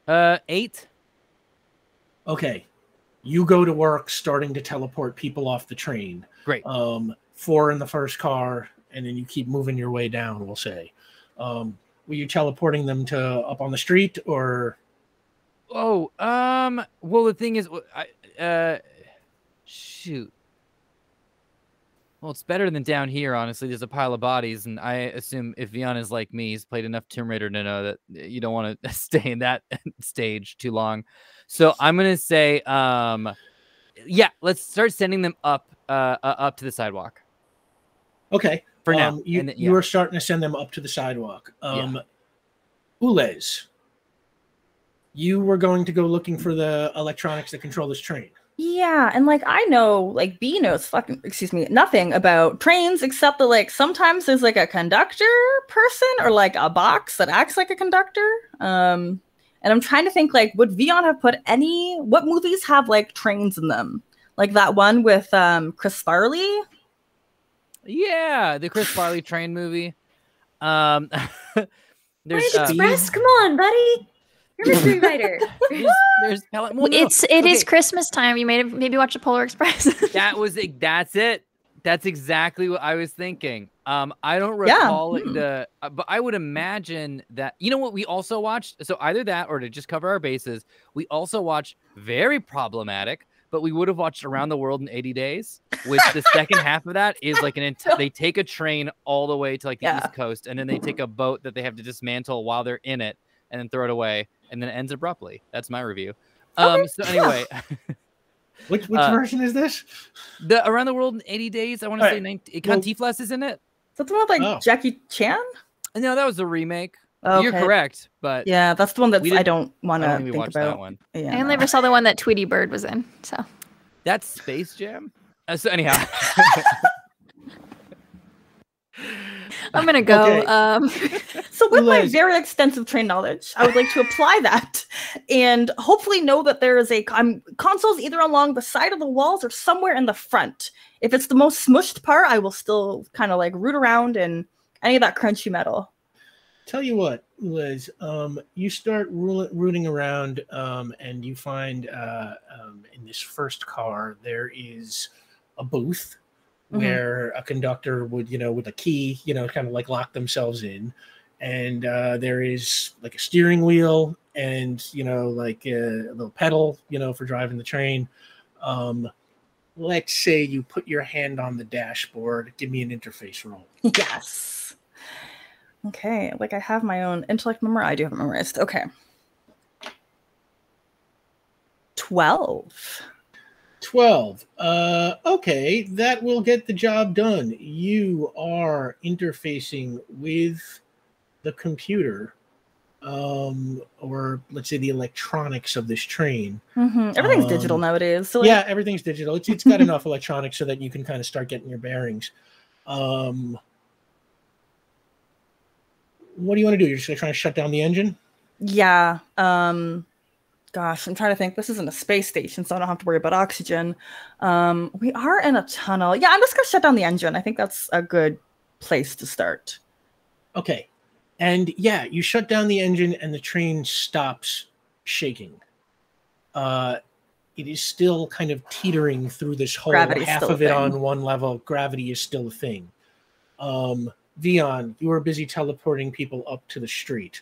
8. Okay. You go to work starting to teleport people off the train. Great. 4 in the first car, and then you keep moving your way down, we'll say. Were you teleporting them to up on the street or... Oh, well, the thing is, shoot. Well, it's better than down here, honestly. There's a pile of bodies, and I assume if Vion is like me, he's played enough Tomb Raider to know that you don't want to stay in that stage too long. So I'm going to say, yeah, let's start sending them up to the sidewalk. Okay. For now. You are starting to send them up to the sidewalk. Ulez, you were going to go looking for the electronics that control this train. Yeah, and like I know, like B knows nothing about trains except that like sometimes there's like a conductor person or like a box that acts like a conductor. And I'm trying to think like would Vion have put what movies have like trains in them? Like that one with Chris Farley? Yeah, the Chris Farley train movie. There's Express. Come on, buddy. You're a mystery writer. There's Pellet. Well, It is Christmas time. You maybe watch the Polar Express. That's it. That's exactly what I was thinking. I don't recall but I would imagine that, you know what we also watched? So either that or to just cover our bases, we also watched very problematic, but we would have watched Around the World in 80 Days, which the second half of that is like they take a train all the way to like the East Coast, and then they take a boat that they have to dismantle while they're in it and then throw it away, and then it ends abruptly. That's my review. So anyway. Which version is this? The Around the World in 80 Days. I want to say Cantinflas is in it. Is that the one with like Jackie Chan? No, that was the remake. Okay. You're correct, but yeah, that's the one that I don't want to think about. That one. Yeah, I only ever saw the one that Tweety Bird was in. So that's Space Jam. So anyhow, I'm gonna go. Okay. So with my very extensive train knowledge, I would like to apply that and hopefully know that there is consoles either along the side of the walls or somewhere in the front. If it's the most smushed part, I will still kind of like root around in any of that crunchy metal. Tell you what, Liz, you start rooting around and you find in this first car, there is a booth where a conductor would, with a key, kind of like lock themselves in. And there is like a steering wheel and, like a little pedal, for driving the train. Let's say you put your hand on the dashboard. Give me an interface roll. Yes. Okay, like I have my own intellect memory. I do have it memorized. Okay. 12. 12. Okay, that will get the job done. You are interfacing with the computer, or let's say the electronics of this train. Everything's digital nowadays. So yeah, everything's digital. It's got enough electronics so that you can kind of start getting your bearings. What do you want to do? You're just going to try and shut down the engine? Yeah. Gosh, I'm trying to think. This isn't a space station, so I don't have to worry about oxygen. We are in a tunnel. Yeah, I'm just going to shut down the engine. I think that's a good place to start. Okay. And yeah, you shut down the engine and the train stops shaking. It is still kind of teetering through this hole. Gravity's half still of a it thing. on one level. Gravity is still a thing. Vion, you are busy teleporting people up to the street.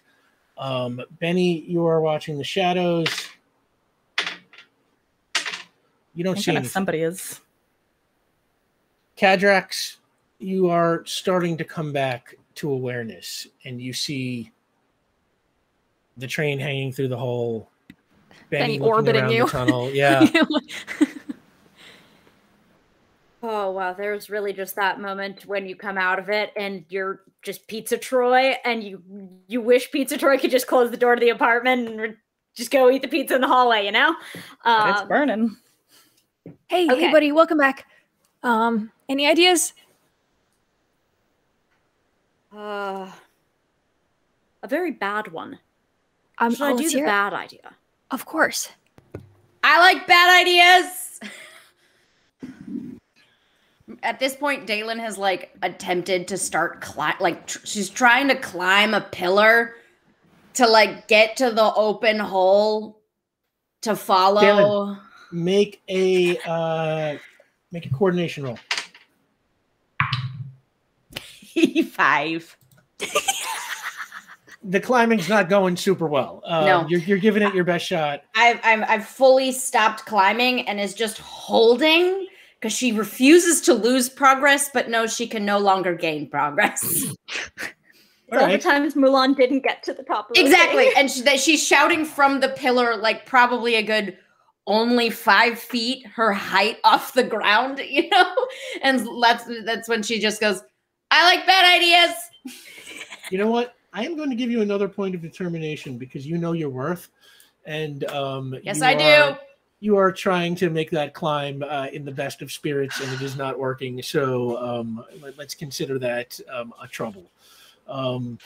Benny, you are watching the shadows. You don't see anything. Somebody is. Cadrax, you are starting to come back to awareness, and you see the train hanging through the hole. Benny orbiting around you. The tunnel. Yeah. Oh, wow. There's really just that moment when you come out of it and you're just Pizza Troy and you wish Pizza Troy could just close the door to the apartment and just go eat the pizza in the hallway, It's burning. Hey, buddy, welcome back. Any ideas? A very bad one. Should I do the bad idea? Of course. I like bad ideas. At this point, Dalen has attempted to start she's trying to climb a pillar to get to the open hole to follow. Dalen, make a coordination roll. 5. The climbing's not going super well. No, you're giving it your best shot. I've fully stopped climbing and is just holding. Because she refuses to lose progress, but knows she can no longer gain progress. All the times Mulan didn't get to the top of the Exactly. And she's shouting from the pillar, probably a good only 5 feet her height off the ground, And that's when she just goes, I like bad ideas. You know what? I am going to give you another point of determination because you know your worth. And yes, I do. you are trying to make that climb in the best of spirits, and it is not working. So let's consider that a trouble. All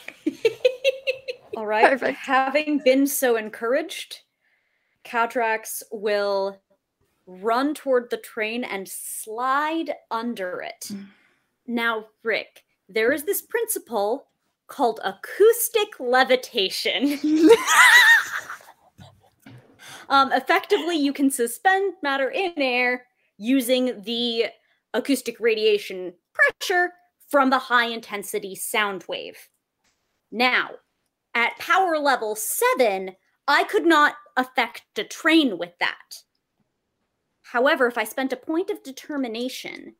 right. Perfect. Having been so encouraged, Cadrax will run toward the train and slide under it. Now, Rick, there is this principle called acoustic levitation. Effectively, you can suspend matter in air using the acoustic radiation pressure from the high-intensity sound wave. Now, at power level 7, I could not affect a train with that. However, if I spent a point of determination,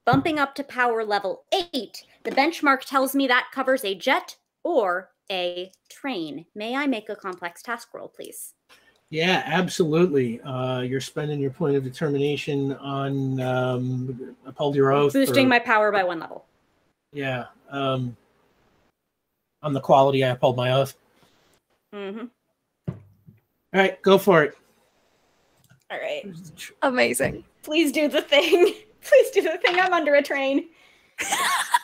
bumping up to power level 8, the benchmark tells me that covers a jet or a train. May I make a complex task roll, please? Yeah, absolutely. You're spending your point of determination on uphold your oath. Boosting my power by 1 level. Yeah. On the quality, I uphold my oath. Mm-hmm. All right, go for it. All right. Amazing. Please do the thing. Please do the thing. I'm under a train.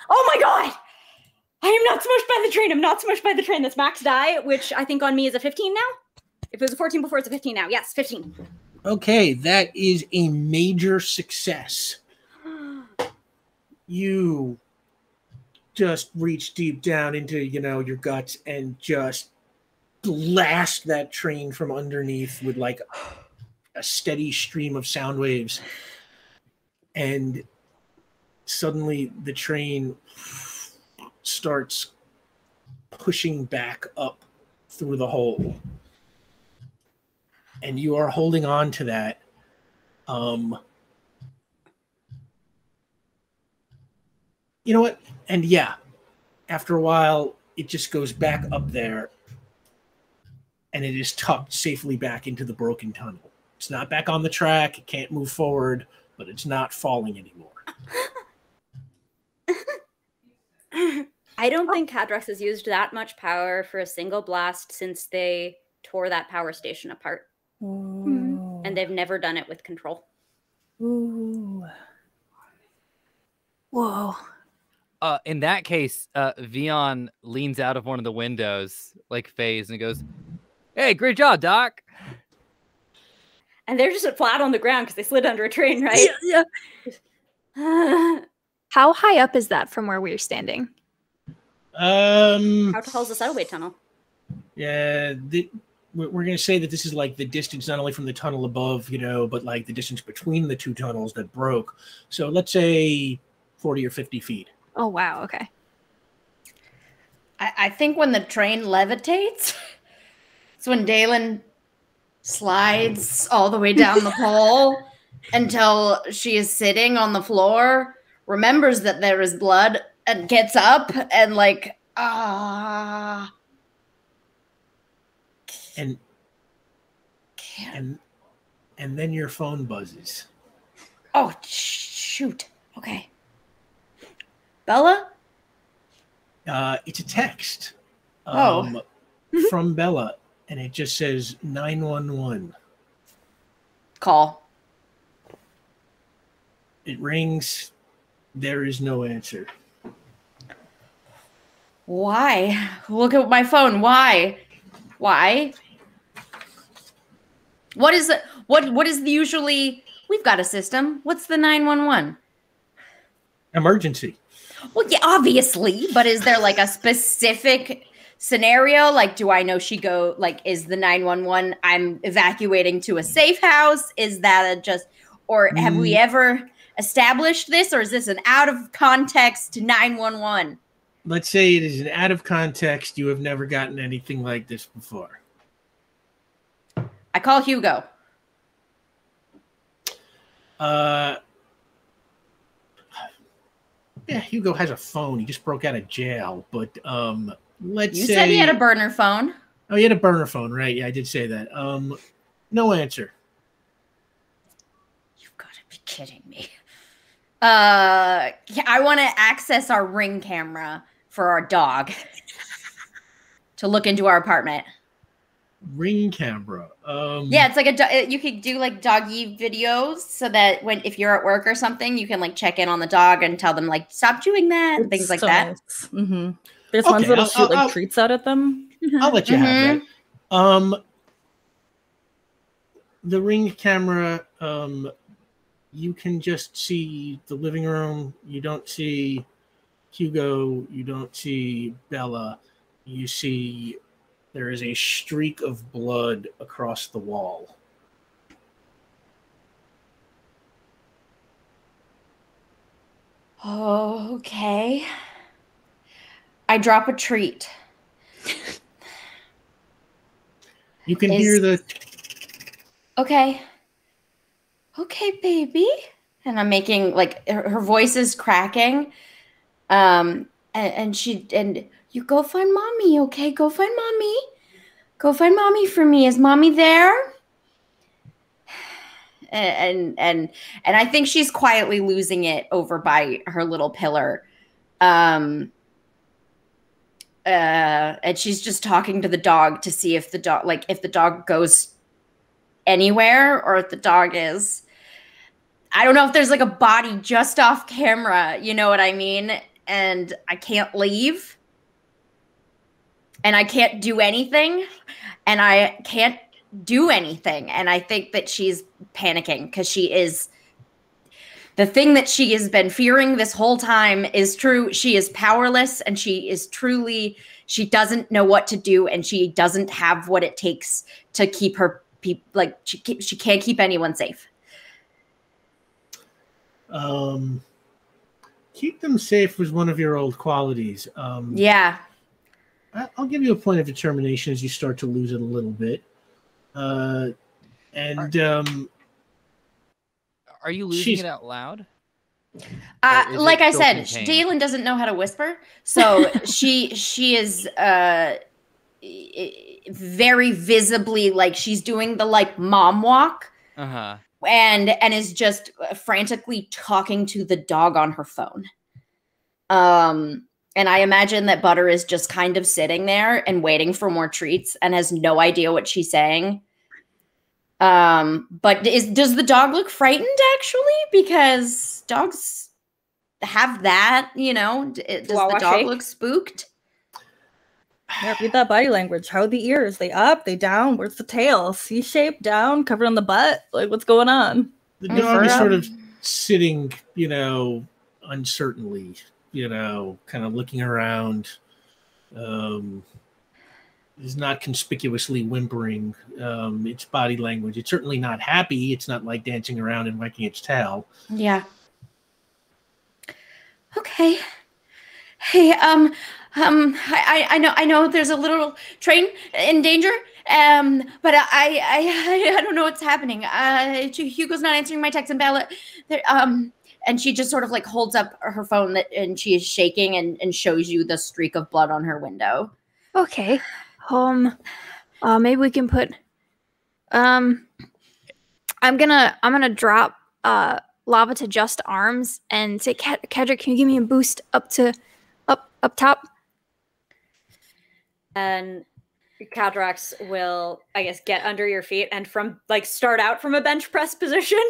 Oh my god! I am not smushed by the train. I'm not smushed by the train. That's max die, which I think on me is a 15 now. If it was a 14 before, it's a 15 now. Yes, 15. Okay, that is a major success. You just reach deep down into, your guts and just blast that train from underneath with like a steady stream of sound waves. And suddenly the train starts pushing back up through the hole. And you are holding on to that. You know what? And yeah, after a while, it just goes back up there. And it is tucked safely back into the broken tunnel. It's not back on the track. It can't move forward, but it's not falling anymore. I don't think Cadrax has used that much power for a single blast since they tore that power station apart. Ooh. And they've never done it with control. Ooh. Whoa. In that case, Vion leans out of one of the windows, like Phase, and goes, "Hey, great job, Doc." And they're just flat on the ground because they slid under a train, right? Yeah. How high up is that from where we're standing? How tall is the subway tunnel? Yeah, we're going to say that this is like the distance not only from the tunnel above, but like the distance between the two tunnels that broke. So let's say 40 or 50 feet. Oh, wow. Okay. I think when the train levitates, it's when Dalen slides all the way down the pole until she is sitting on the floor, remembers that there is blood, and gets up and like, And then your phone buzzes. Oh, shoot. Okay. Bella? It's a text. Oh. From Bella, and it just says 911. Call. It rings. There is no answer. Why? Look at my phone. Why? Why? What is it? What is the usually? We've got a system. What's the 911? Emergency. Well, yeah, obviously, but is there like a specific scenario? Like, do I know is the 911 I'm evacuating to a safe house? Is that or have we ever established this, or is this an out of context 911? Let's say it is an out of context. You have never gotten anything like this before. I call Hugo. Yeah, Hugo has a phone. He just broke out of jail. But let's say... You said he had a burner phone. Oh, he had a burner phone, right? Yeah, I did say that. No answer. You've got to be kidding me. I want to access our Ring camera for our dog to look into our apartment. Ring camera. Yeah, it's like you could do like doggy videos so that if you're at work or something, you can like check in on the dog and tell them like stop doing that and things like that. Nice. Mm-hmm. There's ones that'll shoot like treats out at them. I'll let you have that. The Ring camera, you can just see the living room. You don't see Hugo. You don't see Bella. You see there is a streak of blood across the wall. Okay. I drop a treat. You can hear the... Okay. Okay, baby. And I'm making, like, her voice is cracking. And you go find mommy, okay? Go find mommy. Go find mommy for me. Is mommy there? And I think she's quietly losing it over by her little pillar. And she's just talking to the dog to see if the dog goes anywhere or if the dog is, I don't know if there's like a body just off camera, you know what I mean? And I can't leave. And I can't do anything. And I can't do anything. And I think that she's panicking because the thing that she has been fearing this whole time is true. She is powerless and she doesn't know what to do and she doesn't have what it takes to keep her she can't keep anyone safe. Keep them safe was one of your old qualities. Yeah. I'll give you a point of determination as you start to lose it a little bit. Are you losing it out loud? Like I said, Dalen doesn't know how to whisper, so she is very visibly like she's doing the like mom walk, and is just frantically talking to the dog on her phone. And I imagine that Butter is just kind of sitting there and waiting for more treats and has no idea what she's saying. But does the dog look frightened actually? Because dogs have that, you know? Does the dog look spooked? Yeah, read that body language. How are the ears? They up? They down? Where's the tail? C-shaped, down, covered on the butt? Like, what's going on? The dog is sort of sitting, you know, uncertainly, you know, kind of looking around. Is not conspicuously whimpering. Its body language. It's certainly not happy. It's not like dancing around and wagging its tail. Yeah. Okay. Hey, I know there's a little train in danger. But I don't know what's happening. Hugo's not answering my text and Bella. And she just sort of like holds up her phone and she is shaking and shows you the streak of blood on her window. Okay. Maybe we can put. I'm gonna drop Lava to just arms and say, Kedrick, can you give me a boost up top? And Cadrax will, I guess, get under your feet and start out from a bench press position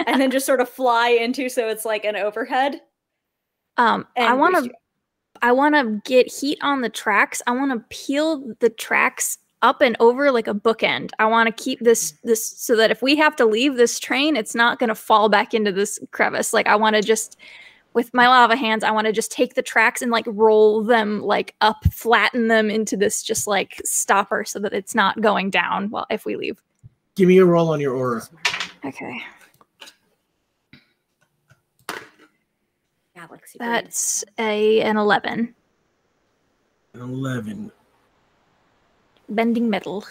and then just sort of fly into, so it's like an overhead. I want to get heat on the tracks. I want to peel the tracks up and over like a bookend. I want to keep this so that if we have to leave this train, it's not going to fall back into this crevice. Like I want to just, with my lava hands, I want to just take the tracks and like roll them like up, flatten them into this just like stopper so that it's not going down if we leave. Give me a roll on your aura. Okay. Galaxy That's an 11. An 11. Bending metal.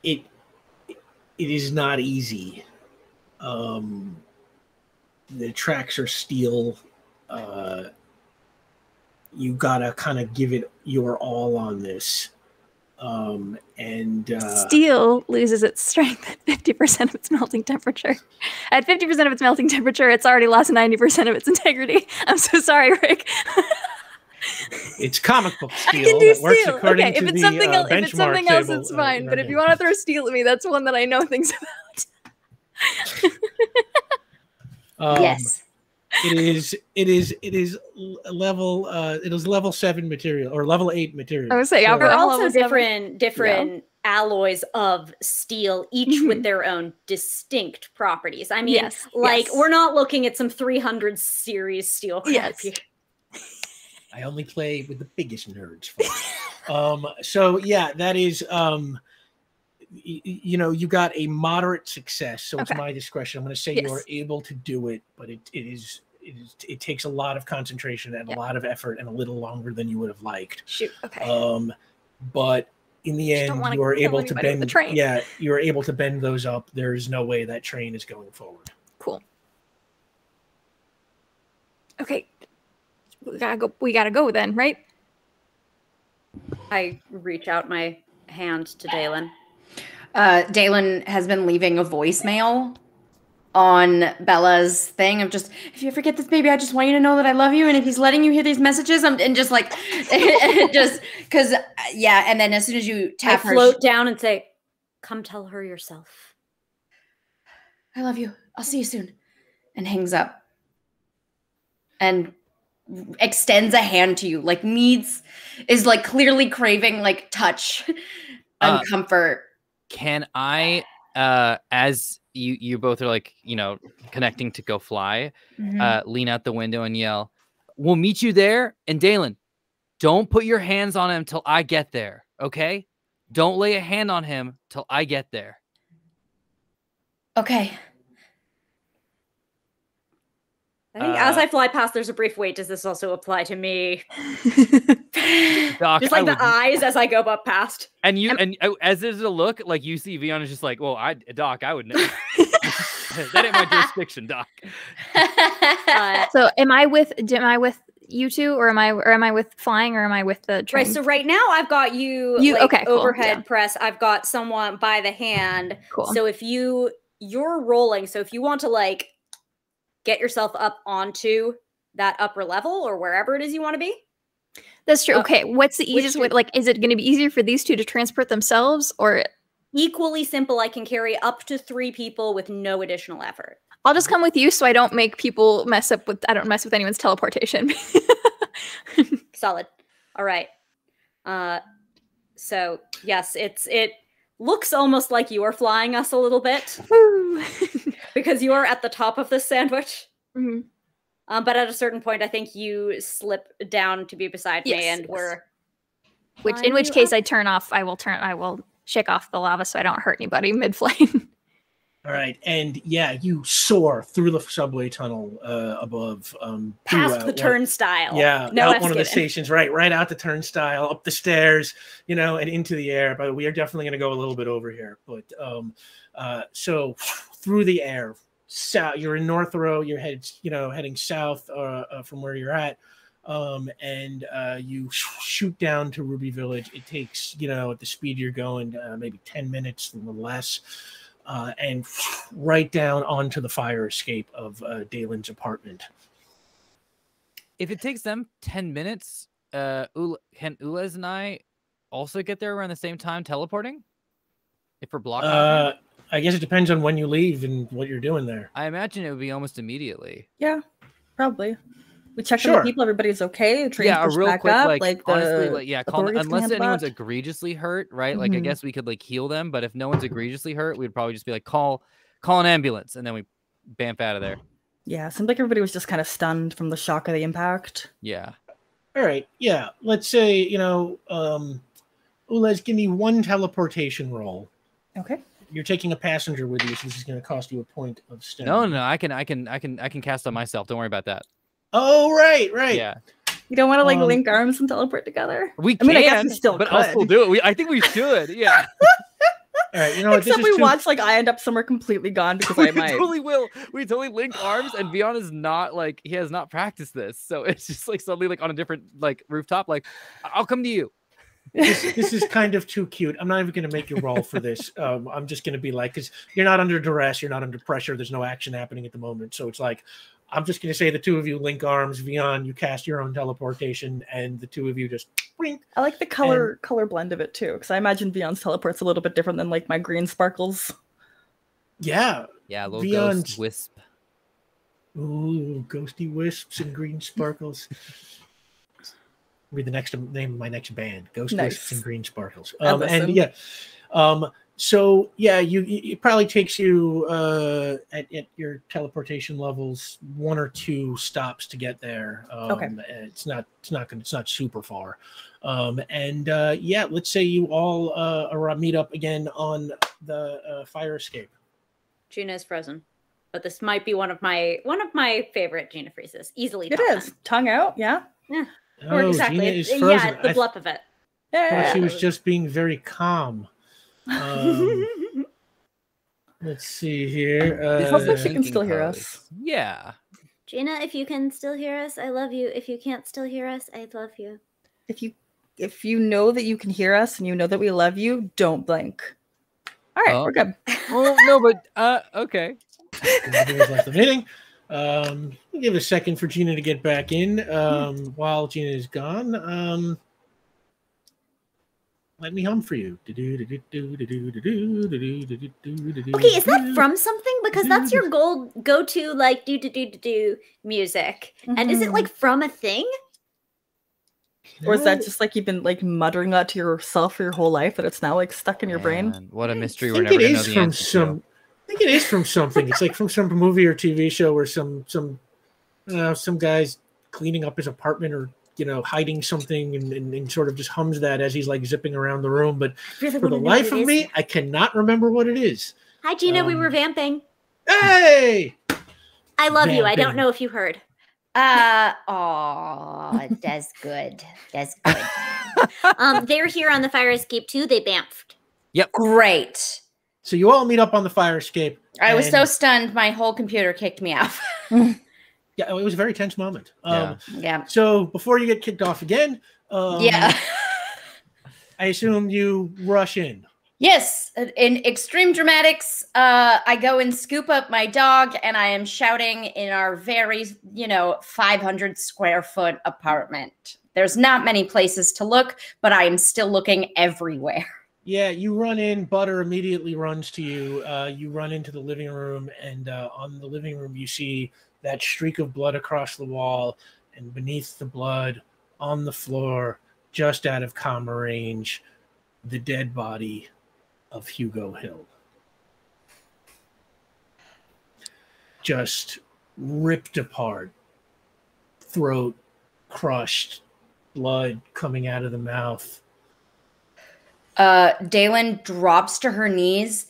It is not easy. The tracks are steel. You gotta kind of give it your all on this. Steel loses its strength at 50% of its melting temperature. At 50% of its melting temperature, it's already lost 90% of its integrity. I'm so sorry, Rick. It's comic book steel. I can do that works steel. according Okay, to if it's the something else, if it's benchmark something else, table, it's fine. in But our if you game. want to throw steel at me, that's one that I know things about. Yes. It is level 7 material or level 8 material. I would say, So- Albert, There are I'm also level 7. different alloys of steel, each with their own distinct properties. I mean, Yes, like yes. we're not looking at some 300 series steel crap Yes. here. I only play with the biggest nerds. So yeah, that is you know, you got a moderate success, so it's Okay. my discretion. I'm going to say Yes. you are able to do it, but it takes a lot of concentration and a lot of effort and a little longer than you would have liked. Shoot. Okay. But in the Just don't end, wanna you are kill able to anybody with the bend. train. Yeah, you are able to bend those up. There is no way that train is going forward. Cool. Okay. We gotta go then, right? I reach out my hand to Dalen. Dalen has been leaving a voicemail on Bella's thing of just, if you ever get this baby, I just want you to know that I love you. And if he's letting you hear these messages, and just like, just because, yeah. And then as soon as you I tap her, float down and say, "Come tell her yourself." I love you. I'll see you soon. And hangs up. And extends a hand to you, like is like clearly craving like touch and comfort. Can I, as you both are like, you know, connecting to go fly, lean out the window and yell, "We'll meet you there." And Dalen, don't put your hands on him till I get there, okay? Don't lay a hand on him till I get there. Okay. I think as I fly past, there's a brief wait. Does this also apply to me? Doc, Just like the eyes as I go up past. And as there's a look, like you see Vion is just like, well, Doc, I would know. That ain't my jurisdiction, Doc. So am I with you two, or am I with flying, or am I with the train? Right. So right now I've got you like, okay, cool, overhead yeah. press. I've got someone by the hand. Cool. So if you're rolling, so if you want to like get yourself up onto that upper level or wherever it is you want to be. That's true. Okay, what's the easiest way? two? Like, is it going to be easier for these two to transport themselves, or Equally simple. I can carry up to 3 people with no additional effort. I'll just come with you so I don't make people I don't mess with anyone's teleportation. Solid. All right. So yes, it looks almost like you are flying us a little bit because you are at the top of this sandwich. Mhm. But at a certain point, I think you slip down to be beside me, Yes, and yes. we're In which case I will shake off the lava so I don't hurt anybody mid-flight. All right, and yeah, you soar through the subway tunnel above, past the turnstile. Yeah, no out F's one of the given. stations, right out the turnstile, up the stairs, you know, and into the air. But we are definitely going to go a little bit over here. But so through the air, south. You're in North Row. You're heading south from where you're at. And you shoot down to Ruby Village. It takes, at the speed you're going, maybe 10 minutes, a little less, and right down onto the fire escape of Dalen's apartment. If it takes them 10 minutes, can Ulez and I also get there around the same time teleporting? If we're blocked off? I guess it depends on when you leave and what you're doing there. I imagine it would be almost immediately. Yeah, probably. We checked on the people. Everybody's okay. The train's pushed real back quick, up. honestly, authorities can unless handle anyone's that. egregiously hurt, right? Like, I guess we could heal them, but if no one's egregiously hurt, we'd probably just be call an ambulance, and then we bamf out of there. Yeah, seemed like everybody was just kind of stunned from the shock of the impact. Yeah. All right. Yeah. Let's say, Ulez, give me one teleportation roll. Okay. You're taking a passenger with you, so this is going to cost you a point of stamina. No, I can cast on myself. Don't worry about that. Oh, right. Yeah. You don't want to link arms and teleport together? We can, I guess we still but could. I'll still do it. I think we should. Yeah. All right. You know what? Except we watch I end up somewhere completely gone because I might. Totally will. We totally link arms, and Vion is not he has not practiced this, so it's just suddenly on a different rooftop. I'll come to you. This is kind of too cute. I'm not even going to make you roll for this. I'm just going to be like, because you're not under duress, you're not under pressure. There's no action happening at the moment. So it's like, I'm just going to say the two of you link arms. Vion, you cast your own teleportation, and the two of you just. Blink, I like the color blend of it too, because I imagine Vion's teleport's a little bit different than like my green sparkles. Yeah. Yeah, little Vion's... ghost wisp. Ooh, ghosty wisps and green sparkles. Be the next name of my next band, Ghost Wisps and Green Sparkles. And yeah, so yeah, it probably takes you at your teleportation levels 1 or 2 stops to get there. Okay, it's not super far. Yeah, let's say you all meet up again on the fire escape. Gina is frozen, but this might be one of my favorite Gina freezes. Easily, it is tongue out. Yeah. Oh, exactly. Gina is frozen. Yeah, the blup of it. Yeah. She was just being very calm. Let's see here. Hopefully she can still hear us. Yeah. Gina, if you can still hear us, I love you. If you can't still hear us, I love you. If you know that you can hear us and you know that we love you, don't blink. All right, we're good. Well, no, but okay. Left the meeting. We'll give it a second for Gina to get back in. While Gina is gone, let me hum for you. Okay, is that from something? Because that's your go-to like do music. And is it like from a thing? Or is that just like you've been like muttering that to yourself for your whole life that it's now like stuck in your brain? What a mystery we're never gonna know the answer to. I think it is from something. It's like from some movie or TV show where some guy's cleaning up his apartment or hiding something and sort of just hums that as he's like zipping around the room. But really for the life of me, I cannot remember what it is. Hi, Gina. We were vamping. Hey! I love you. I don't know if you heard. That's good. That's good. They're here on the fire escape too. They bamfed. Yep. Great. So you all meet up on the fire escape. I was so stunned, my whole computer kicked me off. Yeah, it was a very tense moment. Yeah. So before you get kicked off again, I assume you rush in. Yes, in extreme dramatics, I go and scoop up my dog, and I am shouting in our very, 500 square foot apartment. There's not many places to look, but I am still looking everywhere. Yeah, you run in. Butter immediately runs to you. You run into the living room, and on the living room, you see that streak of blood across the wall, and beneath the blood, on the floor, just out of comma range, the dead body of Hugo Hill. Just ripped apart, throat crushed, blood coming out of the mouth. Dalen drops to her knees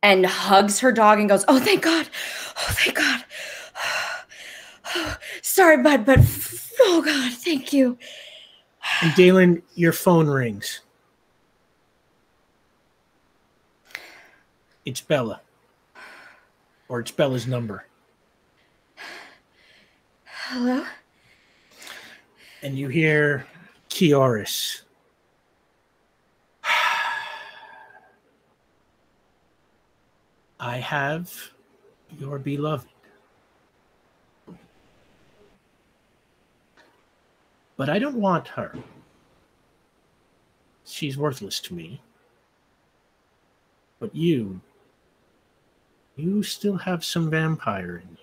and hugs her dog and goes, "Oh, thank God. Oh, thank God. Sorry, bud, but oh, God, thank you." And Dalen, your phone rings. It's Bella. Or it's Bella's number. Hello? And you hear Kioris. I have your beloved. But I don't want her. She's worthless to me. But you still have some vampire in you.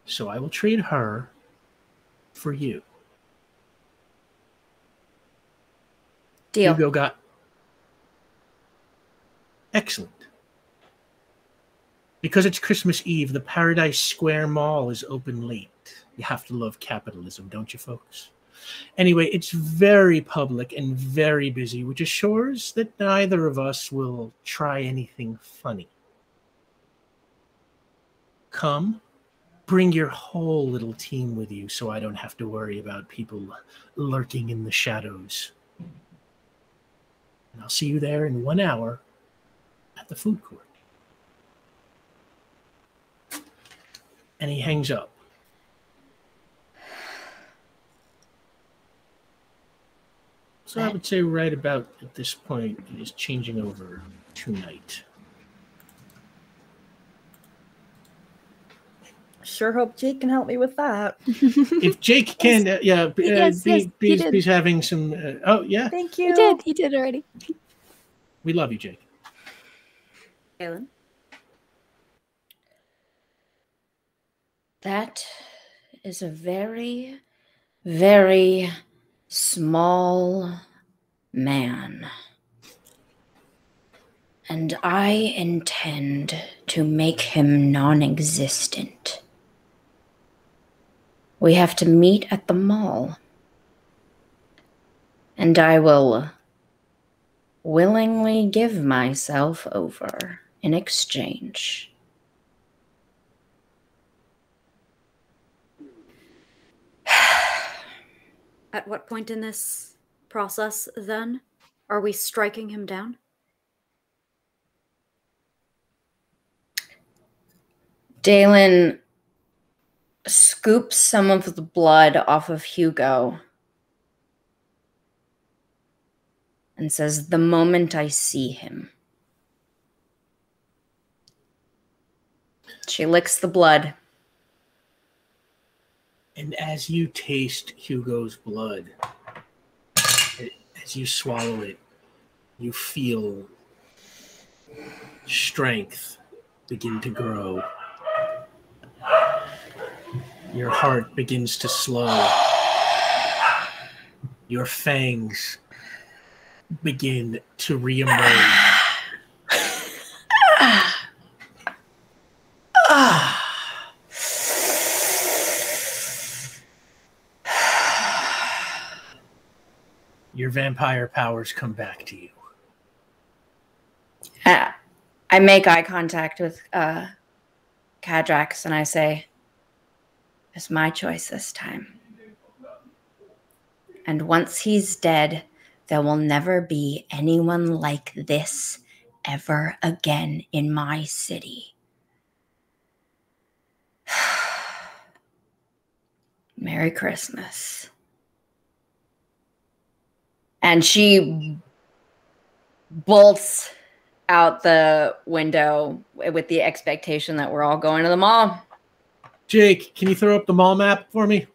So I will trade her for you. Deal. Hugo got... Excellent. Because it's Christmas Eve, the Paradise Square Mall is open late. You have to love capitalism, don't you, folks? Anyway, it's very public and very busy, which assures that neither of us will try anything funny. Come, bring your whole little team with you so I don't have to worry about people lurking in the shadows. And I'll see you there in 1 hour at the food court. And he hangs up. So I would say right about at this point, it is changing over to night. Sure hope Jake can help me with that. If Jake can, he's having some. Oh yeah, Thank you. He did already. We love you, Jake. Kaylin? That is a very, very small man. And I intend to make him non-existent. We have to meet at the mall. And I will willingly give myself over in exchange. At what point in this process, then, are we striking him down? Dalen scoops some of the blood off of Hugo and says, "The moment I see him." She licks the blood. And as you taste Hugo's blood, as you swallow it, you feel strength begin to grow. Your heart begins to slow. Your fangs begin to reemerge. Your vampire powers come back to you. I make eye contact with Cadrax and I say, "It's my choice this time. And once he's dead, there will never be anyone like this ever again in my city. Merry Christmas." And she bolts out the window with the expectation that we're all going to the mall. Jake, can you throw up the mall map for me?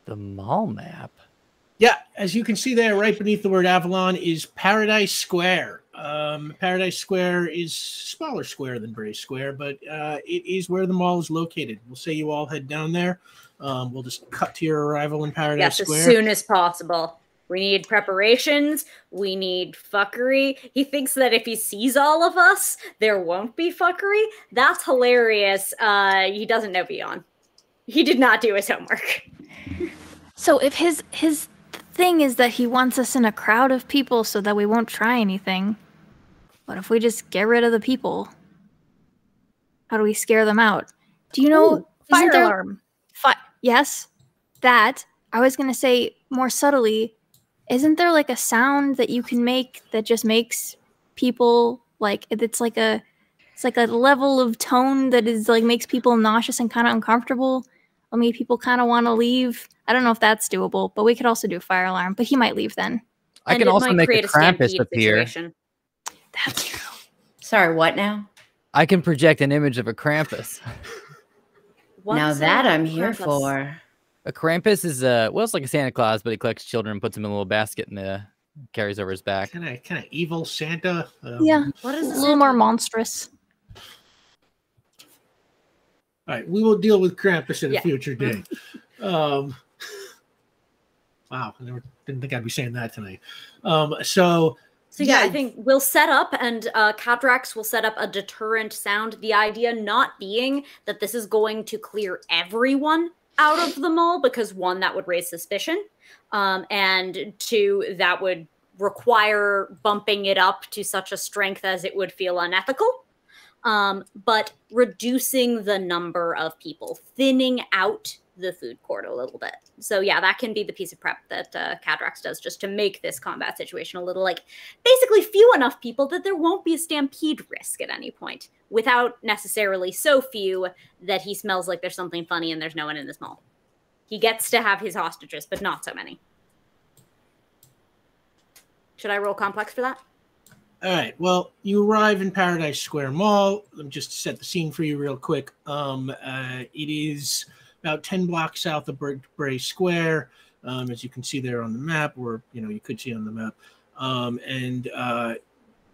The mall map? Yeah, as you can see there, right beneath the word Avalon is Paradise Square. Paradise Square is a smaller square than Bray Square, but it is where the mall is located. We'll say you all head down there. We'll just cut to your arrival in Paradise Square. Yes, as soon as possible. We need preparations. We need fuckery. He thinks that if he sees all of us, there won't be fuckery. That's hilarious. He doesn't know beyond. He did not do his homework. So if his thing is that he wants us in a crowd of people so that we won't try anything, what if we just get rid of the people? How do we scare them out? Do you know? Fire alarm. Yes, that. I was gonna say more subtly. Isn't there like a sound that you can make that just makes people like it's like a level of tone that is like makes people nauseous and kind of uncomfortable? Or maybe people kind of want to leave. I don't know if that's doable, but we could also do a fire alarm. But he might leave then. I can also make a Krampus appear. That's true. Sorry, what now? I can project an image of a Krampus. Now that I'm here for. A Krampus is it's like a Santa Claus, but he collects children and puts them in a little basket and carries over his back. Kind of evil Santa. Yeah, what is a little more monstrous. All right, we will deal with Krampus at a future day. Wow, I didn't think I'd be saying that tonight. So I think we'll set up, and Cadrax will set up a deterrent sound. The idea not being that this is going to clear everyone out of the mall, because one, that would raise suspicion, and two, that would require bumping it up to such a strength as it would feel unethical. But reducing the number of people, thinning out the food court a little bit. So yeah, that can be the piece of prep that Cadrax does just to make this combat situation a little basically few enough people that there won't be a stampede risk at any point, without necessarily so few that he smells like there's something funny and there's no one in this mall. He gets to have his hostages, but not so many. Should I roll complex for that? All right. Well, you arrive in Paradise Square Mall. Let me just set the scene for you real quick. It is about 10 blocks south of Bray Square, as you can see there on the map, or you could see on the map.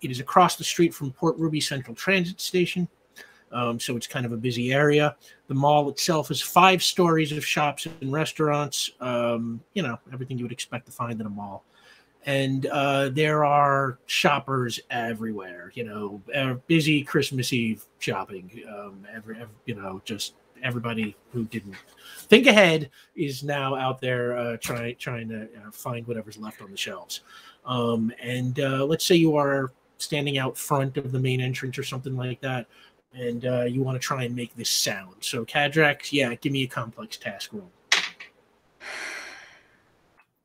It is across the street from Port Ruby Central Transit Station. So it's kind of a busy area. The mall itself is 5 stories of shops and restaurants. Everything you would expect to find in a mall. And there are shoppers everywhere, busy Christmas Eve shopping. Just everybody who didn't think ahead is now out there trying to find whatever's left on the shelves. Let's say you are standing out front of the main entrance or something like that, and you want to try and make this sound. So, Kadrax, give me a complex task roll.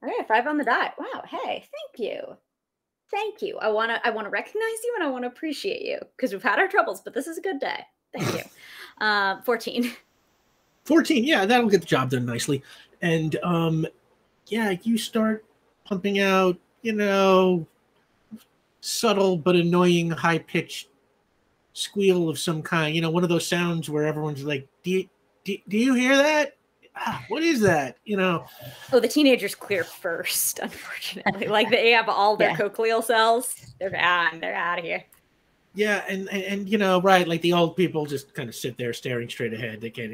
All right, 5 on the die. Wow. Hey, thank you. Thank you. I wanna recognize you and I want to appreciate you because we've had our troubles, but this is a good day. Thank you. 14. 14. Yeah, that'll get the job done nicely. And you start pumping out, subtle but annoying high-pitched squeal of some kind. One of those sounds where everyone's like, "Do you hear that? What is that?" Oh, the teenagers clear first, unfortunately. Like they have all their cochleal cells. They're out of here. Yeah, and right, like the old people just kind of sit there staring straight ahead. They can't,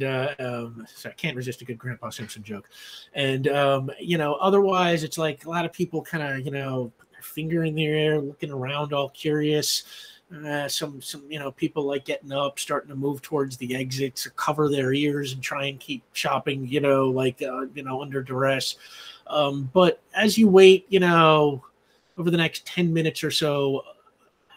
so I can't resist a good Grandpa Simpson joke. And otherwise it's like a lot of people kind of, put their finger in the air, looking around all curious. Some people like getting up, starting to move towards the exits, or cover their ears and try and keep shopping, under duress. But as you wait, over the next 10 minutes or so,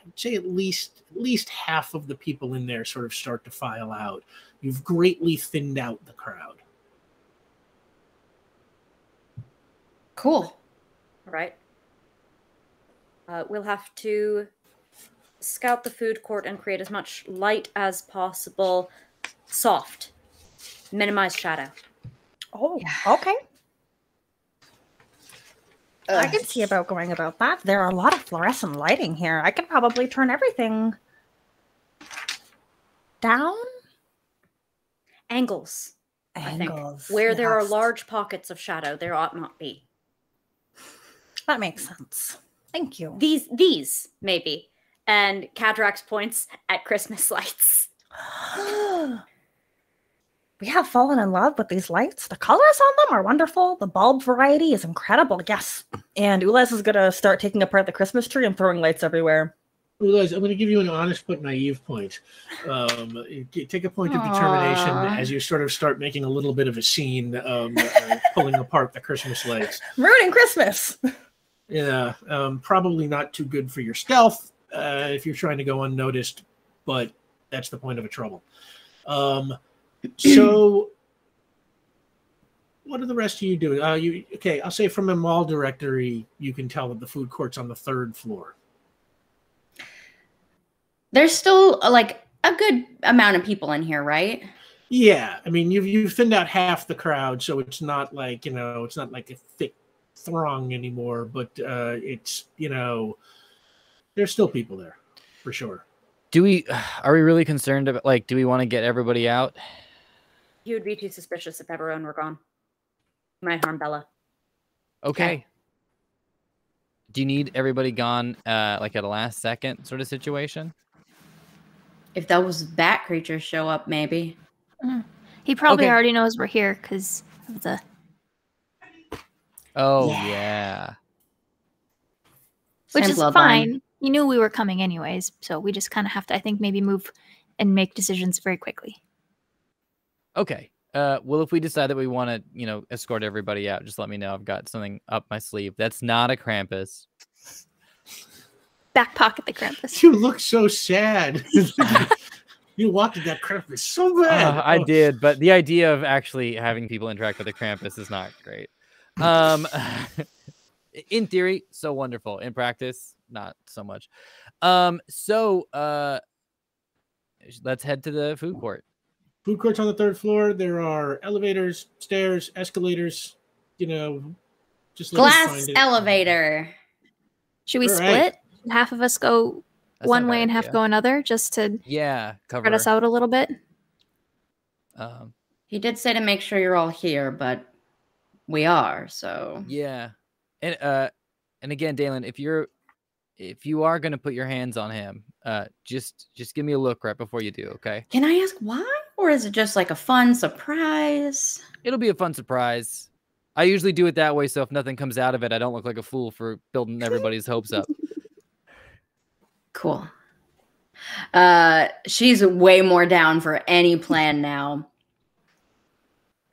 I'd say at least half of the people in there sort of start to file out. You've greatly thinned out the crowd. Cool. All right. We'll have to scout the food court and create as much light as possible. Soft. Minimize shadow. Oh, okay. I can see about going about that. There are a lot of fluorescent lighting here. I could probably turn everything down. Angles. I think. Where there are large pockets of shadow, there ought not be. That makes sense. Thank you. These maybe. And Kadrax points at Christmas lights. We have fallen in love with these lights. The colors on them are wonderful. The bulb variety is incredible. Yes. And Ulez is going to start taking apart the Christmas tree and throwing lights everywhere. Ulez, I'm going to give you an honest but naive point. Take a point of determination as you sort of start making a little bit of a scene, pulling apart the Christmas lights. Ruining Christmas. Yeah. Probably not too good for your stealth. If you're trying to go unnoticed, but that's the point of a trouble. So what are the rest of you doing? I'll say from a mall directory, you can tell that the food court's on the 3rd floor. There's still like a good amount of people in here, right? Yeah. I mean, you've thinned out half the crowd, so it's not like, it's not like a thick throng anymore, but it's, there's still people there for sure. Are we really concerned about, do we want to get everybody out? You would be too suspicious if everyone were gone. You might harm Bella. Okay. Do you need everybody gone, at a last second sort of situation? If those bat creatures show up, maybe. He probably already knows we're here because of the... Oh, yeah. Which is fine. He knew we were coming anyways, so we just kind of have to, I think, maybe move and make decisions very quickly. Okay. Well, if we decide that we want to, escort everybody out, just let me know. I've got something up my sleeve. That's not a Krampus. Back pocket the Krampus. You look so sad. You wanted that Krampus so bad. I did, but the idea of actually having people interact with the Krampus is not great. In theory, so wonderful. In practice, not so much. So let's head to the food court. Food court's on the 3rd floor. There are elevators, stairs, escalators, just glass elevator. Should we All split? right. Half of us go That's one not a way bad and half idea. go another, just to Yeah, cover. spread us out a little bit. He did say to make sure you're all here, but we are, so. Yeah, and again, Dalen, if you are gonna put your hands on him, just give me a look right before you do, okay? Can I ask why? Or is it just like a fun surprise? It'll be a fun surprise. I usually do it that way, so if nothing comes out of it, I don't look like a fool for building everybody's hopes up. Cool. She's way more down for any plan now.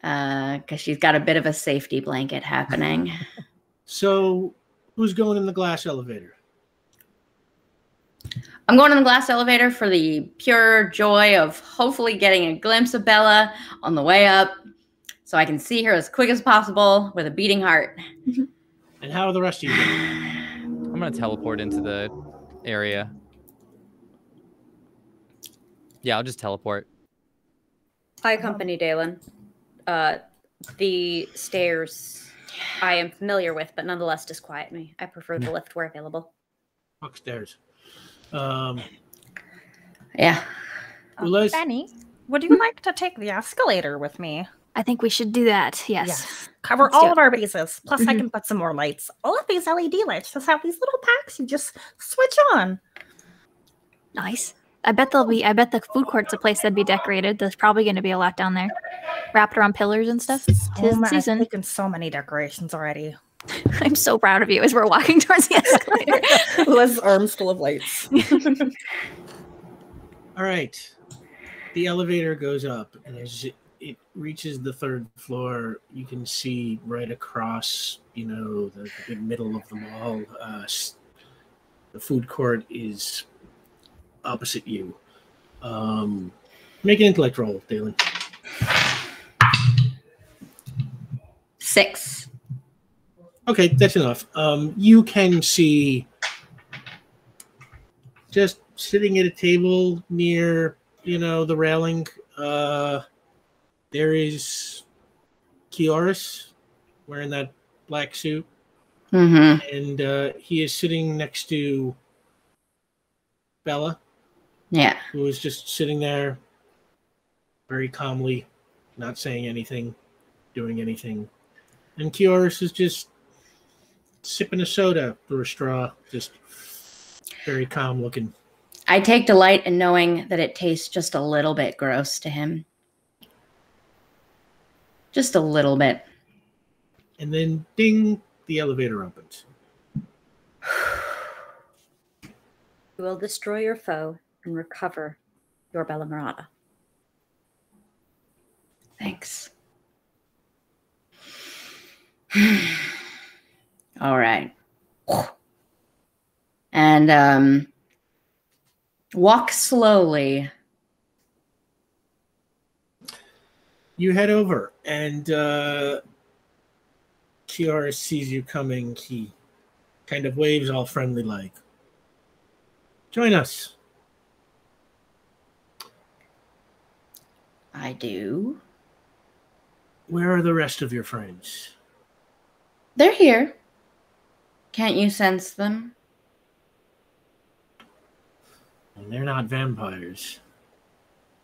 Because she's got a bit of a safety blanket happening. So, who's going in the glass elevator? I'm going in the glass elevator for the pure joy of hopefully getting a glimpse of Bella on the way up so I can see her as quick as possible with a beating heart. And how are the rest of you doing? I'm gonna teleport into the area. Yeah, I'll just teleport. I accompany Dalen. The stairs I am familiar with, but nonetheless disquiet me. I prefer the lift where available. Upstairs. Yeah. Liz? Benny, would you like to take the escalator with me? I think we should do that. Yes. Cover Let's do all it. of our bases. Plus, I can put some more lights. All of these LED lights just have these little packs you just switch on. Nice. I bet the food court's a place that'd be decorated. There's probably going to be a lot down there, wrapped around pillars and stuff. Tis the I've season. taken so many decorations already. I'm so proud of you as we're walking towards the escalator. Liz's arms full of lights. All right. The elevator goes up, and as it reaches the third floor, you can see right across, the big middle of the mall. The food court is opposite you. Make an intellect roll, Dalen. 6. Okay, that's enough. You can see just sitting at a table near, the railing. There is Kioris wearing that black suit. Mm-hmm. And he is sitting next to Bella. Yeah. Who is just sitting there very calmly, not saying anything, doing anything. And Kioris is just sipping a soda through a straw, just very calm looking. I take delight in knowing that it tastes just a little bit gross to him. Just a little bit. And then, ding, the elevator opens. You will destroy your foe and recover your Bella Mirada. Thanks. All right. And walk slowly. You head over, and Kiara sees you coming. He kind of waves all friendly like, join us. I do. Where are the rest of your friends? They're here. Can't you sense them? And they're not vampires.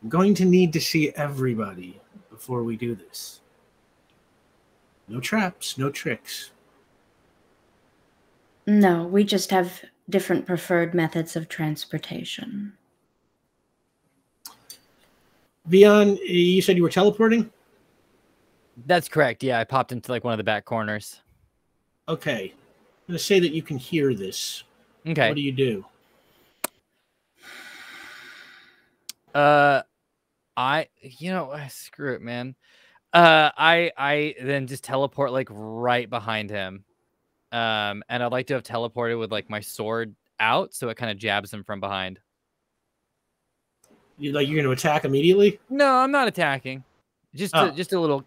I'm going to need to see everybody before we do this. No traps, no tricks. No, we just have different preferred methods of transportation. Vion, you said you were teleporting? That's correct. Yeah, I popped into like one of the back corners. Okay. I'm going to say that you can hear this. Okay. What do you do? Screw it, man. I then just teleport like right behind him. And I'd like to have teleported with like my sword out so it kind of jabs him from behind. You're going to attack immediately? No, I'm not attacking. Just a little.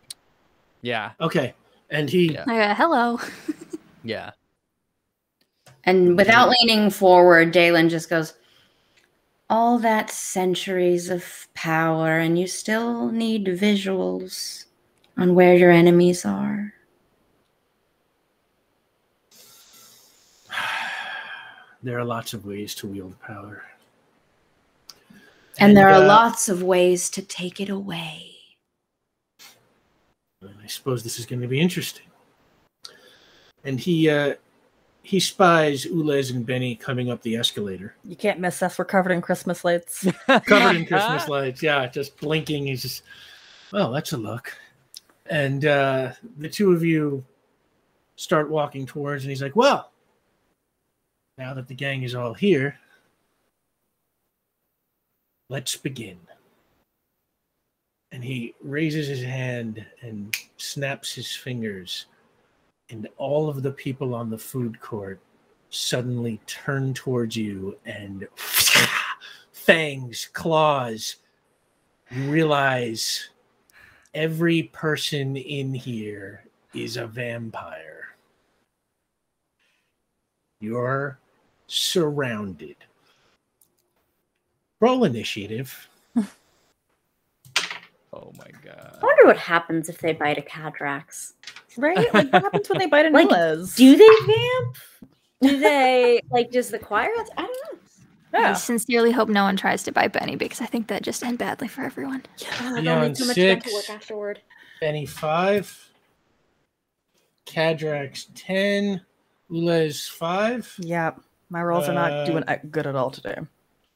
Yeah. Okay. And he... Hello. Yeah. And without leaning forward, Dalen just goes, all that centuries of power, and you still need visuals on where your enemies are. There are lots of ways to wield power. And there are lots of ways to take it away. I suppose this is going to be interesting. And he spies Ulez and Benny coming up the escalator. You can't miss us. We're covered in Christmas lights. Covered in Christmas lights. Yeah, just blinking. He's just, well, that's a look. And the two of you start walking towards, and he's like, well, now that the gang is all here, let's begin. And he raises his hand and snaps his fingers, and all of the people on the food court suddenly turn towards you, and fangs, claws. You realize every person in here is a vampire. You're surrounded. Roll initiative. Oh my god. I wonder what happens if they bite a Cadrax. Right? Like, what happens when they bite a Like, Nulez? do they vamp? Do they, like, does the choir? I don't know. I Yeah. sincerely hope no one tries to bite Benny because I think that just end badly for everyone. Oh, I Beyond need so much 6. dental work afterward. Benny 5. Cadrax 10. Ulez 5. Yeah. My rolls are not doing good at all today.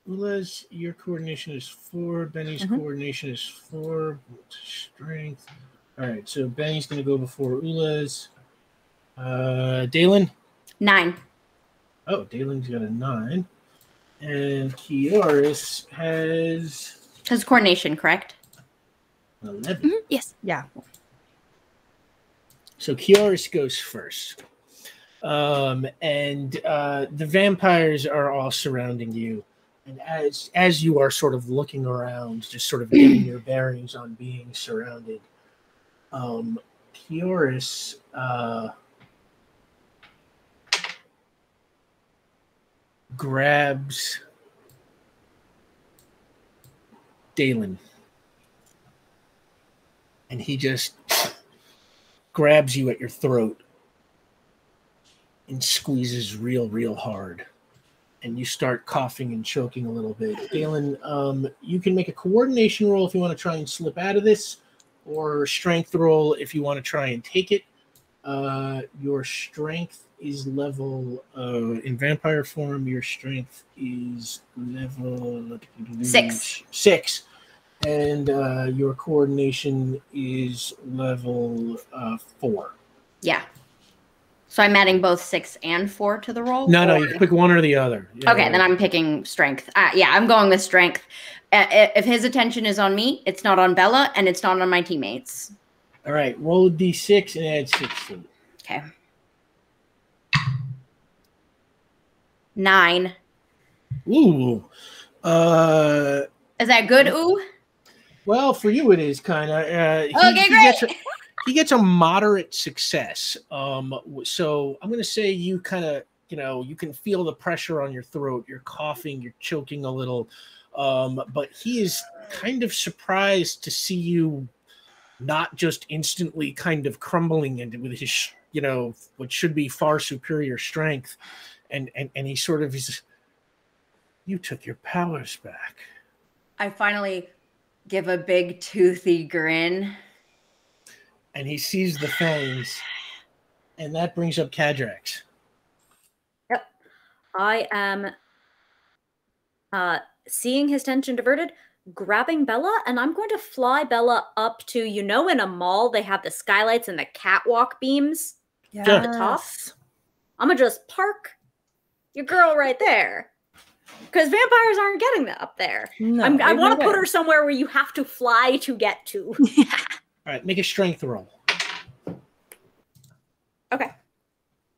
Ulez, your coordination is 4. Benny's coordination is 4. Strength. All right, so Benny's going to go before Ulez. Dalen? 9. Oh, Dalen's got a 9. And Kioris has Because coordination, correct? 11. Yes. Yeah. So Kioris goes first. And the vampires are all surrounding you. And as you are sort of looking around, just sort of getting your bearings on being surrounded, Kioris grabs Dalen. And he just grabs you at your throat and squeezes real hard. And you start coughing and choking a little bit. Dalen, you can make a coordination roll if you want to try and slip out of this, or strength roll if you want to try and take it. Your strength is level, in vampire form, your strength is level 6. 6. And your coordination is level 4. Yeah. So I'm adding both 6 and 4 to the roll? No, you can pick one or the other. Yeah, Okay, then I'm picking strength. Yeah, I'm going with strength. If his attention is on me, it's not on Bella, and it's not on my teammates. All right, roll a d6 and add 6 to it. Okay. 9. Ooh. Is that good? Ooh. Well, for you it is kind of. Okay, great. He gets a moderate success. So I'm going to say you kind of, you can feel the pressure on your throat. You're coughing, you're choking a little. But he is kind of surprised to see you not just instantly kind of crumbling into with his, what should be far superior strength. And he sort of is, you took your powers back. I finally give a big toothy grin. And he sees the fangs, and that brings up Cadrax. Yep. I am seeing his tension diverted, grabbing Bella, and I'm going to fly Bella up to, in a mall, they have the skylights and the catwalk beams Yeah. at the top. I'm going to just park your girl right there. Because vampires aren't getting that up there. No, I want to no put way. her somewhere where you have to fly to get to. All right, make a strength roll. Okay.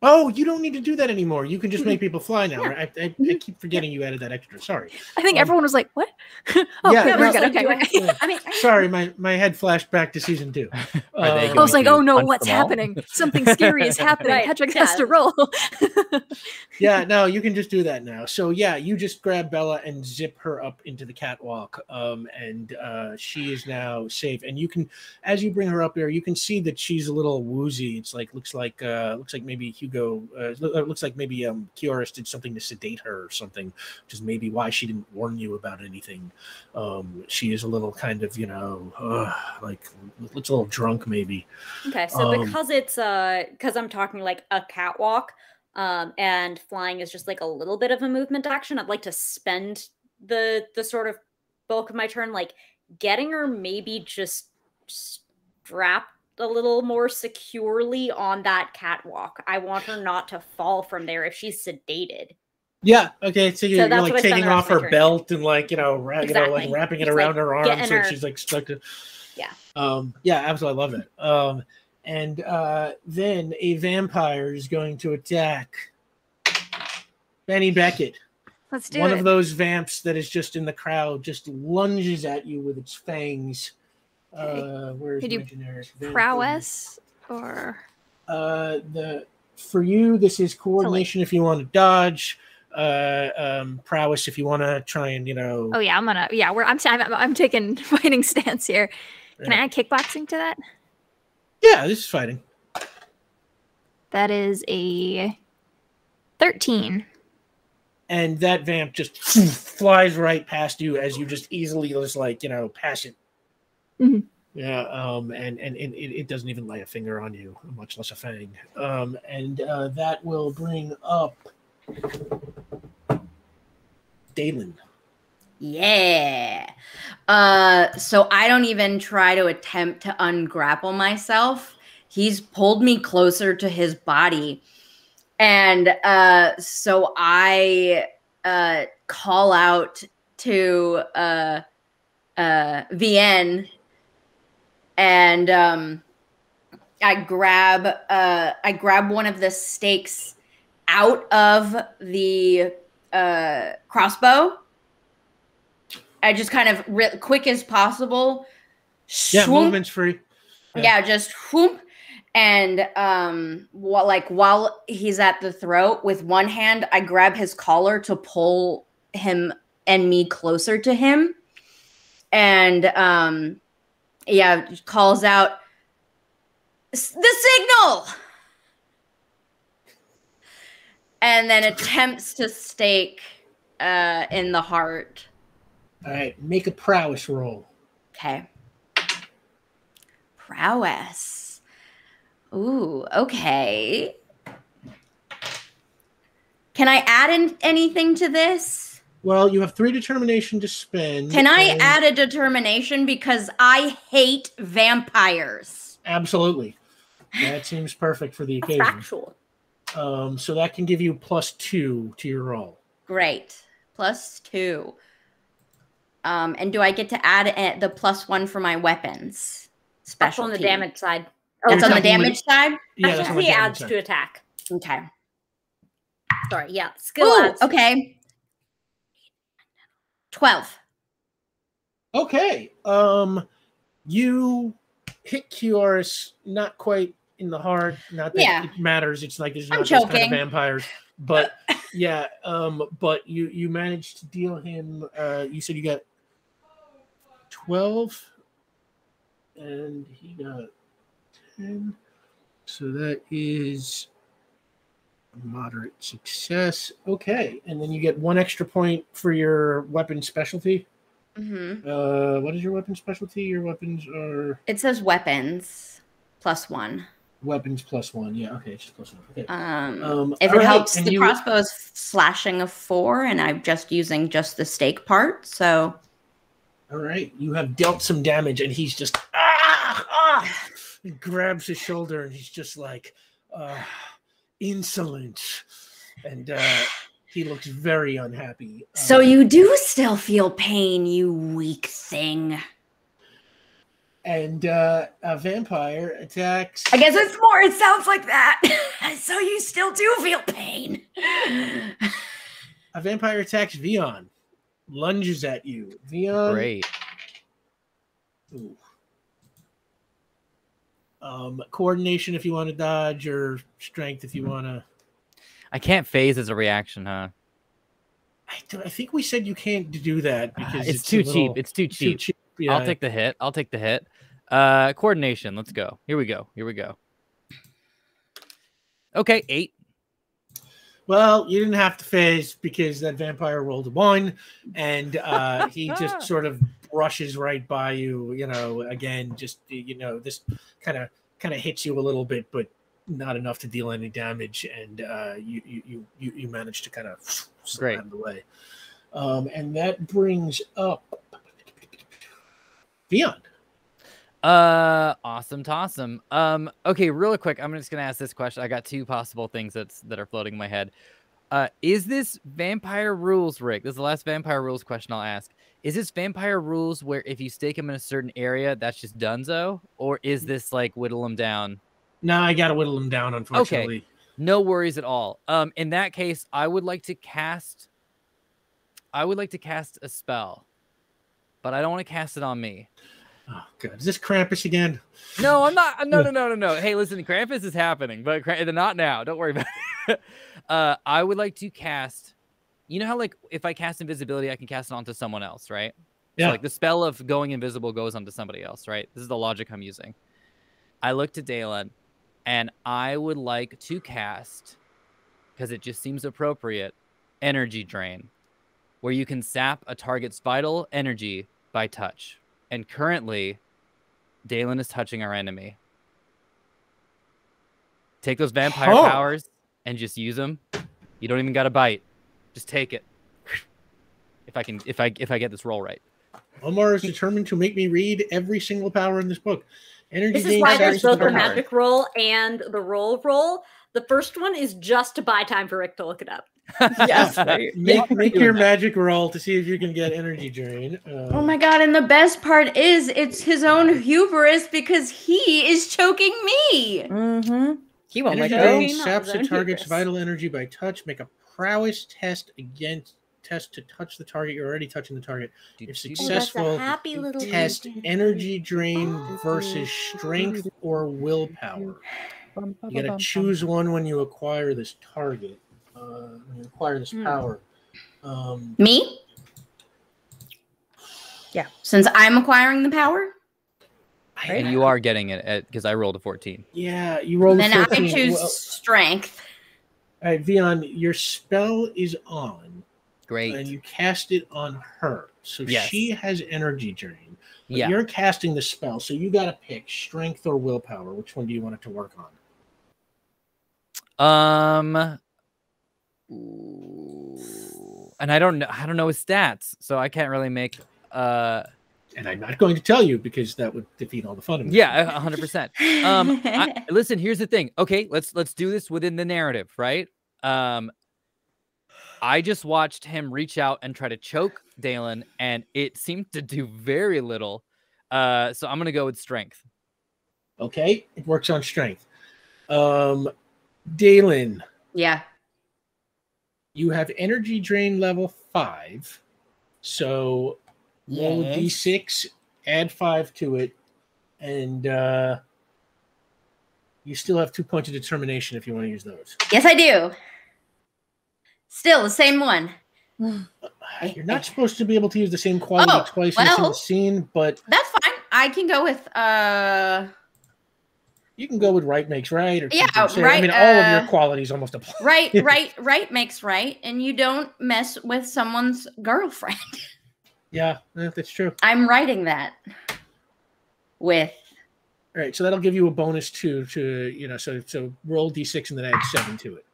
Oh, you don't need to do that anymore. You can just make people fly now. Right? I keep forgetting you added that extra. Sorry. I think everyone was like, "What?" Yeah, we're no, good. Okay. I mean, Sorry, my head flashed back to season 2. Are they I was like, going "Oh to no, punch what's them all? happening? Something scary is happening." Right, Patrick yeah. has to roll. Yeah, no, you can just do that now. So yeah, you just grab Bella and zip her up into the catwalk, and she is now safe. And you can, as you bring her up there, you can see that she's a little woozy. It's like looks like maybe Hugo. It looks like maybe Kioris did something to sedate her or something, which is maybe why she didn't warn you about anything. She is a little kind of, like looks a little drunk maybe. Okay, so because I'm talking like a catwalk, and flying is just like a little bit of a movement action, I'd like to spend the sort of bulk of my turn like getting her maybe just strapped a little more securely on that catwalk. I want her not to fall from there if she's sedated. Yeah. Okay. So you're that's like what I spend taking the rest off of my her turn belt and like like wrapping it Just, around like, her arm getting so her- she's like stuck to. Yeah. Yeah. Absolutely, I love it. And then a vampire is going to attack Benny Beckett. Let's do One it. of those vamps that is just in the crowd just lunges at you with its fangs. Where's Could my you generic vamp? prowess or For you, this is coordination if you want to dodge. Prowess if you want to try and Oh yeah, I'm taking fighting stance here. Can I add kickboxing to that? Yeah, this is fighting. That is a 13. And that vamp just flies right past you as you just easily just pass it. Mm-hmm. Yeah, and it doesn't even lay a finger on you, much less a fang. And that will bring up Dalen. Yeah. So I don't even try to attempt to ungrapple myself. He's pulled me closer to his body. And so I call out to VN, and I grab one of the stakes out of the crossbow. I just kind of quick as possible. Yeah, swoop. movement's free. Yeah, just whoop. And while he's at the throat, with one hand, I grab his collar to pull him and me closer to him. And calls out, "The signal!" And then attempts to stake in the heart. All right, make a prowess roll. Okay. Prowess. Ooh, okay. Can I add in anything to this? Well, you have 3 determination to spend. Can I add a determination? Because I hate vampires. Absolutely. That seems perfect for the occasion. Factual. So that can give you +2 to your roll. Great. +2. And do I get to add the +1 for my weapons? Special on the damage side. That's on the damage side? Yeah, that's on the he damage adds side. to attack. Okay. Sorry, yeah. Skill Ooh, adds. okay. 12. Okay. You hit Kioris not quite in the heart. Not that it matters. It's like there's not those kind of vampires. But yeah, but you managed to deal him. You said you got 12, and he got 10. So that is a moderate success. Okay, and then you get 1 extra point for your weapon specialty. Mm-hmm. What is your weapon specialty? Your weapons are. It says weapons +1. Weapons +1. Yeah. Okay, it's just +1. Okay. If it helps, the crossbow is slashing a 4, and I'm just using just the stake part. So. All right, you have dealt some damage, and he's just He grabs his shoulder, and he's just like insolent, and he looks very unhappy. So you do still feel pain, you weak thing. And a vampire attacks. I guess it's more. It sounds like that. So you still do feel pain. A vampire attacks Vion. Lunges at you. Vion. Great. Ooh. Coordination if you want to dodge, or strength if you want to. I can't phase as a reaction, huh? I think we said you can't do that because it's too cheap. It's too cheap. Yeah. I'll take the hit. Coordination. Let's go. Here we go. Okay, 8. Well, you didn't have to phase because that vampire rolled a 1, and he just sort of brushes right by you. You know, again, just this kind of hits you a little bit, but not enough to deal any damage, and you manage to kind of slide out of the way. And that brings up Beyond. Awesome tossum. Okay, really quick, I'm just gonna ask this question. I got 2 possible things that are floating in my head. Is this vampire rules, Rick? This is the last vampire rules question I'll ask. Is this vampire rules where if you stake him in a certain area, that's just donezo? Or is this like whittle him down? No, I gotta whittle him down, unfortunately. Okay, no worries at all. In that case, I would like to cast a spell, but I don't want to cast it on me. Oh god, is this Krampus again? No, I'm not. No. Hey, listen, Krampus is happening, but not now. Don't worry about it. I would like to cast. You know how like if I cast invisibility, I can cast it onto someone else, right? Yeah. So, like the spell of going invisible goes onto somebody else, right? This is the logic I'm using. I look to Dalen, and I would like to cast, because it just seems appropriate, Energy Drain, where you can sap a target's vital energy by touch. And currently, Dalen is touching our enemy. Take those vampire powers and just use them. You don't even got to bite. Just take it. If I get this roll right. Omar is determined to make me read every single power in this book. Energy This is why there's both the magic roll and the roll. The first one is just to buy time for Rick to look it up. Yes, right. Make your magic roll to see if you can get energy drain. Oh my god, and the best part is it's his own hubris because he is choking me. Mm-hmm. He won't let energy go. drain saps the target's vital energy by touch. Make a prowess test to touch the target. You're already touching the target. If successful, test energy drain versus strength or willpower. You gotta choose one when you acquire this target. When you acquire this power. Me? Yeah. Since I'm acquiring the power? And you are getting it because I rolled a 14. Yeah, you rolled a 14. Then I choose strength. All right, Vion, your spell is on. Great. And you cast it on her. So she has energy drain. But Yeah. you're casting the spell, so you got to pick strength or willpower. Which one do you want it to work on? And I don't know his stats, so I can't really make And I'm not going to tell you because that would defeat all the fun of it. Yeah, 100%. Listen, here's the thing. Okay, let's do this within the narrative, right? I just watched him reach out and try to choke Dalen, and it seemed to do very little. So I'm gonna go with strength. Okay, it works on strength. Dalen. Yeah. You have energy drain level 5. So roll a d6, add 5 to it, and you still have 2 points of determination if you want to use those. Yes, I do. Still the same one. You're not supposed to be able to use the same quality twice in the same scene, but that's fine. I can go with you can go with right makes right or yeah, something. right. I mean, all of your qualities almost apply. Right makes right, and you don't mess with someone's girlfriend. Yeah, that's true. I'm writing that with. All right, so that'll give you a bonus to so roll d6 and then add 7 to it.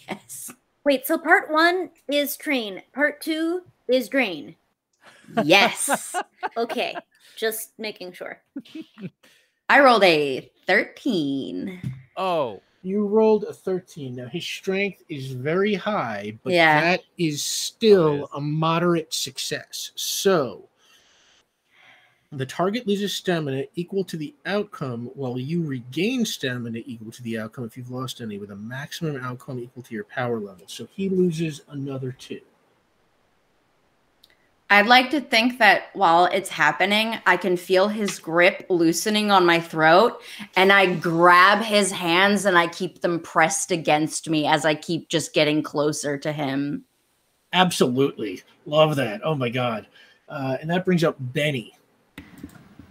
Yes. Wait, so part 1 is train, part 2 is drain. Yes. Okay, just making sure. I rolled a 13. Oh. You rolled a 13. Now, his strength is very high, but Yeah. that is still a moderate success. So, the target loses stamina equal to the outcome, while you regain stamina equal to the outcome if you've lost any, with a maximum outcome equal to your power level. So, he loses another 2. I'd like to think that while it's happening, I can feel his grip loosening on my throat, and I grab his hands and I keep them pressed against me as I keep just getting closer to him. Absolutely. Love that. Oh, my God. And that brings up Benny.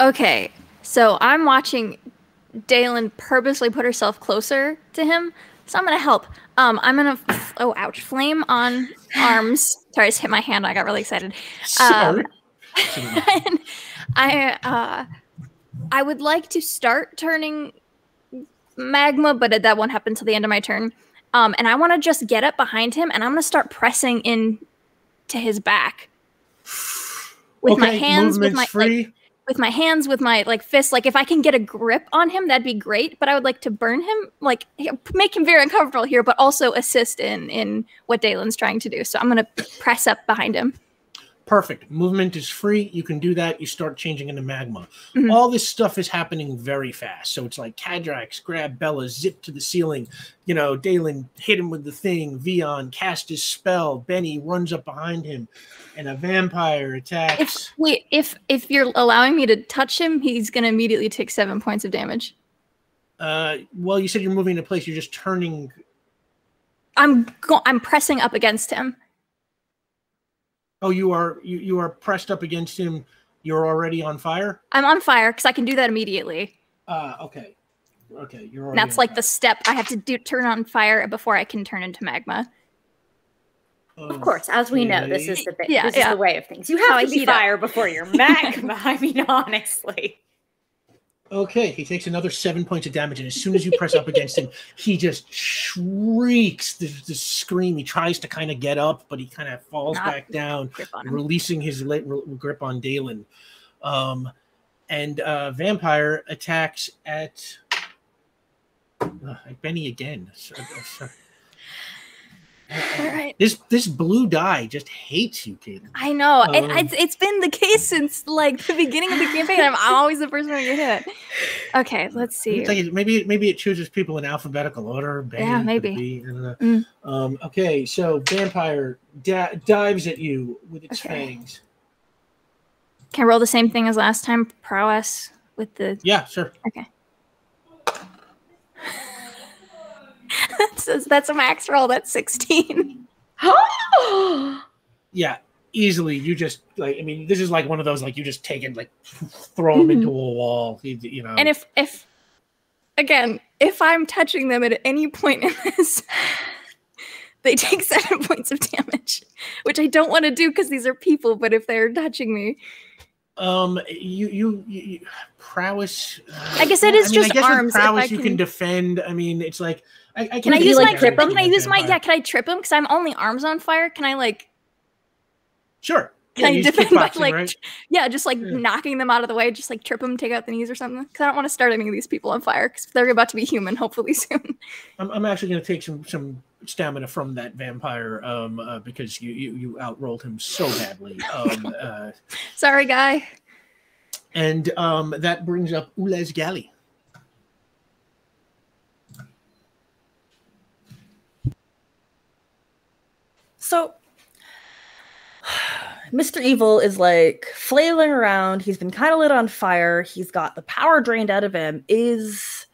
Okay, so I'm watching Dalen purposely put herself closer to him So I'm gonna help. I'm gonna. Oh, ouch! Flame on arms. Sorry, I just hit my hand. I got really excited. Sorry. And I would like to start turning magma, but that won't happen till the end of my turn. And I want to just get up behind him, and I'm gonna start pressing in to his back with my hands, with my free. With my hands, with my fists. Like if I can get a grip on him, that'd be great. But I would like to burn him, like make him very uncomfortable here, but also assist in what Dalen's trying to do. So I'm gonna press up behind him. Perfect. Movement is free. You can do that. You start changing into magma. All this stuff is happening very fast. So it's like Kadrax grab Bella, zip to the ceiling. You know, Dalen hit him with the thing. Vion cast his spell. Benny runs up behind him, and a vampire attacks. If you're allowing me to touch him, he's gonna immediately take 7 points of damage. Well, you said you're moving into place. You're just turning. I'm pressing up against him. Oh, you are pressed up against him. You're already on fire? I'm on fire because I can do that immediately. Okay. Okay, you're already That's like the step I have to turn on fire before I can turn into magma. Of course, as we know, this is the way of things. You have to be fire before you're magma. I mean, honestly. Okay, he takes another 7 points of damage, and as soon as you press up against him, he just shrieks this scream. He tries to kind of get up, but he kind of falls back down, releasing his grip on Dalen. And Vampire attacks at Benny again. All right. This blue die just hates you, Caitlin. I know. It's been the case since like the beginning of the campaign. I'm always the first one to get hit. Okay, let's see. Like maybe it chooses people in alphabetical order. Benny, yeah, maybe. B, I don't know. Okay, so Vampire dives at you with its fangs. Can I roll the same thing as last time? Prowess with the... Yeah, sure. Okay. That's a max roll. That's 16. Yeah, easily. You just this is like one of those you just take it throw them into a wall. You know. And if I'm touching them at any point in this, they take 7 points of damage, which I don't want to do because these are people. But if they're touching me, you prowess. I guess it is just arms. With prowess, you can defend. I mean, it's like. Can I use my trip him? Can I use my Can I trip him? Because I'm only arms on fire. Can I Sure. Can I defend by right? Just knocking them out of the way, just trip them, take out the knees or something? Because I don't want to start any of these people on fire because they're about to be human, hopefully soon. I'm actually going to take some stamina from that vampire because you outrolled him so badly. Sorry, guy. And that brings up Ulez Galley. So, Mr. Evil is flailing around. He's been kind of lit on fire. He's got the power drained out of him. Is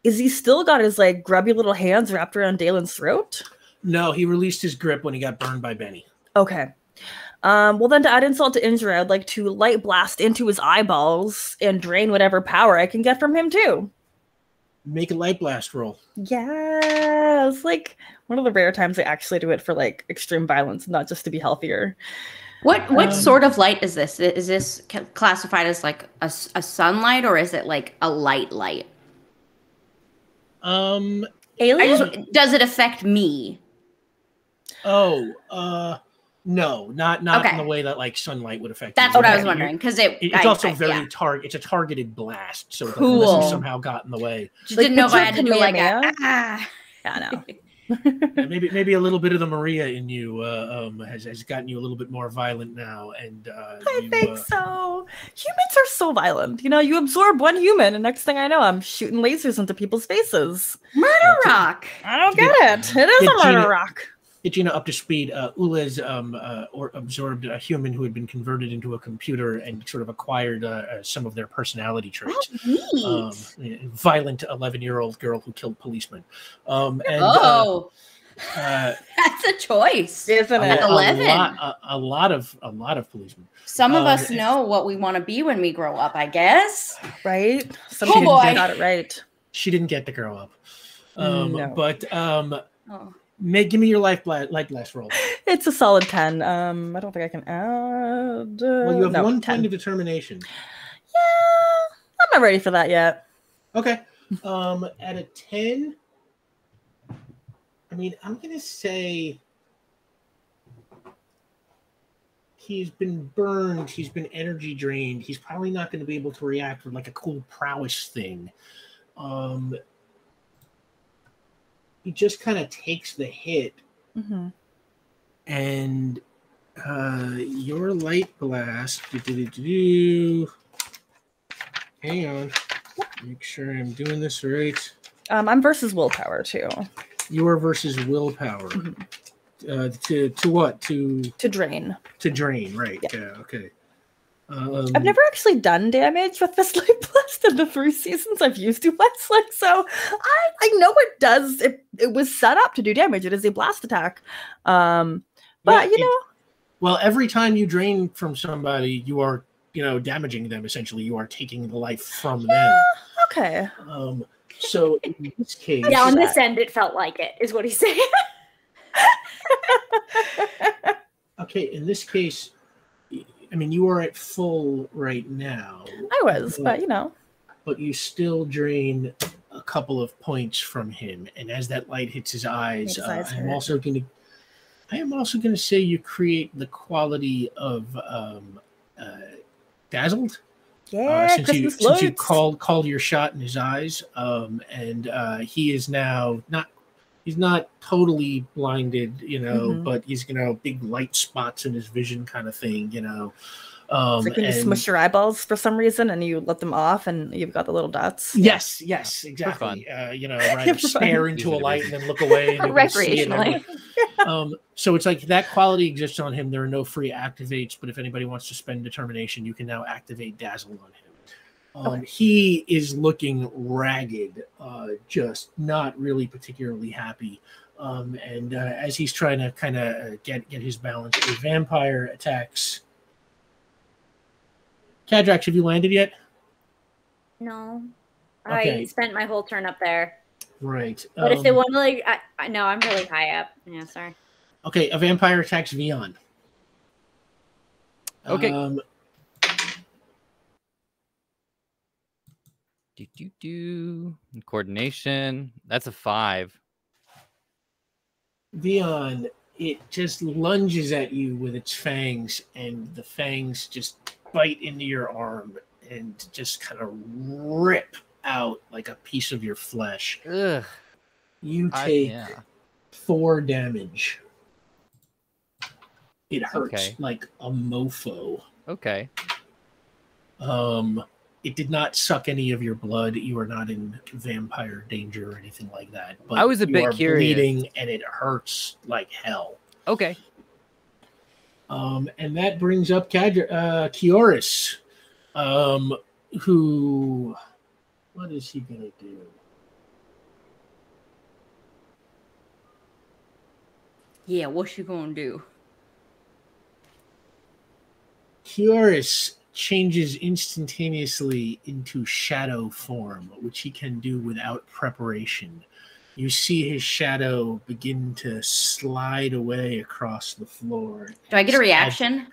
he still got his grubby little hands wrapped around Dalen's throat? No, he released his grip when he got burned by Benny. Okay. Well, then to add insult to injury, I'd like to light blast into his eyeballs and drain whatever power I can get from him too. Make a light blast roll. Yeah, it's one of the rare times I actually do it for extreme violence, not just to be healthier. What sort of light is this? Is this classified as a sunlight, or is it a light? Alien? Does it affect me? No, not in the way that sunlight would affect. That's what I was wondering because it's also very It's a targeted blast, so cool. Unless you somehow got in the way. Just didn't know if I had to do Yeah, no. maybe a little bit of the Maria in you has gotten you a little bit more violent now, and I think so. Humans are so violent. You absorb one human, and next thing I know, I'm shooting lasers into people's faces. Murder rock. I don't get it. It is a murder rock. Get Gina up to speed. Ulez absorbed a human who had been converted into a computer and sort of acquired some of their personality traits. Oh, neat. Violent 11-year-old girl who killed policemen. That's a choice, isn't it? 11. A lot of policemen. Some of us know what we want to be when we grow up, I guess. Right? Boy. Got it right. She didn't get to grow up. No. But Oh. give me your life blast roll. It's a solid 10. I don't think I can add. Well, you have no, 1 10. point of determination. Yeah, I'm not ready for that yet. Okay. At a 10, I mean, I'm gonna say he's been burned, he's been energy drained, he's probably not gonna be able to react with like a cool prowess thing. He just kind of takes the hit, and your light blast. Hang on, make sure I'm doing this right. I'm versus willpower too. You are versus willpower. To what? To drain. To drain, right? Yeah. Okay. I've never actually done damage with this light blast in the 3 seasons I've used Westlake, so I know it does. It was set up to do damage. It is a blast attack. But well, every time you drain from somebody, you are damaging them. Essentially, you are taking the life from them. Okay. So in this case, yeah, on this end, it felt like it, is what he's saying. Okay, in this case, I mean, you are at full right now. I was, but But you still drain a couple of points from him, and as that light hits his eyes, I am also going to say you create the quality of dazzled. Yeah, since you called your shot in his eyes, and he is now he's not totally blinded, but he's big light spots in his vision, kind of thing, It's like when you smush your eyeballs for some reason and you let them off and you've got the little dots. Yes, exactly. Stare into a light and then look away. And recreationally. So it's like that quality exists on him. There are no free activates, but if anybody wants to spend determination, you can now activate Dazzle on him. He is looking ragged, just not really particularly happy. And as he's trying to kind of get his balance, a vampire attacks. Cadrax, have you landed yet? No. Okay. I spent my whole turn up there. Right. But if they want to, no, I'm really high up. Yeah, sorry. Okay, a vampire attacks Vion. Okay. Coordination. That's a 5. Vion, it just lunges at you with its fangs, and the fangs just bite into your arm and just kind of rip out like a piece of your flesh. Ugh. You take 4 damage. It hurts like a mofo. Okay. It did not suck any of your blood. You are not in vampire danger or anything like that. But I was a bit curious. Bleeding, and it hurts like hell. Okay. And that brings up Kioris, who, what is he gonna do? Yeah, what's she gonna do? Kioris changes instantaneously into shadow form, which he can do without preparation. You see his shadow begin to slide away across the floor. Do I get a reaction?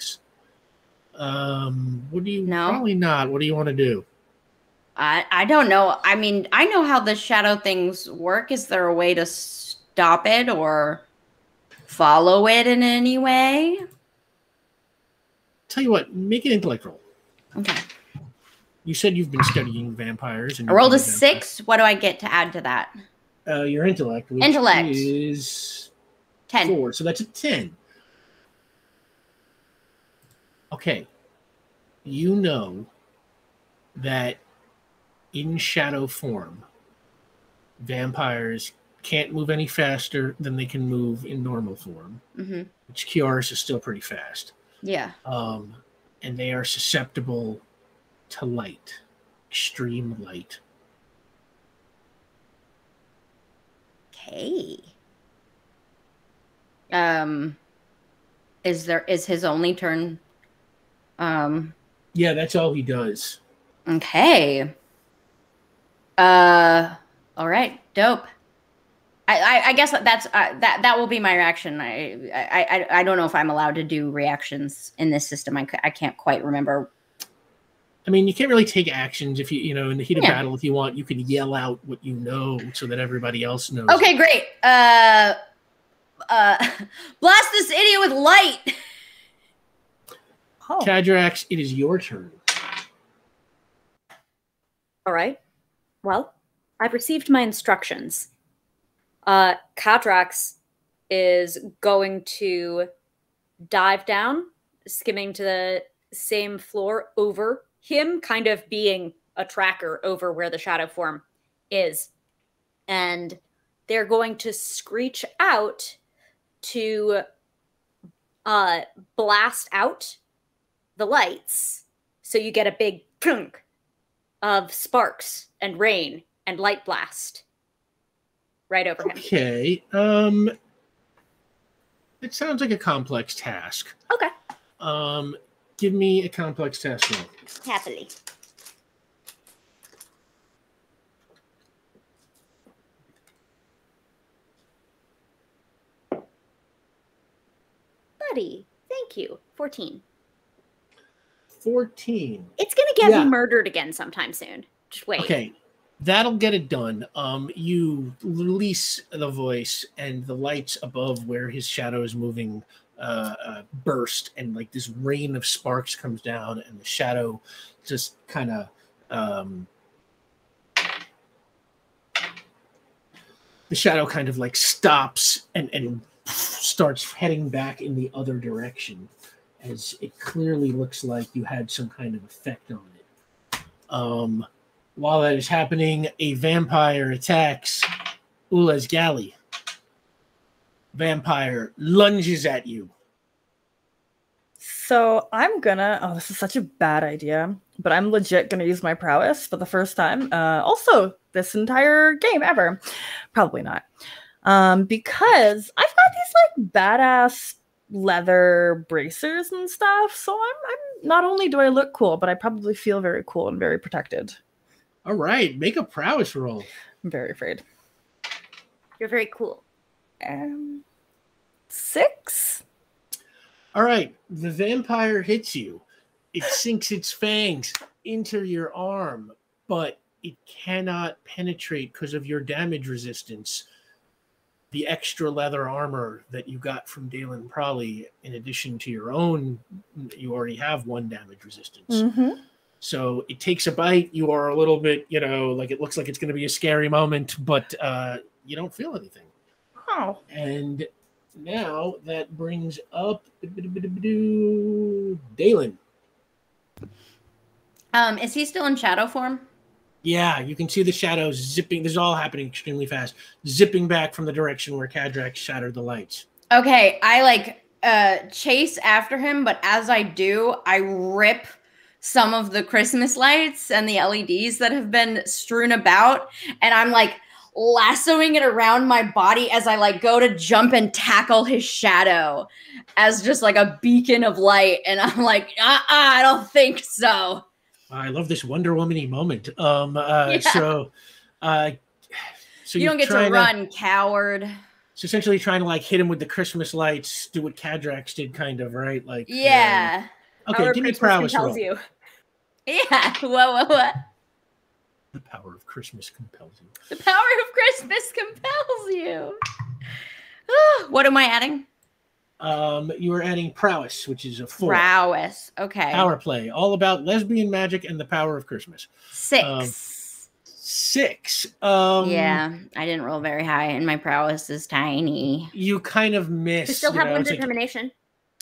What do you? No? Probably not. What do you want to do? I don't know. I mean, I know how the shadow things work. Is there a way to stop it or follow it in any way? Tell you what, make an intellect roll. Okay. You said you've been studying vampires. And I rolled a 6. What do I get to add to that? Your intellect, which is 10. 4, so that's a 10. Okay. You know that in shadow form, vampires can't move any faster than they can move in normal form, which Kioris is still pretty fast. Yeah. And they are susceptible to light, extreme light. Okay. Is his only turn? Yeah, that's all he does. Okay. All right. Dope. I guess that will be my reaction. I don't know if I'm allowed to do reactions in this system. I can't quite remember. I mean, you can't really take actions if you know in the heat of battle. If you want, you can yell out what you know so that everybody else knows. Okay, great. Blast this idiot with light. Oh. Cadrax, it is your turn. All right. Well, I've received my instructions. Cadrax is going to dive down, skimming to the same floor over him, kind of being a tracker over where the shadow form is. And they're going to screech out to blast out the lights. So you get a big plunk of sparks and rain and light blast right over him. Okay. It sounds like a complex task. Okay. Give me a complex task roll. Happily. Buddy, thank you. 14. 14. It's gonna get murdered again sometime soon. Just wait. Okay. That'll get it done. You release the voice, and the lights above where his shadow is moving burst, and like this rain of sparks comes down, and the shadow just kind of like stops and starts heading back in the other direction, as it clearly looks like you had some kind of effect on it. While that is happening, a vampire attacks Ula's galley. Vampire lunges at you. So I'm gonna, oh, this is such a bad idea, but I'm legit gonna use my prowess for the first time. Also, this entire game ever. Probably not. Because I've got these like badass leather bracers and stuff. So I'm not only do I look cool, but I probably feel very cool and very protected. All right, make a prowess roll. I'm very afraid. You're very cool. 6. All right, the vampire hits you. It sinks its fangs into your arm, but it cannot penetrate because of your damage resistance. The extra leather armor that you got from Dalen Prawley, in addition to your own, you already have 1 damage resistance. Mm-hmm. So it takes a bite. You are a little bit, like it looks like it's going to be a scary moment, but you don't feel anything. Oh. And now that brings up Dalen. Is he still in shadow form? Yeah, you can see the shadows zipping. This is all happening extremely fast. Zipping back from the direction where Cadrax shattered the lights. Okay, I chase after him, but as I do, I rip some of the Christmas lights and the LEDs that have been strewn about, and I'm lassoing it around my body as I go to jump and tackle his shadow as just a beacon of light, and I'm I don't think so. I love this Wonder Woman-y moment. Yeah. So you don't get to run, coward. So essentially trying to hit him with the Christmas lights, do what Cadrax did, kind of, right? Yeah. Okay, give me prowess roll. You. Yeah. What? The power of Christmas compels you. The power of Christmas compels you. What am I adding? You are adding prowess, which is a 4. Prowess. Okay. Power play, all about lesbian magic and the power of Christmas. 6. 6. Yeah, I didn't roll very high, and my prowess is tiny. You kind of miss. You still have 1 determination.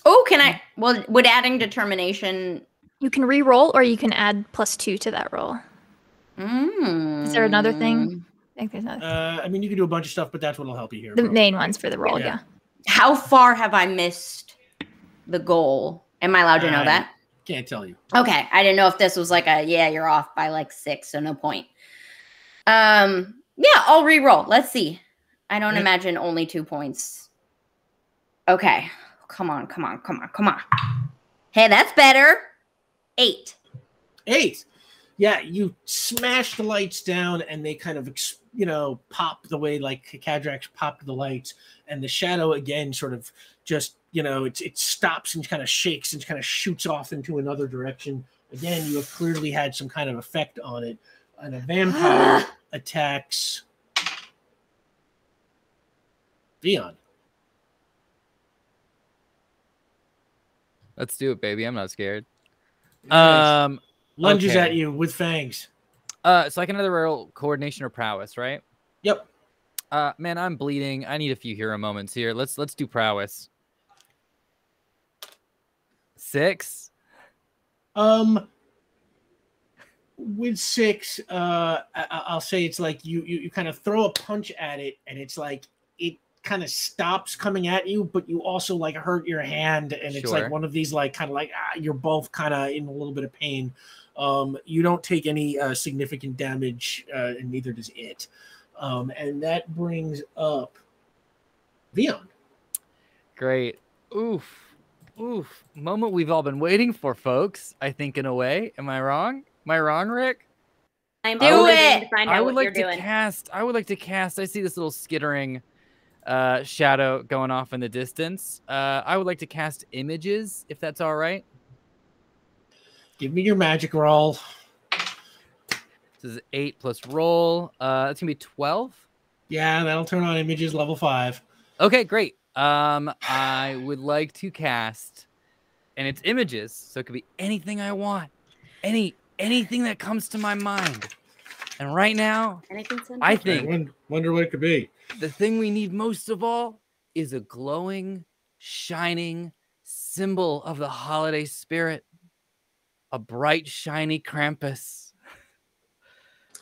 Oh, can I? Well, would adding determination? You can re-roll, or you can add +2 to that roll. Is there another thing? I think there's another. I mean, you can do a bunch of stuff, but that's what'll help you here. The main ones for the roll, yeah. How far have I missed the goal? Am I allowed to know that? Can't tell you. Okay, I didn't know if this was you're off by 6, so no point. Yeah, I'll re-roll. Let's see. I don't imagine only 2 points. Okay, come on. Hey, that's better. 8. 8. Yeah, you smash the lights down, and they kind of pop the way like Kadrax popped the lights, and the shadow again sort of just it stops and kind of shakes and kind of shoots off into another direction. Again, you have clearly had some kind of effect on it. And a vampire attacks Vion. Let's do it, baby. I'm not scared. Nice. Lunges okay. at you with fangs. So I can either roll coordination or prowess, right? Yep. Man, I'm bleeding. I need a few hero moments here. Let's do prowess. 6. With 6, I'll say it's like you kind of throw a punch at it, and it's like it kind of stops coming at you, but you also like hurt your hand, and it's like one of these like kind of like you're both kind of in a little bit of pain. You don't take any significant damage, and neither does it. And that brings up Vion. Great. Oof. Moment we've all been waiting for, folks. I think in a way. Am I wrong? Am I wrong, Rick? I'm waiting to find out I would what like you're to doing. cast. I would like to cast. I see this little skittering shadow going off in the distance. I would like to cast images, if that's all right. Give me your magic roll. This is 8 plus roll. That's gonna be 12. Yeah, that'll turn on images level 5. Okay, great. I would like to cast, and it's images, so it could be anything I want, anything that comes to my mind. And right now, I think I wonder what it could be. The thing we need most of all is a glowing, shining symbol of the holiday spirit. A bright, shiny Krampus.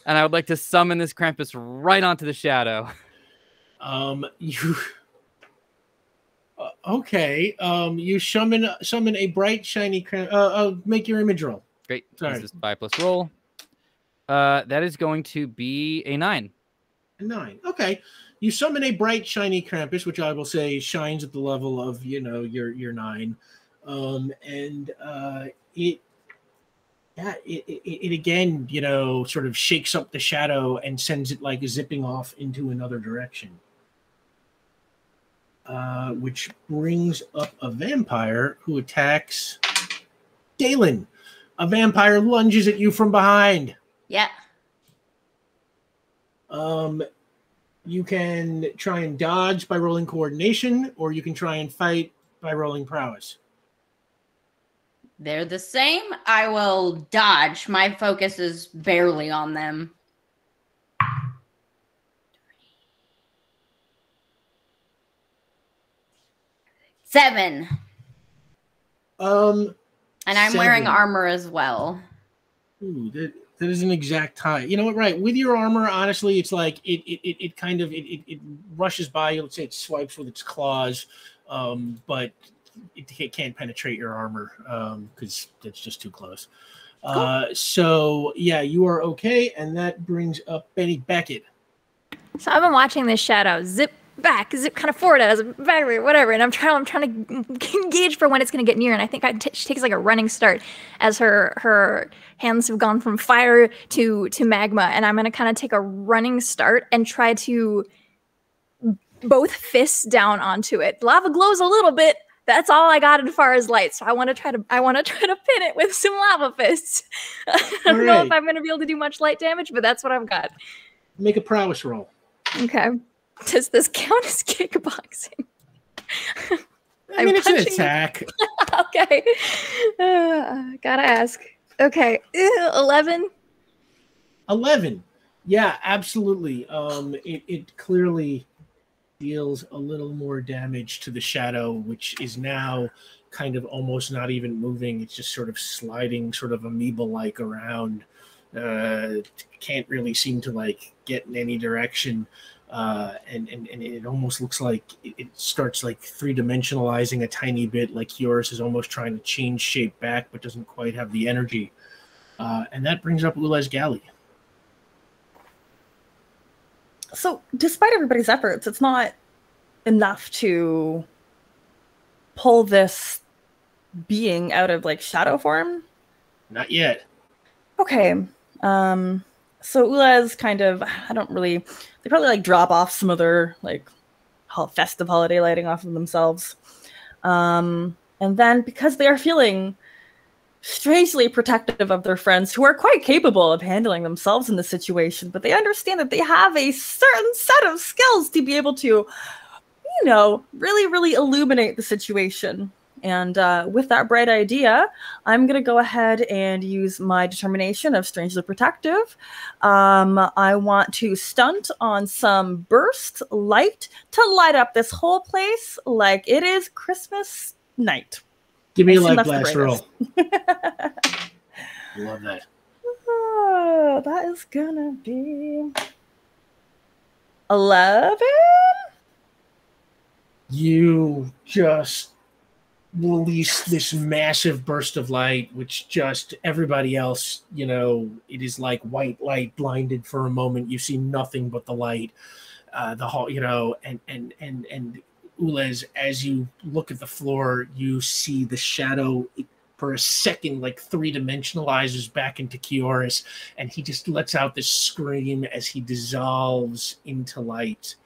And I would like to summon this Krampus right onto the shadow. Okay. You summon a bright, shiny Krampus. Make your image roll. Great. Sorry. This is 5 plus roll. That is going to be a 9. A 9. Okay. You summon a bright, shiny Krampus, which I will say shines at the level of your 9. It again, sort of shakes up the shadow and sends it like zipping off into another direction. Which brings up a vampire who attacks Dalen. A vampire lunges at you from behind. Yeah. You can try and dodge by rolling coordination, or you can try and fight by rolling prowess. They're the same. I will dodge. My focus is barely on them. 7. And I'm 7. wearing armor as well. Ooh, that is an exact tie. You know what? Right. With your armor, honestly, it's like it kind of rushes by you. Let's say it swipes with its claws, but it can't penetrate your armor because it's just too close. Cool. So yeah, you are okay, and that brings up Benny Beckett. So I've been watching this shadow zip back, zip kind of forward as a battery, whatever, and I'm trying to gauge for when it's going to get near. And I think she takes like a running start as her hands have gone from fire to magma, and I'm going to kind of take a running start and try to both fists down onto it. Lava glows a little bit. That's all I got as far as light. So I want to try to pin it with some lava fists. I don't know if I'm going to be able to do much light damage, but that's what I've got. Make a prowess roll. Okay. Does this count as kickboxing? I mean, it's an attack. Okay. Gotta ask. Okay. 11. 11. Yeah, absolutely. It clearly deals a little more damage to the shadow, which is now kind of almost not even moving. It's just sort of sliding, sort of amoeba-like around. Can't really seem to like get in any direction. And it almost looks like it starts like three-dimensionalizing a tiny bit, like yours is almost trying to change shape back, but doesn't quite have the energy. And that brings up Ulez Gali. So, despite everybody's efforts, it's not enough to pull this being out of like shadow form? Not yet. Okay. So Ula's kind of, they probably like drop off some of their like festive holiday lighting off of themselves. And then because they are feeling strangely protective of their friends who are quite capable of handling themselves in the situation, but they understand that they have a certain set of skills to be able to, really, really illuminate the situation. And with that bright idea, I'm going to go ahead and use my determination of strangely protective. I want to stunt on some burst light to light up this whole place like it is Christmas night. Give me a light blast roll. Love that. Oh, that is going to be 11. You just release this massive burst of light, which just everybody else, it is like white light blinded for a moment. You see nothing but the light, the whole, and Ulez, as you look at the floor, you see the shadow for a second, like three-dimensionalizes back into Kioris, and he just lets out this scream as he dissolves into light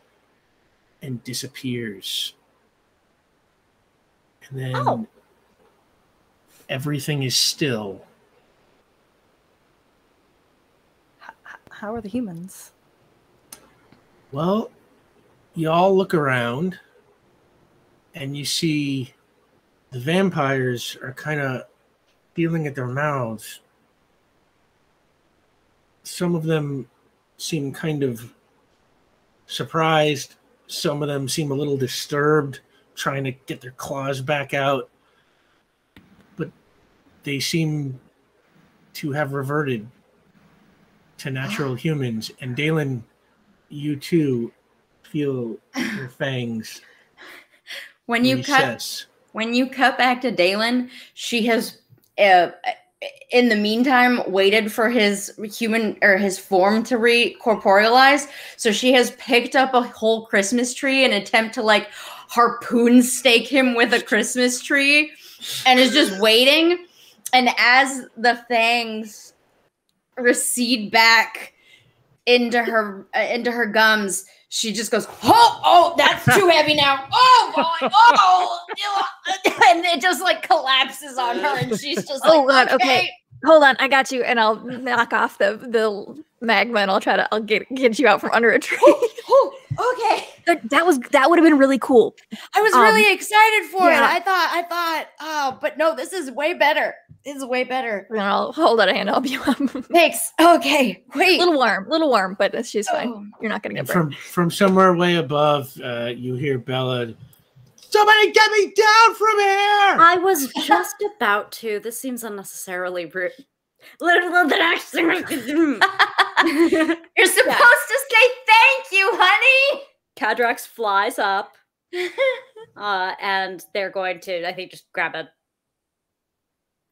and disappears. And then everything is still. How are the humans? Well, you all look around and you see the vampires are kind of feeling at their mouths. Some of them seem kind of surprised. Some of them seem a little disturbed, trying to get their claws back out. But they seem to have reverted to natural humans. And Dalen, you too feel your fangs. When you cut back to Dalen, she has in the meantime waited for his human or his form to recorporealize. So she has picked up a whole Christmas tree in an attempt to like harpoon stake him with a Christmas tree and is just waiting. And as the fangs recede back into her gums, she just goes, oh, that's too heavy now. Oh, and it just like collapses on her, and she's just like, God, okay, hold on, I got you, and I'll knock off the magma, and I'll get you out from under a tree. Okay. That would have been really cool. I was really excited for it. I thought, but no, this is way better. This is way better. And I'll hold out a hand, I'll help you up. Thanks. Okay, wait. Little warm, but she's fine. You're not gonna get burned. From somewhere way above, you hear Bella, somebody get me down from here! I was just about to. This seems unnecessarily rude. The next thing You're supposed to say thank you, honey. Cadrax flies up, and they're going to, I think, just grab a.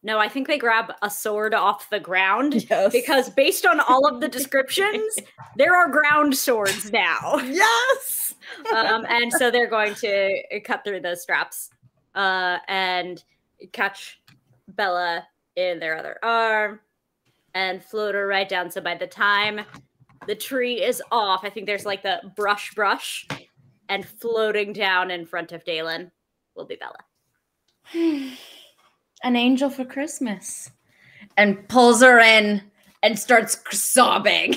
No, I think they grab a sword off the ground. Yes. Because based on all of the descriptions, there are ground swords now. Yes. And so they're going to cut through those straps and catch Bella in their other arm and float her right down. So by the time the tree is off, I think there's like the brush, and floating down in front of Dalen will be Bella. An angel for Christmas. And pulls her in and starts sobbing.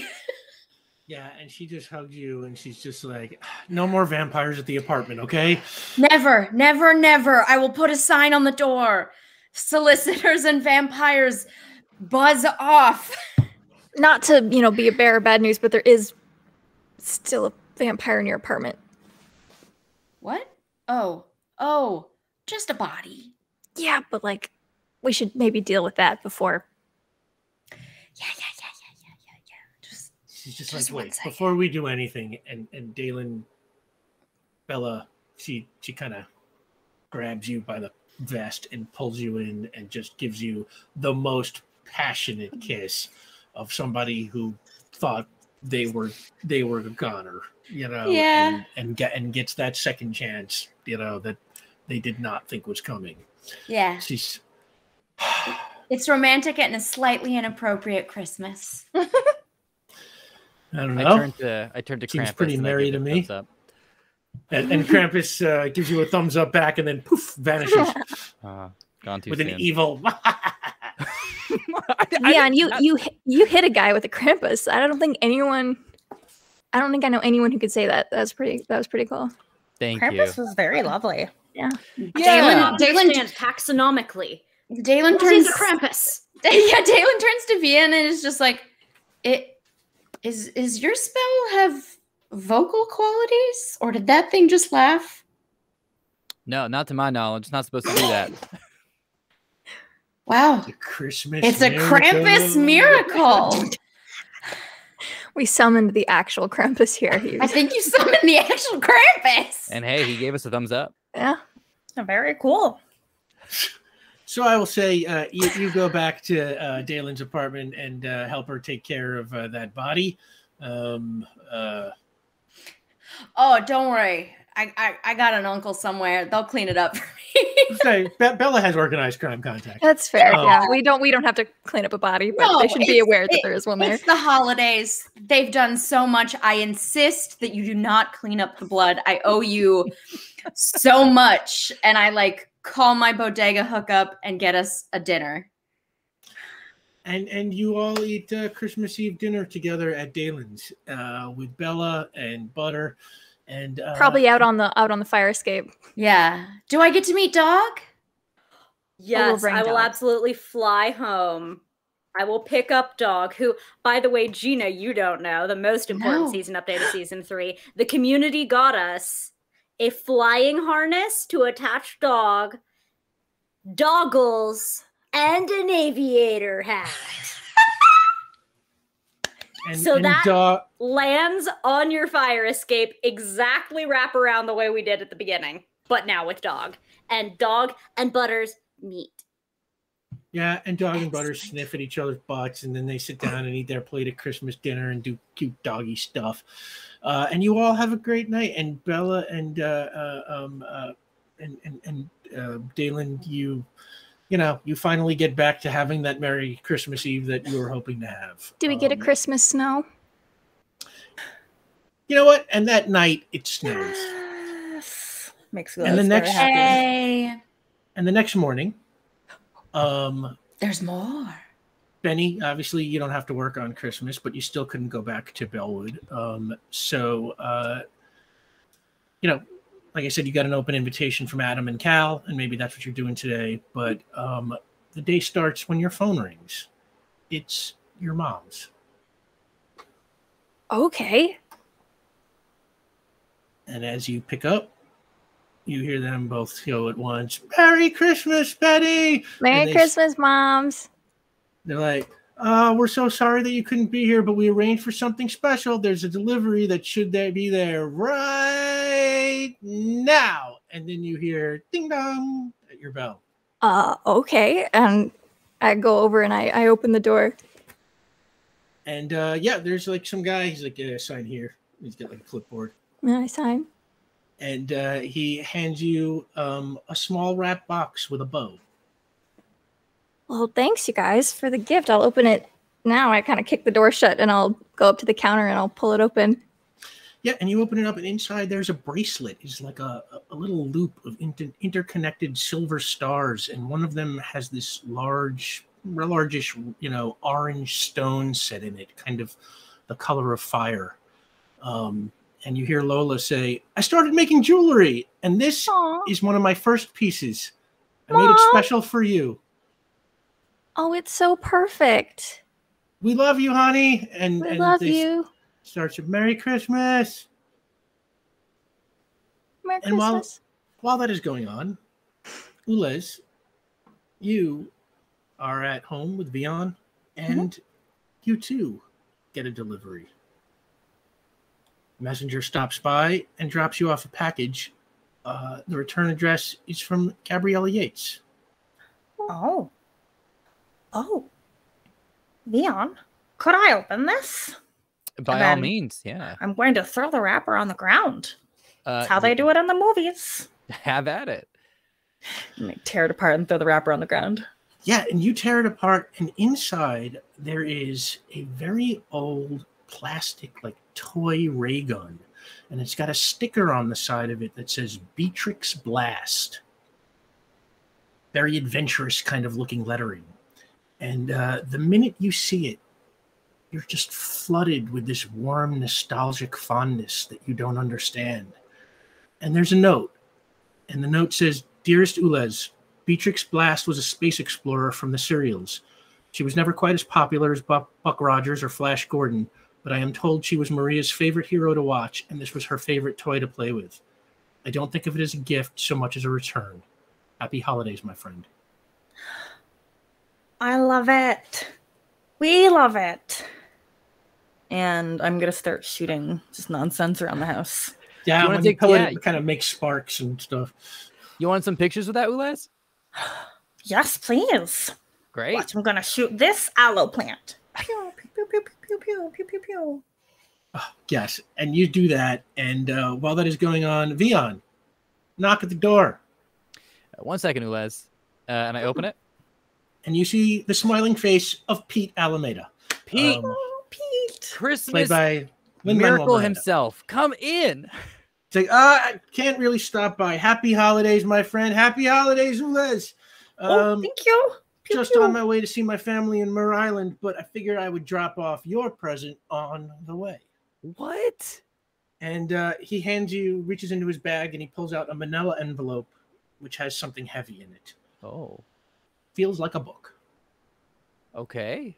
Yeah, and she just hugs you, and she's just like, no more vampires at the apartment, okay? Never, never, never. I will put a sign on the door. Solicitors and vampires buzz off. Not to, be a bearer of bad news, but there is still a vampire in your apartment. What? Oh, just a body. Yeah, but we should maybe deal with that before. Yeah. She's just like, wait, before we do anything, and Dalen, Bella, she kind of grabs you by the vest and pulls you in and just gives you the most passionate kiss of somebody who thought they were a goner, Yeah. and gets that second chance, that they did not think was coming. Yeah. She's. It's romantic and a slightly inappropriate Christmas. I don't know. I turned to Seems Krampus. pretty and I merry gave to a me. thumbs up. And Krampus gives you a thumbs up back and then poof, vanishes Gone too with soon. an evil. Yeah, and you hit a guy with a Krampus. I don't think I know anyone who could say that. That was pretty cool. Thank Krampus you. was very lovely. Yeah. Dalen Dalen taxonomically. Dalen Turns turns to Krampus. Yeah, Dalen turns to Vian and is just like, is your spell have vocal qualities, or did that thing just laugh? No, not to my knowledge. It's not supposed to do that. Wow, Christmas. it's a Krampus miracle. We summoned the actual Krampus here. I think you summoned the actual Krampus. And hey, he gave us a thumbs up. Yeah. Very cool. So I will say, you go back to Dalen's apartment and help her take care of that body. Oh, don't worry. I got an uncle somewhere. They'll clean it up for me. Say, Bella has organized crime contacts. That's fair. Yeah, we don't have to clean up a body, but No, they should be aware that there is one there. It's the holidays. They've done so much. I insist that you do not clean up the blood. I owe you so much. And I call my bodega hookup and get us a dinner. And you all eat Christmas Eve dinner together at Dalen's with Bella and Butter. And Probably out on the fire escape. Yeah. Do I get to meet Dog? Yes, bring I will Dog. absolutely fly home. I will pick up Dog, who, by the way, Gina, you don't know, the most important No. season update of season 3. The community got us a flying harness to attach Dog, doggles, and an aviator hat. So that lands on your fire escape exactly wrap around the way we did at the beginning, but now with Dog. And Dog and Butters meet. Yeah, and Dog and Butter sniff at each other's butts, and then they sit down and eat their plate of Christmas dinner and do cute doggy stuff. And you all have a great night. And Bella and Dalen, you finally get back to having that Merry Christmas Eve that you were hoping to have. Do we get a Christmas snow? You know what? And that night it snows. Makes me And the very next- happy. Hey. And the next morning, There's more. Benny, obviously you don't have to work on Christmas, but you still couldn't go back to Bellwood. Like I said, you got an open invitation from Adam and Cal, and maybe that's what you're doing today. But the day starts when your phone rings. It's your mom's. Okay. And as you pick up, you hear them both go at once, "Merry Christmas, Betty!" Merry Christmas, moms. They're like, we're so sorry that you couldn't be here, but we arranged for something special. There's a delivery that should be there right now. And then you hear ding dong at your bell. Okay. And I go over and I open the door. And there's some guy. He's like, yeah, sign here. He's got a clipboard. And I sign. And he hands you a small wrap box with a bow. Well, thanks, you guys, for the gift. I'll open it now. I kind of kick the door shut, and I'll go up to the counter, and I'll pull it open. Yeah, and you open it up, and inside there's a bracelet. It's like a little loop of interconnected silver stars, and one of them has this largish, orange stone set in it, kind of the color of fire. And you hear Lola say, "I started making jewelry, and this is one of my first pieces. I made it special for you." Oh, it's so perfect. "We love you, honey." And We love you. Starts with "Merry Christmas." Merry And Christmas. while that is going on, Ulez, you are at home with Vion, and you too get a delivery. Messenger stops by and drops you off a package. The return address is from Gabriella Yates. Oh. Leon, could I open this? By And all then- means, yeah. I'm going to throw the wrapper on the ground. That's how they do it in the movies. Have at it. I'm gonna tear it apart and throw the wrapper on the ground. Yeah, and you tear it apart, and inside there is a very old plastic, like toy ray gun, and it's got a sticker on the side of it that says Beatrix Blast. Very adventurous kind of looking lettering. And the minute you see it, you're just flooded with this warm, nostalgic fondness that you don't understand. And there's a note. And the note says, "Dearest Ulez, Beatrix Blast was a space explorer from the serials. She was never quite as popular as Buck Rogers or Flash Gordon, but I am told she was Maria's favorite hero to watch, and this was her favorite toy to play with. I don't think of it as a gift so much as a return. Happy holidays, my friend." I love it. We love it. And I'm going to start shooting just nonsense around the house. Yeah, You when wanna you take- pull yeah. it kind of makes sparks and stuff. You want some pictures with that, Ulez? Yes, please. Great. Watch, I'm going to shoot this aloe plant. Pew, pew, pew, pew, pew, pew, pew, pew, pew. Oh, yes, and you do that, and while that is going on, Vion, knock at the door, 1 second, Ulez. And I open it. and you see the smiling face of Pete Alameda. Pete, Pete. Played Christmas by Lin-Manuel miracle Miranda. himself. Come in. It's like, I can't really stop by. Happy holidays, my friend. Happy holidays, Ulez. Thank you. Pew, Just pew. on my way to see my family in Murr Island, but I figured I would drop off your present on the way. What? And he reaches into his bag, and he pulls out a manila envelope, which has something heavy in it. Oh, Feels like a book. okay.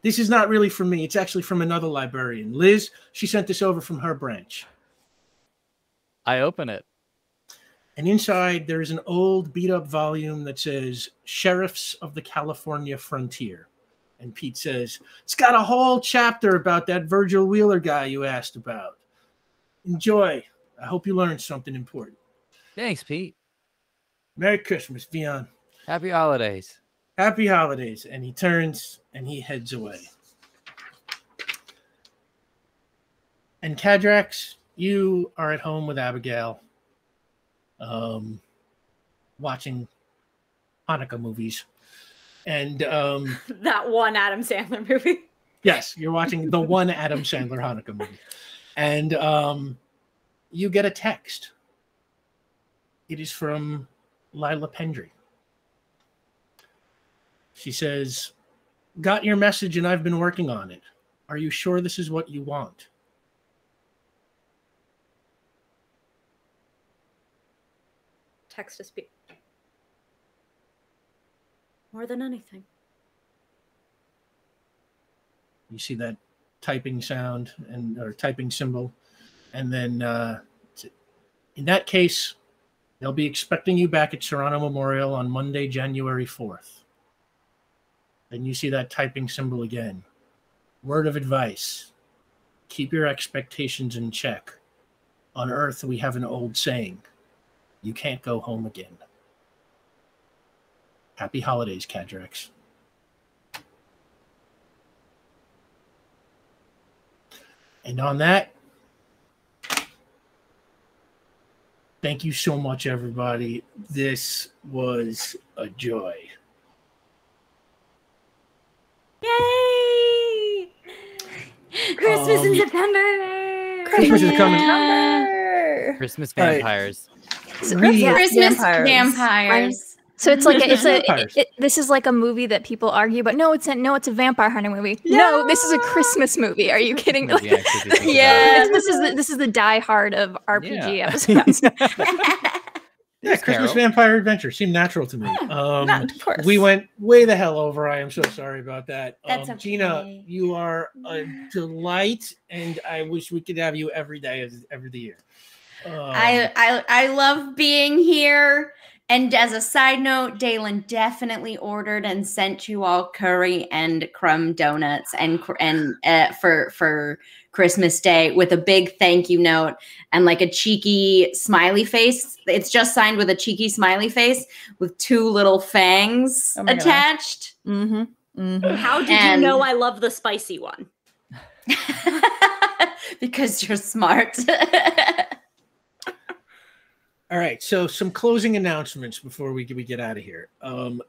This is not really from me. It's actually from another librarian. Liz, she sent this over from her branch. I open it. And inside, there is an old beat-up volume that says, Sheriffs of the California Frontier. And Pete says, it's got a whole chapter about that Virgil Wheeler guy you asked about. Enjoy. I hope you learned something important. Thanks, Pete. Merry Christmas, Vion. Happy holidays. Happy holidays. And he turns and he heads away. And Kadrax, you are at home with Abigail, watching Hanukkah movies. And That one Adam Sandler movie. yes, you're watching the one Adam Sandler Hanukkah movie. And you get a text. It is from Lila Pendry. She says, got your message and I've been working on it. Are you sure this is what you want? Text to speak. More than anything. You see that typing sound or typing symbol. And then in that case, they'll be expecting you back at Serrano Memorial on Monday, January 4th. Then you see that typing symbol again. Word of advice. Keep your expectations in check. On Earth, we have an old saying. You can't go home again. Happy holidays, Kadrax. And on that, thank you so much, everybody. This was a joy. Yay! Christmas in September. Christmas is coming. Christmas All right. vampires. Christmas Vampires. vampires. So it's like Vampires. this is like a movie that people argue, but no, it's a vampire hunting movie. No, this is a Christmas movie. Are you kidding me? Movie, actually, if you think about Yeah. This is the Die Hard of RPG Yeah. episodes. Yeah, Christmas Carol. Vampire Adventure seemed natural to me. Of course. We went way the hell over. I am so sorry about that. That's okay. Gina, you are a delight, and I wish we could have you every day, every year. I love being here. And as a side note, Dalen definitely ordered and sent you all curry and crumb donuts and for Christmas Day with a big thank you note and like a cheeky smiley face. It's just signed with a cheeky smiley face with two little fangs Oh my gosh. attached. Mm-hmm. Mm-hmm. How did And- you know I love the spicy one? Because you're smart. All right, so some closing announcements before we get out of here.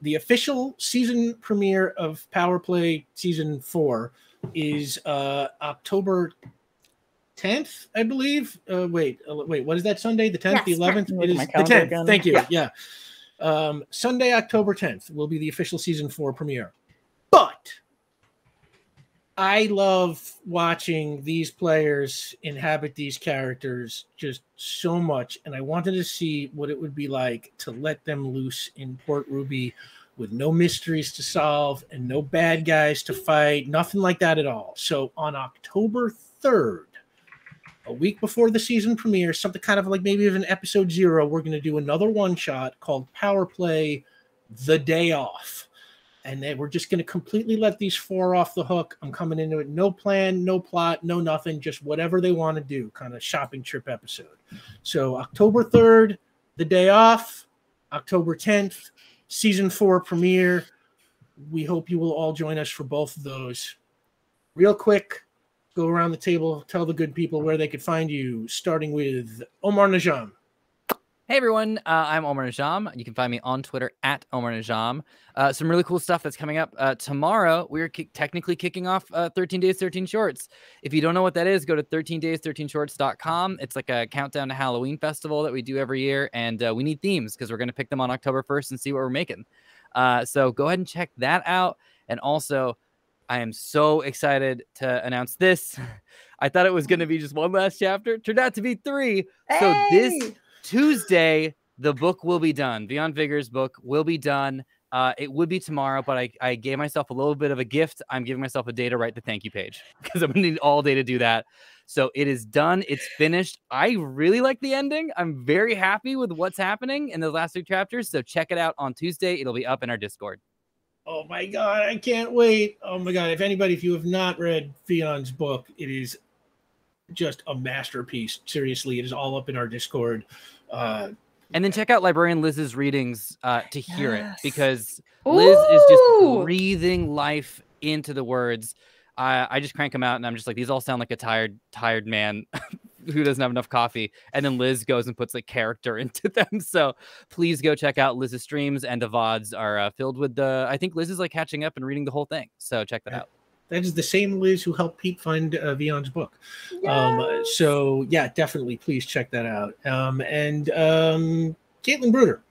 The official season premiere of Power Play Season 4 is October 10th, I believe. Wait, what is that Sunday? The 10th, Yes, the 11th? Look It at is my the calendar 10th. again. Thank you. Yeah. Yeah. Sunday, October 10th will be the official season 4 premiere. But I love watching these players inhabit these characters just so much, and I wanted to see what it would be like to let them loose in Port Ruby with no mysteries to solve and no bad guys to fight, nothing like that at all. So on October 3rd, a week before the season premiere, something kind of like maybe even episode 0, we're going to do another one-shot called Power Play The Day Off. And then we're just going to completely let these 4 off the hook. I'm coming into it, no plan, no plot, no nothing, just whatever they want to do, kind of shopping trip episode. So October 3rd, The Day Off, October 10th, season 4 premiere. We hope you will all join us for both of those. Real quick, go around the table, tell the good people where they could find you, starting with Omar Najam. Hey everyone, I'm Omar Najam. You can find me on Twitter at Omar Najam. Some really cool stuff that's coming up. Tomorrow, we're technically kicking off 13 Days, 13 Shorts. If you don't know what that is, go to 13days13shorts.com. It's like a countdown to Halloween festival that we do every year, and we need themes because we're going to pick them on October 1st and see what we're making. So go ahead and check that out. And also, I am so excited to announce this. I thought it was going to be just one last chapter. Turned out to be 3. Hey! So this Tuesday, the book will be done. Beyond Vigor's book will be done. It would be tomorrow, but I gave myself a little bit of a gift. I'm giving myself a day to write the thank you page because I'm going to need all day to do that. So it is done. It's finished. I really like the ending. I'm very happy with what's happening in the last 3 chapters. So check it out on Tuesday. It'll be up in our Discord. Oh my God, I can't wait. Oh my God. If you have not read Fion's book, it is just a masterpiece. Seriously, it is all up in our Discord. And then check out Librarian Liz's readings to hear it, because Liz is just breathing life into the words. I just crank them out and I'm just like, these all sound like a tired man who doesn't have enough coffee. And then Liz goes and puts like character into them. So please go check out Liz's streams, and the VODs are filled with I think Liz is like catching up and reading the whole thing. So check that out. That is the same Liz who helped Pete find Vion's book. Yes. So yeah, definitely please check that out. And Caitlin Bruder.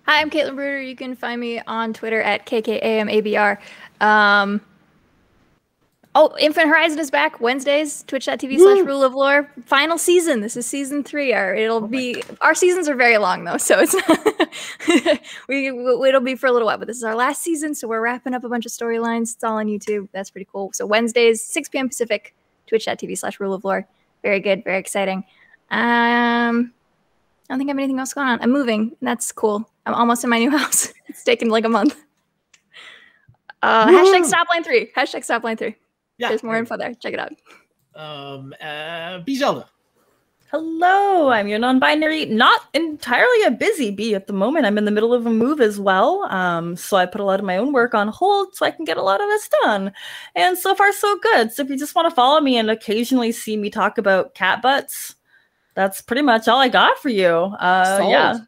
Hi, I'm Caitlin Bruder. You can find me on Twitter at KKAMABR. Infinite Horizon is back Wednesdays, twitch.tv/Rule of Lore. Final season. This is season 3. Our seasons are very long though, so it's it'll be for a little while, but this is our last season, so we're wrapping up a bunch of storylines. It's all on YouTube. That's pretty cool. So Wednesdays, 6 p.m. Pacific, twitch.tv/Rule of Lore. Very good, very exciting. I don't think I have anything else going on. I'm moving. That's cool. I'm almost in my new house. It's taken like a month. Hashtag StopLine3. Hashtag StopLine3. Yeah, there's more info there. Check it out. B Zelda. Hello, I'm your non-binary, not entirely a busy bee at the moment. I'm in the middle of a move as well. So I put a lot of my own work on hold so I can get a lot of this done. And so far, so good. So if you just want to follow me and occasionally see me talk about cat butts, that's pretty much all I got for you. Yeah.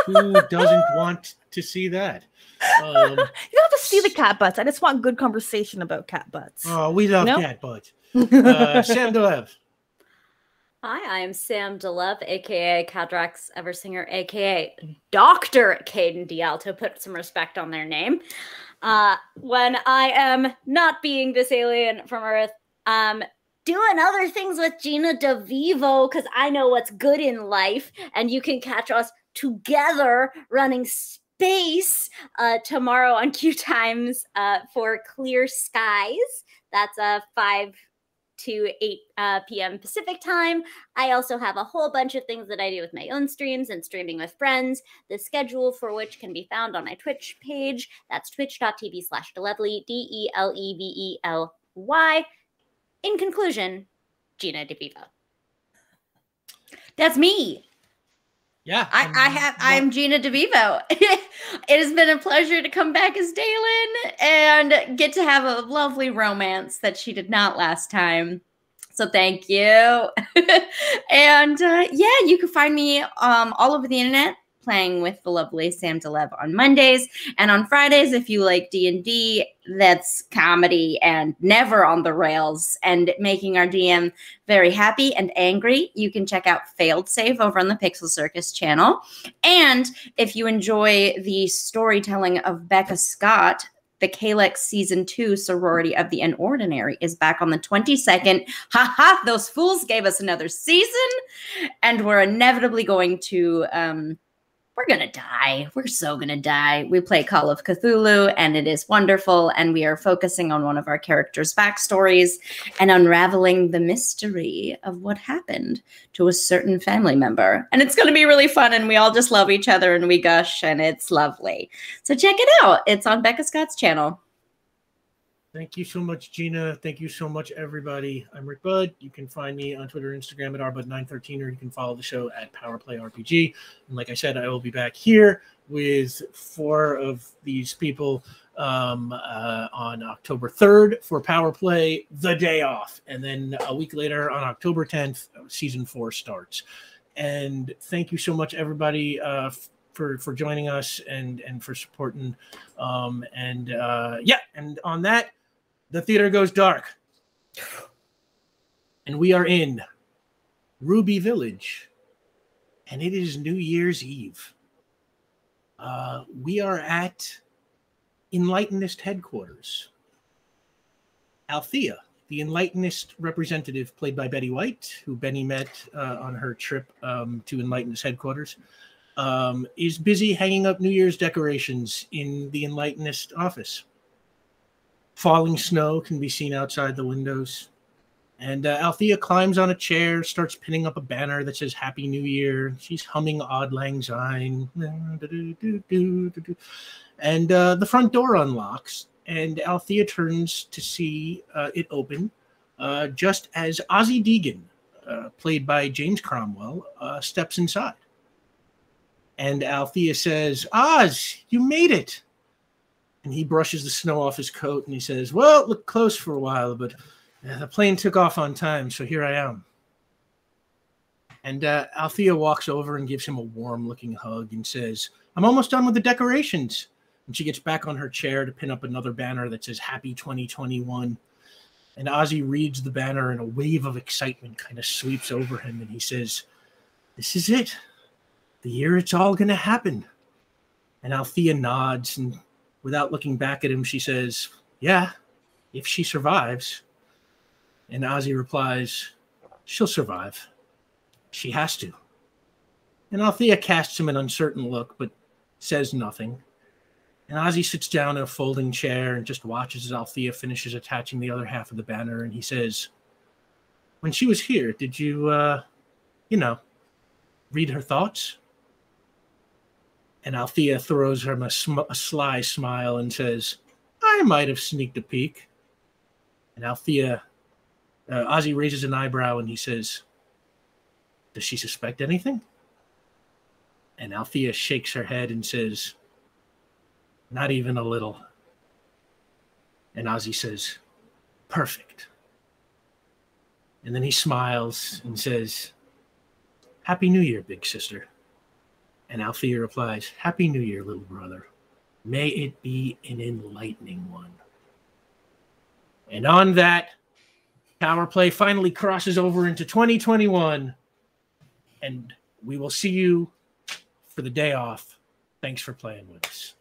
Who doesn't want to see that? You don't have to see the cat butts. I just want good conversation about cat butts. Oh, we love cat butts. Sam DeLev. Hi, I am Sam DeLev, aka Cadrax Eversinger, aka Dr. Caden D'Alto. Put some respect on their name. When I am not being this alien from Earth, doing other things with Gina DeVivo, because I know what's good in life, and you can catch us together running space tomorrow on QueueTimes for Clear Skies. That's 5 to 8 p.m. Pacific time. I also have a whole bunch of things that I do with my own streams and streaming with friends, the schedule for which can be found on my Twitch page. That's twitch.tv/Delevely, DELEVELY. In conclusion, Gina DeVivo. That's me. Yeah. I'm Gina DeVivo. It has been a pleasure to come back as Dalen and get to have a lovely romance that she did not last time. So thank you. And yeah, you can find me all over the internet playing with the lovely Sam DeLev on Mondays. And on Fridays, if you like D&D, that's comedy and never on the rails and making our DM very happy and angry, you can check out Failed Save over on the Pixel Circus channel. And if you enjoy the storytelling of Becca Scott, the Kalex Season 2 Sorority of the Unordinary is back on the 22nd. Ha ha! Those fools gave us another season, and we're inevitably going to, we're going to die. We're so going to die. We play Call of Cthulhu, and it is wonderful, and we are focusing on one of our characters' backstories and unraveling the mystery of what happened to a certain family member. And it's going to be really fun, and we all just love each other, and we gush, and it's lovely. So check it out. It's on Becca Scott's channel. Thank you so much, Gina. Thank you so much, everybody. I'm Rick Budd. You can find me on Twitter and Instagram at rbud913, or you can follow the show at PowerPlayRPG. And like I said, I will be back here with 4 of these people on October 3rd for Power Play, The Day Off. And then a week later, on October 10th, Season 4 starts. And thank you so much, everybody, for joining us and for supporting. And on that, the theater goes dark. And we are in Ruby Village. And it is New Year's Eve. We are at Enlightenist headquarters. Althea, the Enlightenist representative played by Betty White, who Benny met on her trip to Enlightenist headquarters, is busy hanging up New Year's decorations in the Enlightenist office. Falling snow can be seen outside the windows. And Althea climbs on a chair, starts pinning up a banner that says Happy New Year. She's humming Auld Lang Syne. And the front door unlocks, and Althea turns to see it open just as Ozzie Deegan, played by James Cromwell, steps inside. And Althea says, Oz, you made it. And he brushes the snow off his coat and he says, well, it looked close for a while, but the plane took off on time, so here I am. And Althea walks over and gives him a warm-looking hug and says, I'm almost done with the decorations. And she gets back on her chair to pin up another banner that says Happy 2021. And Ozzie reads the banner and a wave of excitement kind of sweeps over him. And he says, this is it. The year it's all going to happen. And Althea nods, and without looking back at him, she says, yeah, if she survives. And Ozzie replies, she'll survive. She has to. And Althea casts him an uncertain look, but says nothing. And Ozzie sits down in a folding chair and just watches as Althea finishes attaching the other half of the banner. And he says, when she was here, did you, read her thoughts? And Althea throws him a sly smile and says, I might have sneaked a peek. And Ozzie raises an eyebrow and he says, does she suspect anything? And Althea shakes her head and says, not even a little. And Ozzie says, perfect. And then he smiles and says, Happy New Year, big sister. And Althea replies, Happy New Year, little brother. May it be an enlightening one. And on that, Power Play finally crosses over into 2021. And we will see you for the day off. Thanks for playing with us.